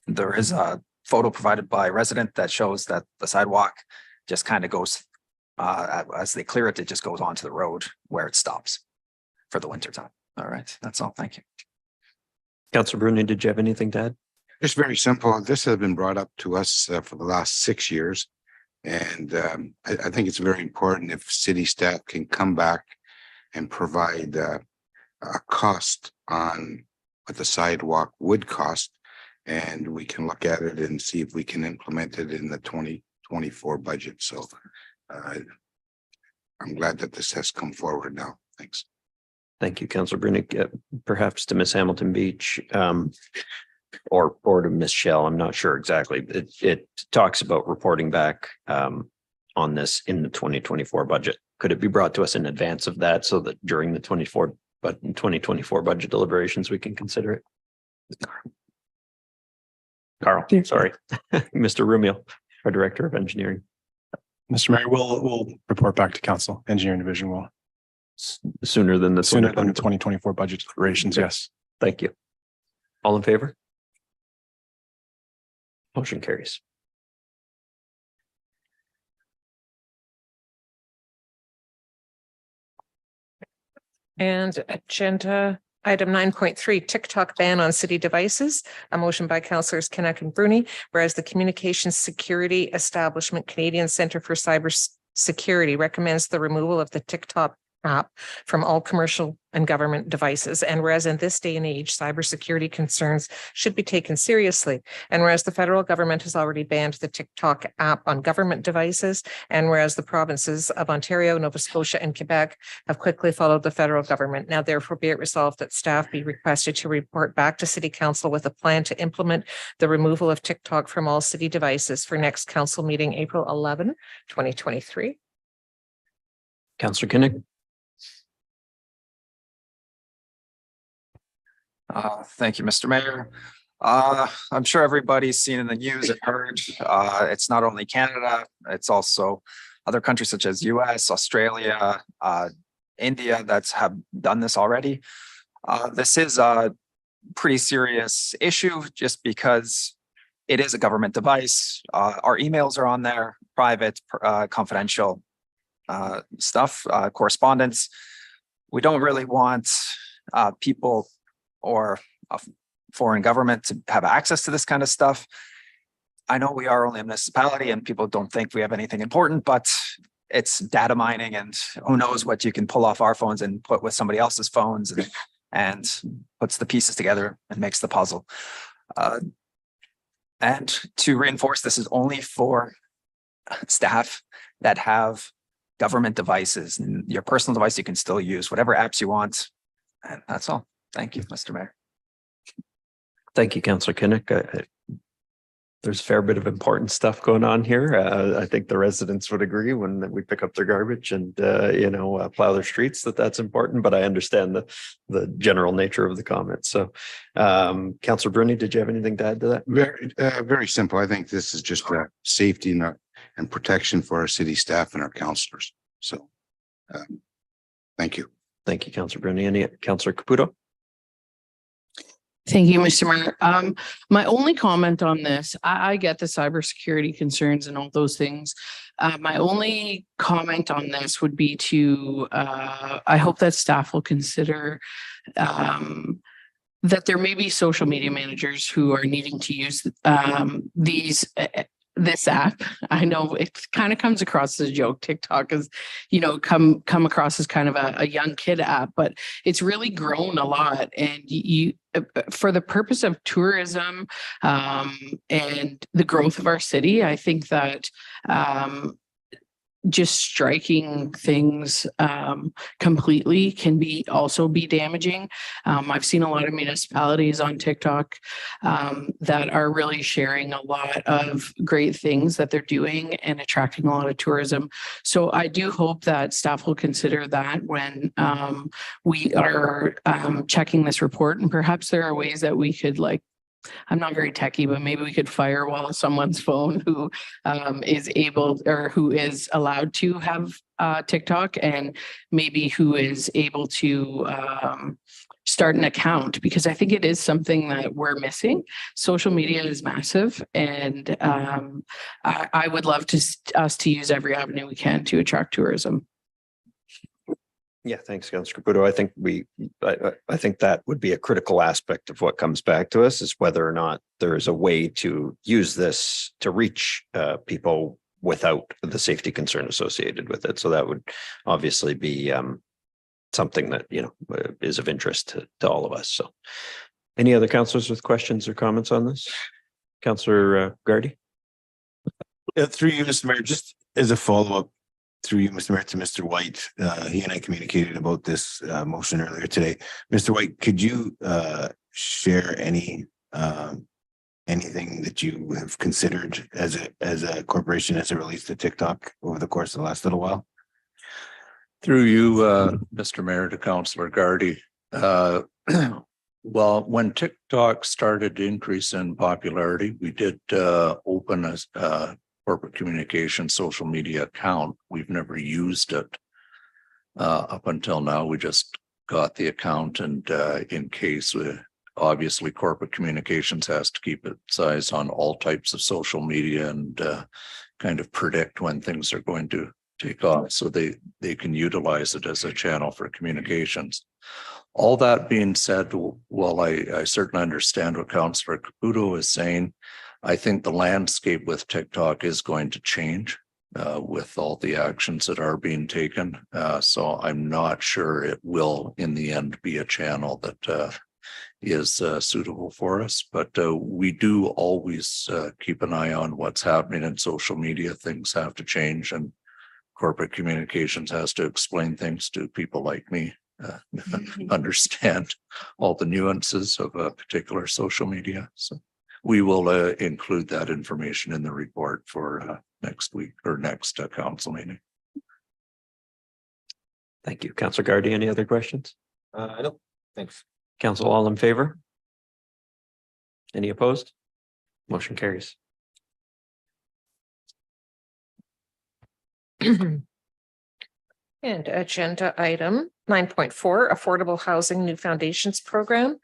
there is a photo provided by a resident that shows that the sidewalk just kind of goes, as they clear it, it just goes onto the road where it stops for the winter time. All right, that's all. Thank you. Councillor Bruni, did you have anything to add? Just very simple. This has been brought up to us for the last 6 years. And I think it's very important if city staff can come back and provide a cost on what the sidewalk would cost. And we can look at it and see if we can implement it in the 2024 budget. So I'm glad that this has come forward now. Thanks. Thank you, Councillor Bruni. Perhaps to Ms. Hamilton Beach, or to Ms. Shell, I'm not sure exactly. It talks about reporting back on this in the 2024 budget. Could it be brought to us in advance of that so that during the 2024 budget deliberations, we can consider it? Carl, sorry. Mr. Rumio, our Director of Engineering. Mr. Mayor, we'll report back to Council. Engineering Division will. Sooner than the 2024 budget deliberations, yes. Thank you. All in favor? Motion carries. And agenda item 9.3, TikTok ban on city devices. A motion by councillors Kinnock and Bruni, whereas the Communications Security Establishment Canadian Centre for Cyber Security recommends the removal of the TikTok app from all commercial and government devices. And whereas in this day and age, cybersecurity concerns should be taken seriously. And whereas the federal government has already banned the TikTok app on government devices, and whereas the provinces of Ontario, Nova Scotia, and Quebec have quickly followed the federal government. Now, therefore, be it resolved that staff be requested to report back to City Council with a plan to implement the removal of TikTok from all city devices for next council meeting, April 11, 2023. Councillor Kinnock. Thank you, Mr. Mayor. I'm sure everybody's seen in the news and heard, it's not only Canada, it's also other countries such as US, Australia, India that have done this already. This is a pretty serious issue just because it is a government device. Our emails are on there, private, confidential stuff, correspondence. We don't really want people or a foreign government to have access to this kind of stuff. I know we are only a municipality and people don't think we have anything important, but it's data mining and who knows what you can pull off our phones and put with somebody else's phones and puts the pieces together and makes the puzzle. And to reinforce, this is only for staff that have government devices. And your personal device, you can still use whatever apps you want. And that's all. Thank you, Mr. Mayor. Thank you, Councillor Kinnock. There's a fair bit of important stuff going on here. I think the residents would agree when we pick up their garbage and, plow their streets that's important, but I understand the general nature of the comments. So, Councillor Bruni, did you have anything to add to that? Very simple. I think this is just safety and protection for our city staff and our councillors. So, thank you. Thank you, Councillor Bruni. Any Councillor Caputo? Thank you, Mr. Mayor. My only comment on this, I get the cybersecurity concerns and all those things. My only comment on this would be to, I hope that staff will consider that there may be social media managers who are needing to use this app. I know it kind of comes across as a joke. TikTok is, come across as kind of a young kid app, but it's really grown a lot. And you, for the purpose of tourism and the growth of our city, I think that just striking things completely can also be damaging. I've seen a lot of municipalities on TikTok that are really sharing a lot of great things that they're doing and attracting a lot of tourism. So I do hope that staff will consider that when we are checking this report, and perhaps there are ways that we could, like, I'm not very techie, but maybe we could firewall someone's phone who is able or who is allowed to have TikTok, and maybe who is able to start an account, because I think it is something that we're missing. Social media is massive, and I would love us to use every avenue we can to attract tourism. Yeah, thanks, Councillor Caputo. I think I think that would be a critical aspect of what comes back to us, is whether or not there is a way to use this to reach people without the safety concern associated with it. So that would obviously be something that, you know, is of interest to all of us. So any other councillors with questions or comments on this? Councillor Gardy? Through you, Mr. Mayor, just as a follow-up, through you, Mr. Mayor, to Mr. White, he and I communicated about this motion earlier today. Mr. White, could you share anything that you have considered as a corporation as it relates to TikTok over the course of the last little while? Through you, Mr. Mayor, to Councillor Gardy. Well, when TikTok started to increase in popularity, we did open a corporate communication social media account. We've never used it up until now. We just got the account, and in case obviously corporate communications has to keep its eyes on all types of social media and kind of predict when things are going to take off, so they can utilize it as a channel for communications. All that being said, while I certainly understand what Councillor Caputo is saying, I think the landscape with TikTok is going to change with all the actions that are being taken. So I'm not sure it will in the end be a channel that is suitable for us, but we do always keep an eye on what's happening in social media. Things have to change, and corporate communications has to explain things to people like me, understand all the nuances of a particular social media. So we will include that information in the report for next week or next council meeting. Thank you. Councillor Gardy, any other questions? No, thanks. Council, all in favor? Any opposed? Motion carries. And agenda item 9.4, Affordable Housing New Foundations Program.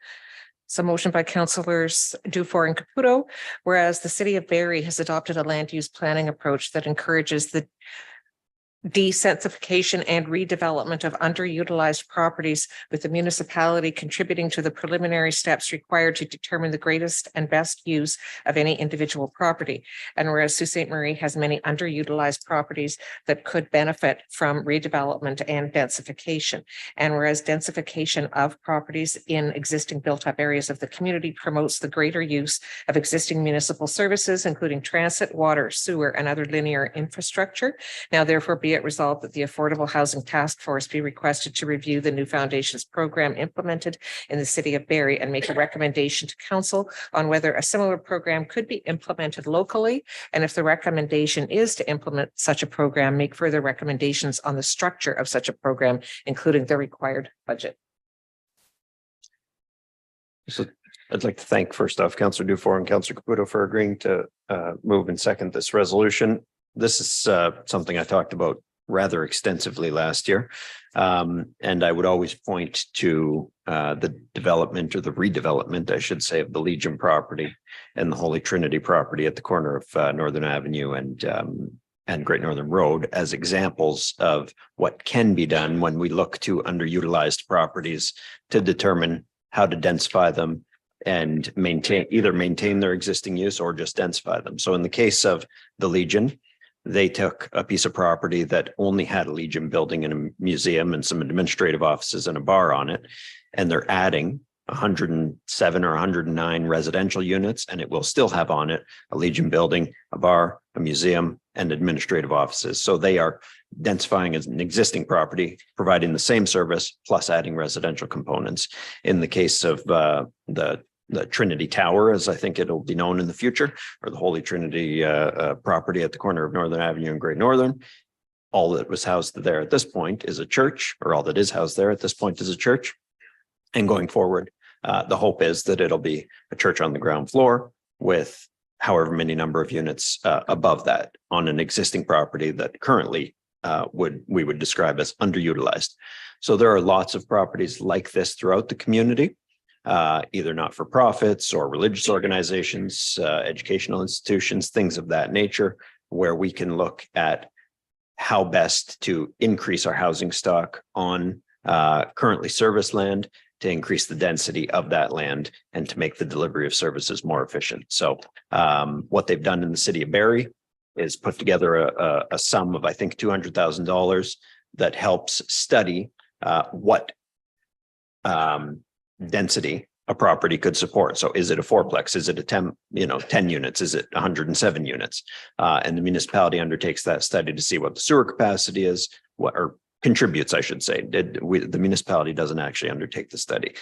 So motion by councillors Dufour and Caputo, whereas the city of Barrie has adopted a land use planning approach that encourages the desensification and redevelopment of underutilized properties, with the municipality contributing to the preliminary steps required to determine the greatest and best use of any individual property. And whereas Sault Ste. Marie has many underutilized properties that could benefit from redevelopment and densification. And whereas densification of properties in existing built-up areas of the community promotes the greater use of existing municipal services, including transit, water, sewer, and other linear infrastructure. Now, therefore, be it resolved that the Affordable Housing Task Force be requested to review the New Foundations program implemented in the city of Barrie and make a recommendation to council on whether a similar program could be implemented locally. And if the recommendation is to implement such a program, make further recommendations on the structure of such a program, including the required budget. So I'd like to thank first off Councillor Dufour and Councillor Caputo for agreeing to move and second this resolution. This is something I talked about rather extensively last year. And I would always point to the development, or the redevelopment, I should say, of the Legion property and the Holy Trinity property at the corner of Northern Avenue and Great Northern Road as examples of what can be done when we look to underutilized properties to determine how to densify them and either maintain their existing use or just densify them. So in the case of the Legion, they took a piece of property that only had a Legion building and a museum and some administrative offices and a bar on it, and they're adding 107 or 109 residential units, and it will still have on it a Legion building, a bar, a museum, and administrative offices. So they are densifying as an existing property, providing the same service plus adding residential components. In the case of the Trinity Tower, as I think it'll be known in the future, or the Holy Trinity property at the corner of Northern Avenue and Great Northern, all that was housed there at this point is a church, or all that is housed there at this point is a church. And going forward, the hope is that it'll be a church on the ground floor with however many number of units above that on an existing property that currently we would describe as underutilized. So there are lots of properties like this throughout the community, either not for profits or religious organizations, educational institutions, things of that nature, where we can look at how best to increase our housing stock on currently serviced land, to increase the density of that land and to make the delivery of services more efficient. So what they've done in the city of Barrie is put together a sum of, I think, $200,000 that helps study what density a property could support. So is it a fourplex? Is it a 10 units? Is it 107 units? And the municipality undertakes that study to see what the sewer capacity is, or contributes, I should say. The municipality doesn't actually undertake the study,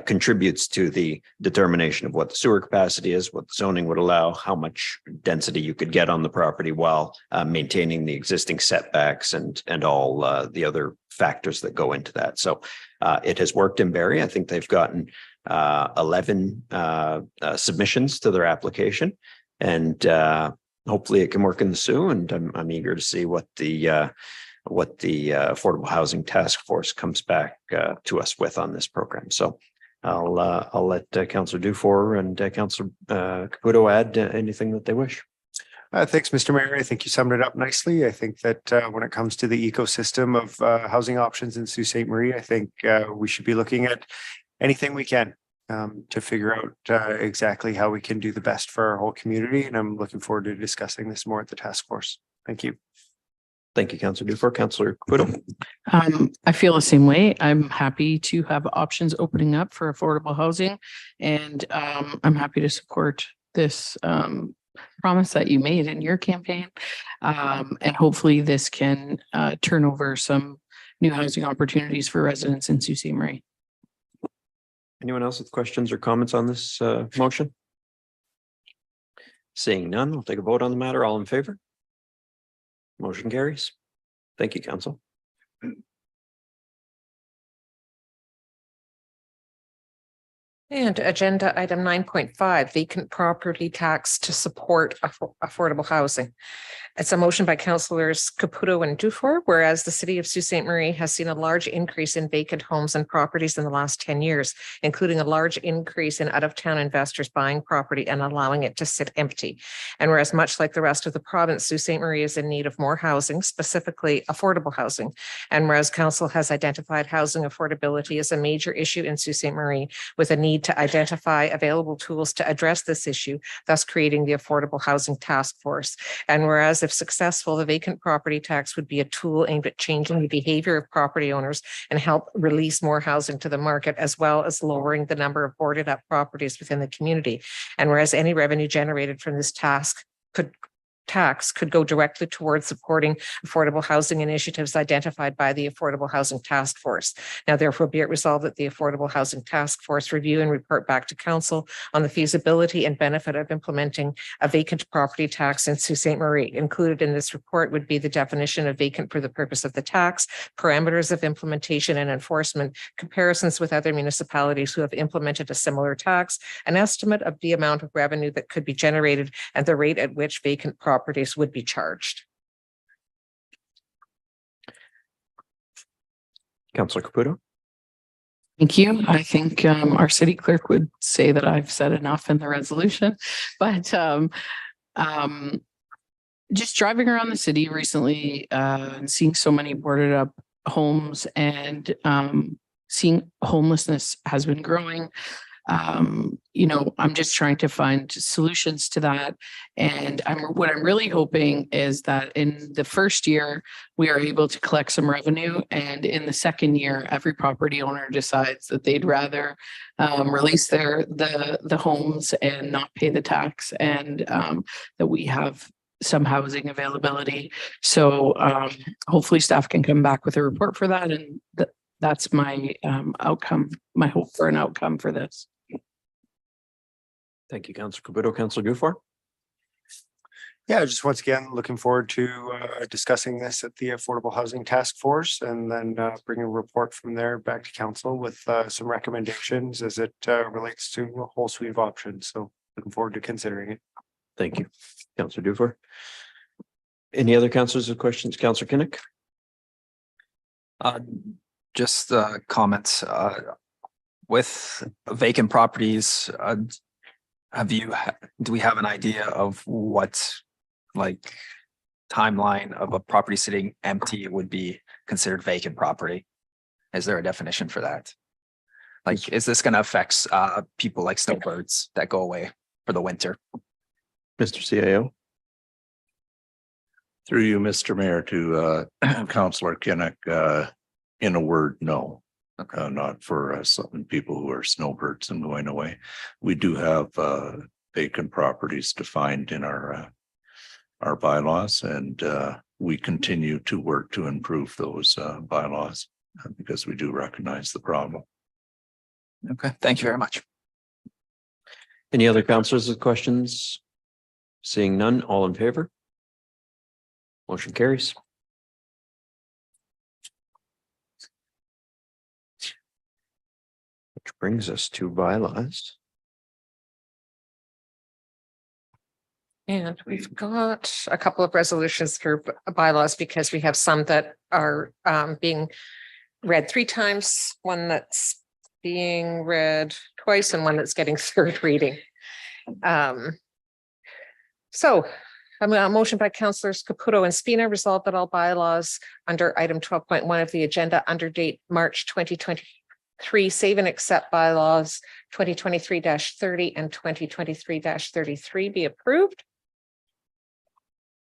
contributes to the determination of what the sewer capacity is, what the zoning would allow, how much density you could get on the property while maintaining the existing setbacks and all the other factors that go into that. So it has worked in Barrie. I think they've gotten 11 submissions to their application, and hopefully it can work in the Sioux. And I'm eager to see what the Affordable Housing Task Force comes back to us with on this program. So I'll let Councillor Dufour and Councillor Caputo add anything that they wish. Thanks, Mr. Mayor. I think you summed it up nicely. I think that when it comes to the ecosystem of housing options in Sault Ste. Marie, I think we should be looking at anything we can to figure out exactly how we can do the best for our whole community. And I'm looking forward to discussing this more at the task force. Thank you. Thank you, Councillor Dufour. Councillor Caputo. I feel the same way. I'm happy to have options opening up for affordable housing, and I'm happy to support this promise that you made in your campaign. And hopefully this can turn over some new housing opportunities for residents in Sault Ste. Marie. Anyone else with questions or comments on this motion? Seeing none, we'll take a vote on the matter. All in favor? Motion carries. Thank you, Council. And agenda item 9.5, vacant property tax to support affordable housing. It's a motion by councillors Caputo and Dufour, whereas the city of Sault Ste. Marie has seen a large increase in vacant homes and properties in the last 10 years, including a large increase in out-of-town investors buying property and allowing it to sit empty. And whereas much like the rest of the province, Sault Ste. Marie is in need of more housing, specifically affordable housing. And whereas council has identified housing affordability as a major issue in Sault Ste. Marie, with a need to identify available tools to address this issue, thus creating the Affordable Housing Task Force. And whereas if successful, the vacant property tax would be a tool aimed at changing the behavior of property owners and help release more housing to the market, as well as lowering the number of boarded up properties within the community. And whereas any revenue generated from this tax could go directly towards supporting affordable housing initiatives identified by the Affordable Housing Task Force. Now, therefore, be it resolved that the Affordable Housing Task Force review and report back to council on the feasibility and benefit of implementing a vacant property tax in Sault Ste. Marie. Included in this report would be the definition of vacant for the purpose of the tax, parameters of implementation and enforcement, comparisons with other municipalities who have implemented a similar tax, an estimate of the amount of revenue that could be generated, and the rate at which vacant properties would be charged. Councillor Caputo. Thank you. I think our city clerk would say that I've said enough in the resolution, but just driving around the city recently and seeing so many boarded up homes and seeing homelessness has been growing. I'm just trying to find solutions to that. And what I'm really hoping is that in the first year, we are able to collect some revenue. And in the second year, every property owner decides that they'd rather release the homes and not pay the tax, and that we have some housing availability. So hopefully staff can come back with a report for that. And that's my outcome, my hope for an outcome for this. Thank you, Councillor Caputo. Councillor Dufour. Yeah, just once again, looking forward to discussing this at the Affordable Housing Task Force, and then bringing a report from there back to council with some recommendations as it relates to a whole suite of options. So looking forward to considering it. Thank you, Councillor Dufour. Any other councillors with questions? Councillor Kinnick. Just comments with vacant properties. Do we have an idea of what like timeline of a property sitting empty would be considered vacant property? Is there a definition for that? Like, is this going to affect people like snowbirds that go away for the winter? Mr. CAO. Through you, Mr. Mayor, to Councillor Kinnock, in a word, no. Not for some people who are snowbirds and going away. We do have vacant properties defined in our bylaws, and we continue to work to improve those bylaws because we do recognize the problem. Okay, thank you very much. Any other councillors with questions? Seeing none, all in favor? Motion carries. Which brings us to bylaws. And we've got a couple of resolutions for bylaws because we have some that are being read 3 times, one that's being read twice, and one that's getting 3rd reading. So I'm a motion by councillors Caputo and Spina, resolved that all bylaws under item 12.1 of the agenda under date March 2023, save and accept bylaws 2023-30 and 2023-33 be approved.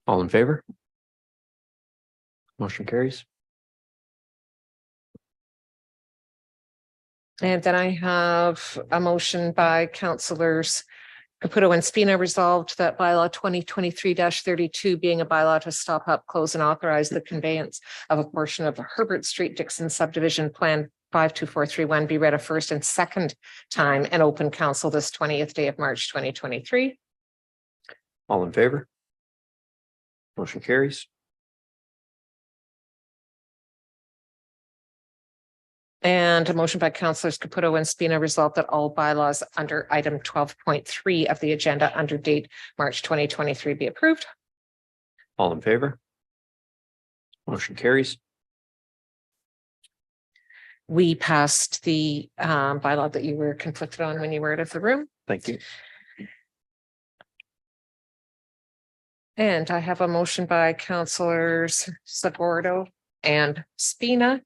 All in favor? Motion carries. And then I have a motion by councillors Caputo and Spina, resolved that bylaw 2023-32 being a bylaw to stop up, close, and authorize the conveyance of a portion of the Herbert Street Dixon subdivision plan 52431 be read a first and second time in open council this 20th day of March 2023. All in favor? Motion carries. And a motion by councillors Caputo and Spina, resolved that all bylaws under item 12.3 of the agenda under date March 2023 be approved. All in favor? Motion carries. We passed the bylaw that you were conflicted on when you were out of the room. Thank you. And I have a motion by councillors Sagordo and Spina,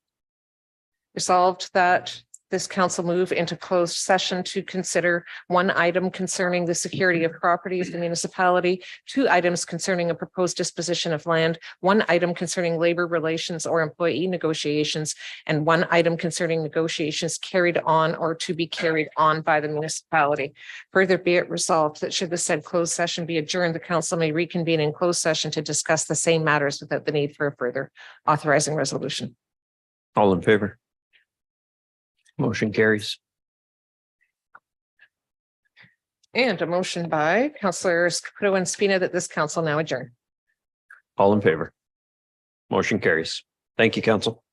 resolved that this council move into closed session to consider 1 item concerning the security of property of the municipality, 2 items concerning a proposed disposition of land, 1 item concerning labor relations or employee negotiations, and 1 item concerning negotiations carried on or to be carried on by the municipality. Further be it resolved that should the said closed session be adjourned, the council may reconvene in closed session to discuss the same matters without the need for a further authorizing resolution. All in favor? Motion carries. And a motion by councillors Caputo and Spina that this council now adjourn. All in favor? Motion carries. Thank you, council.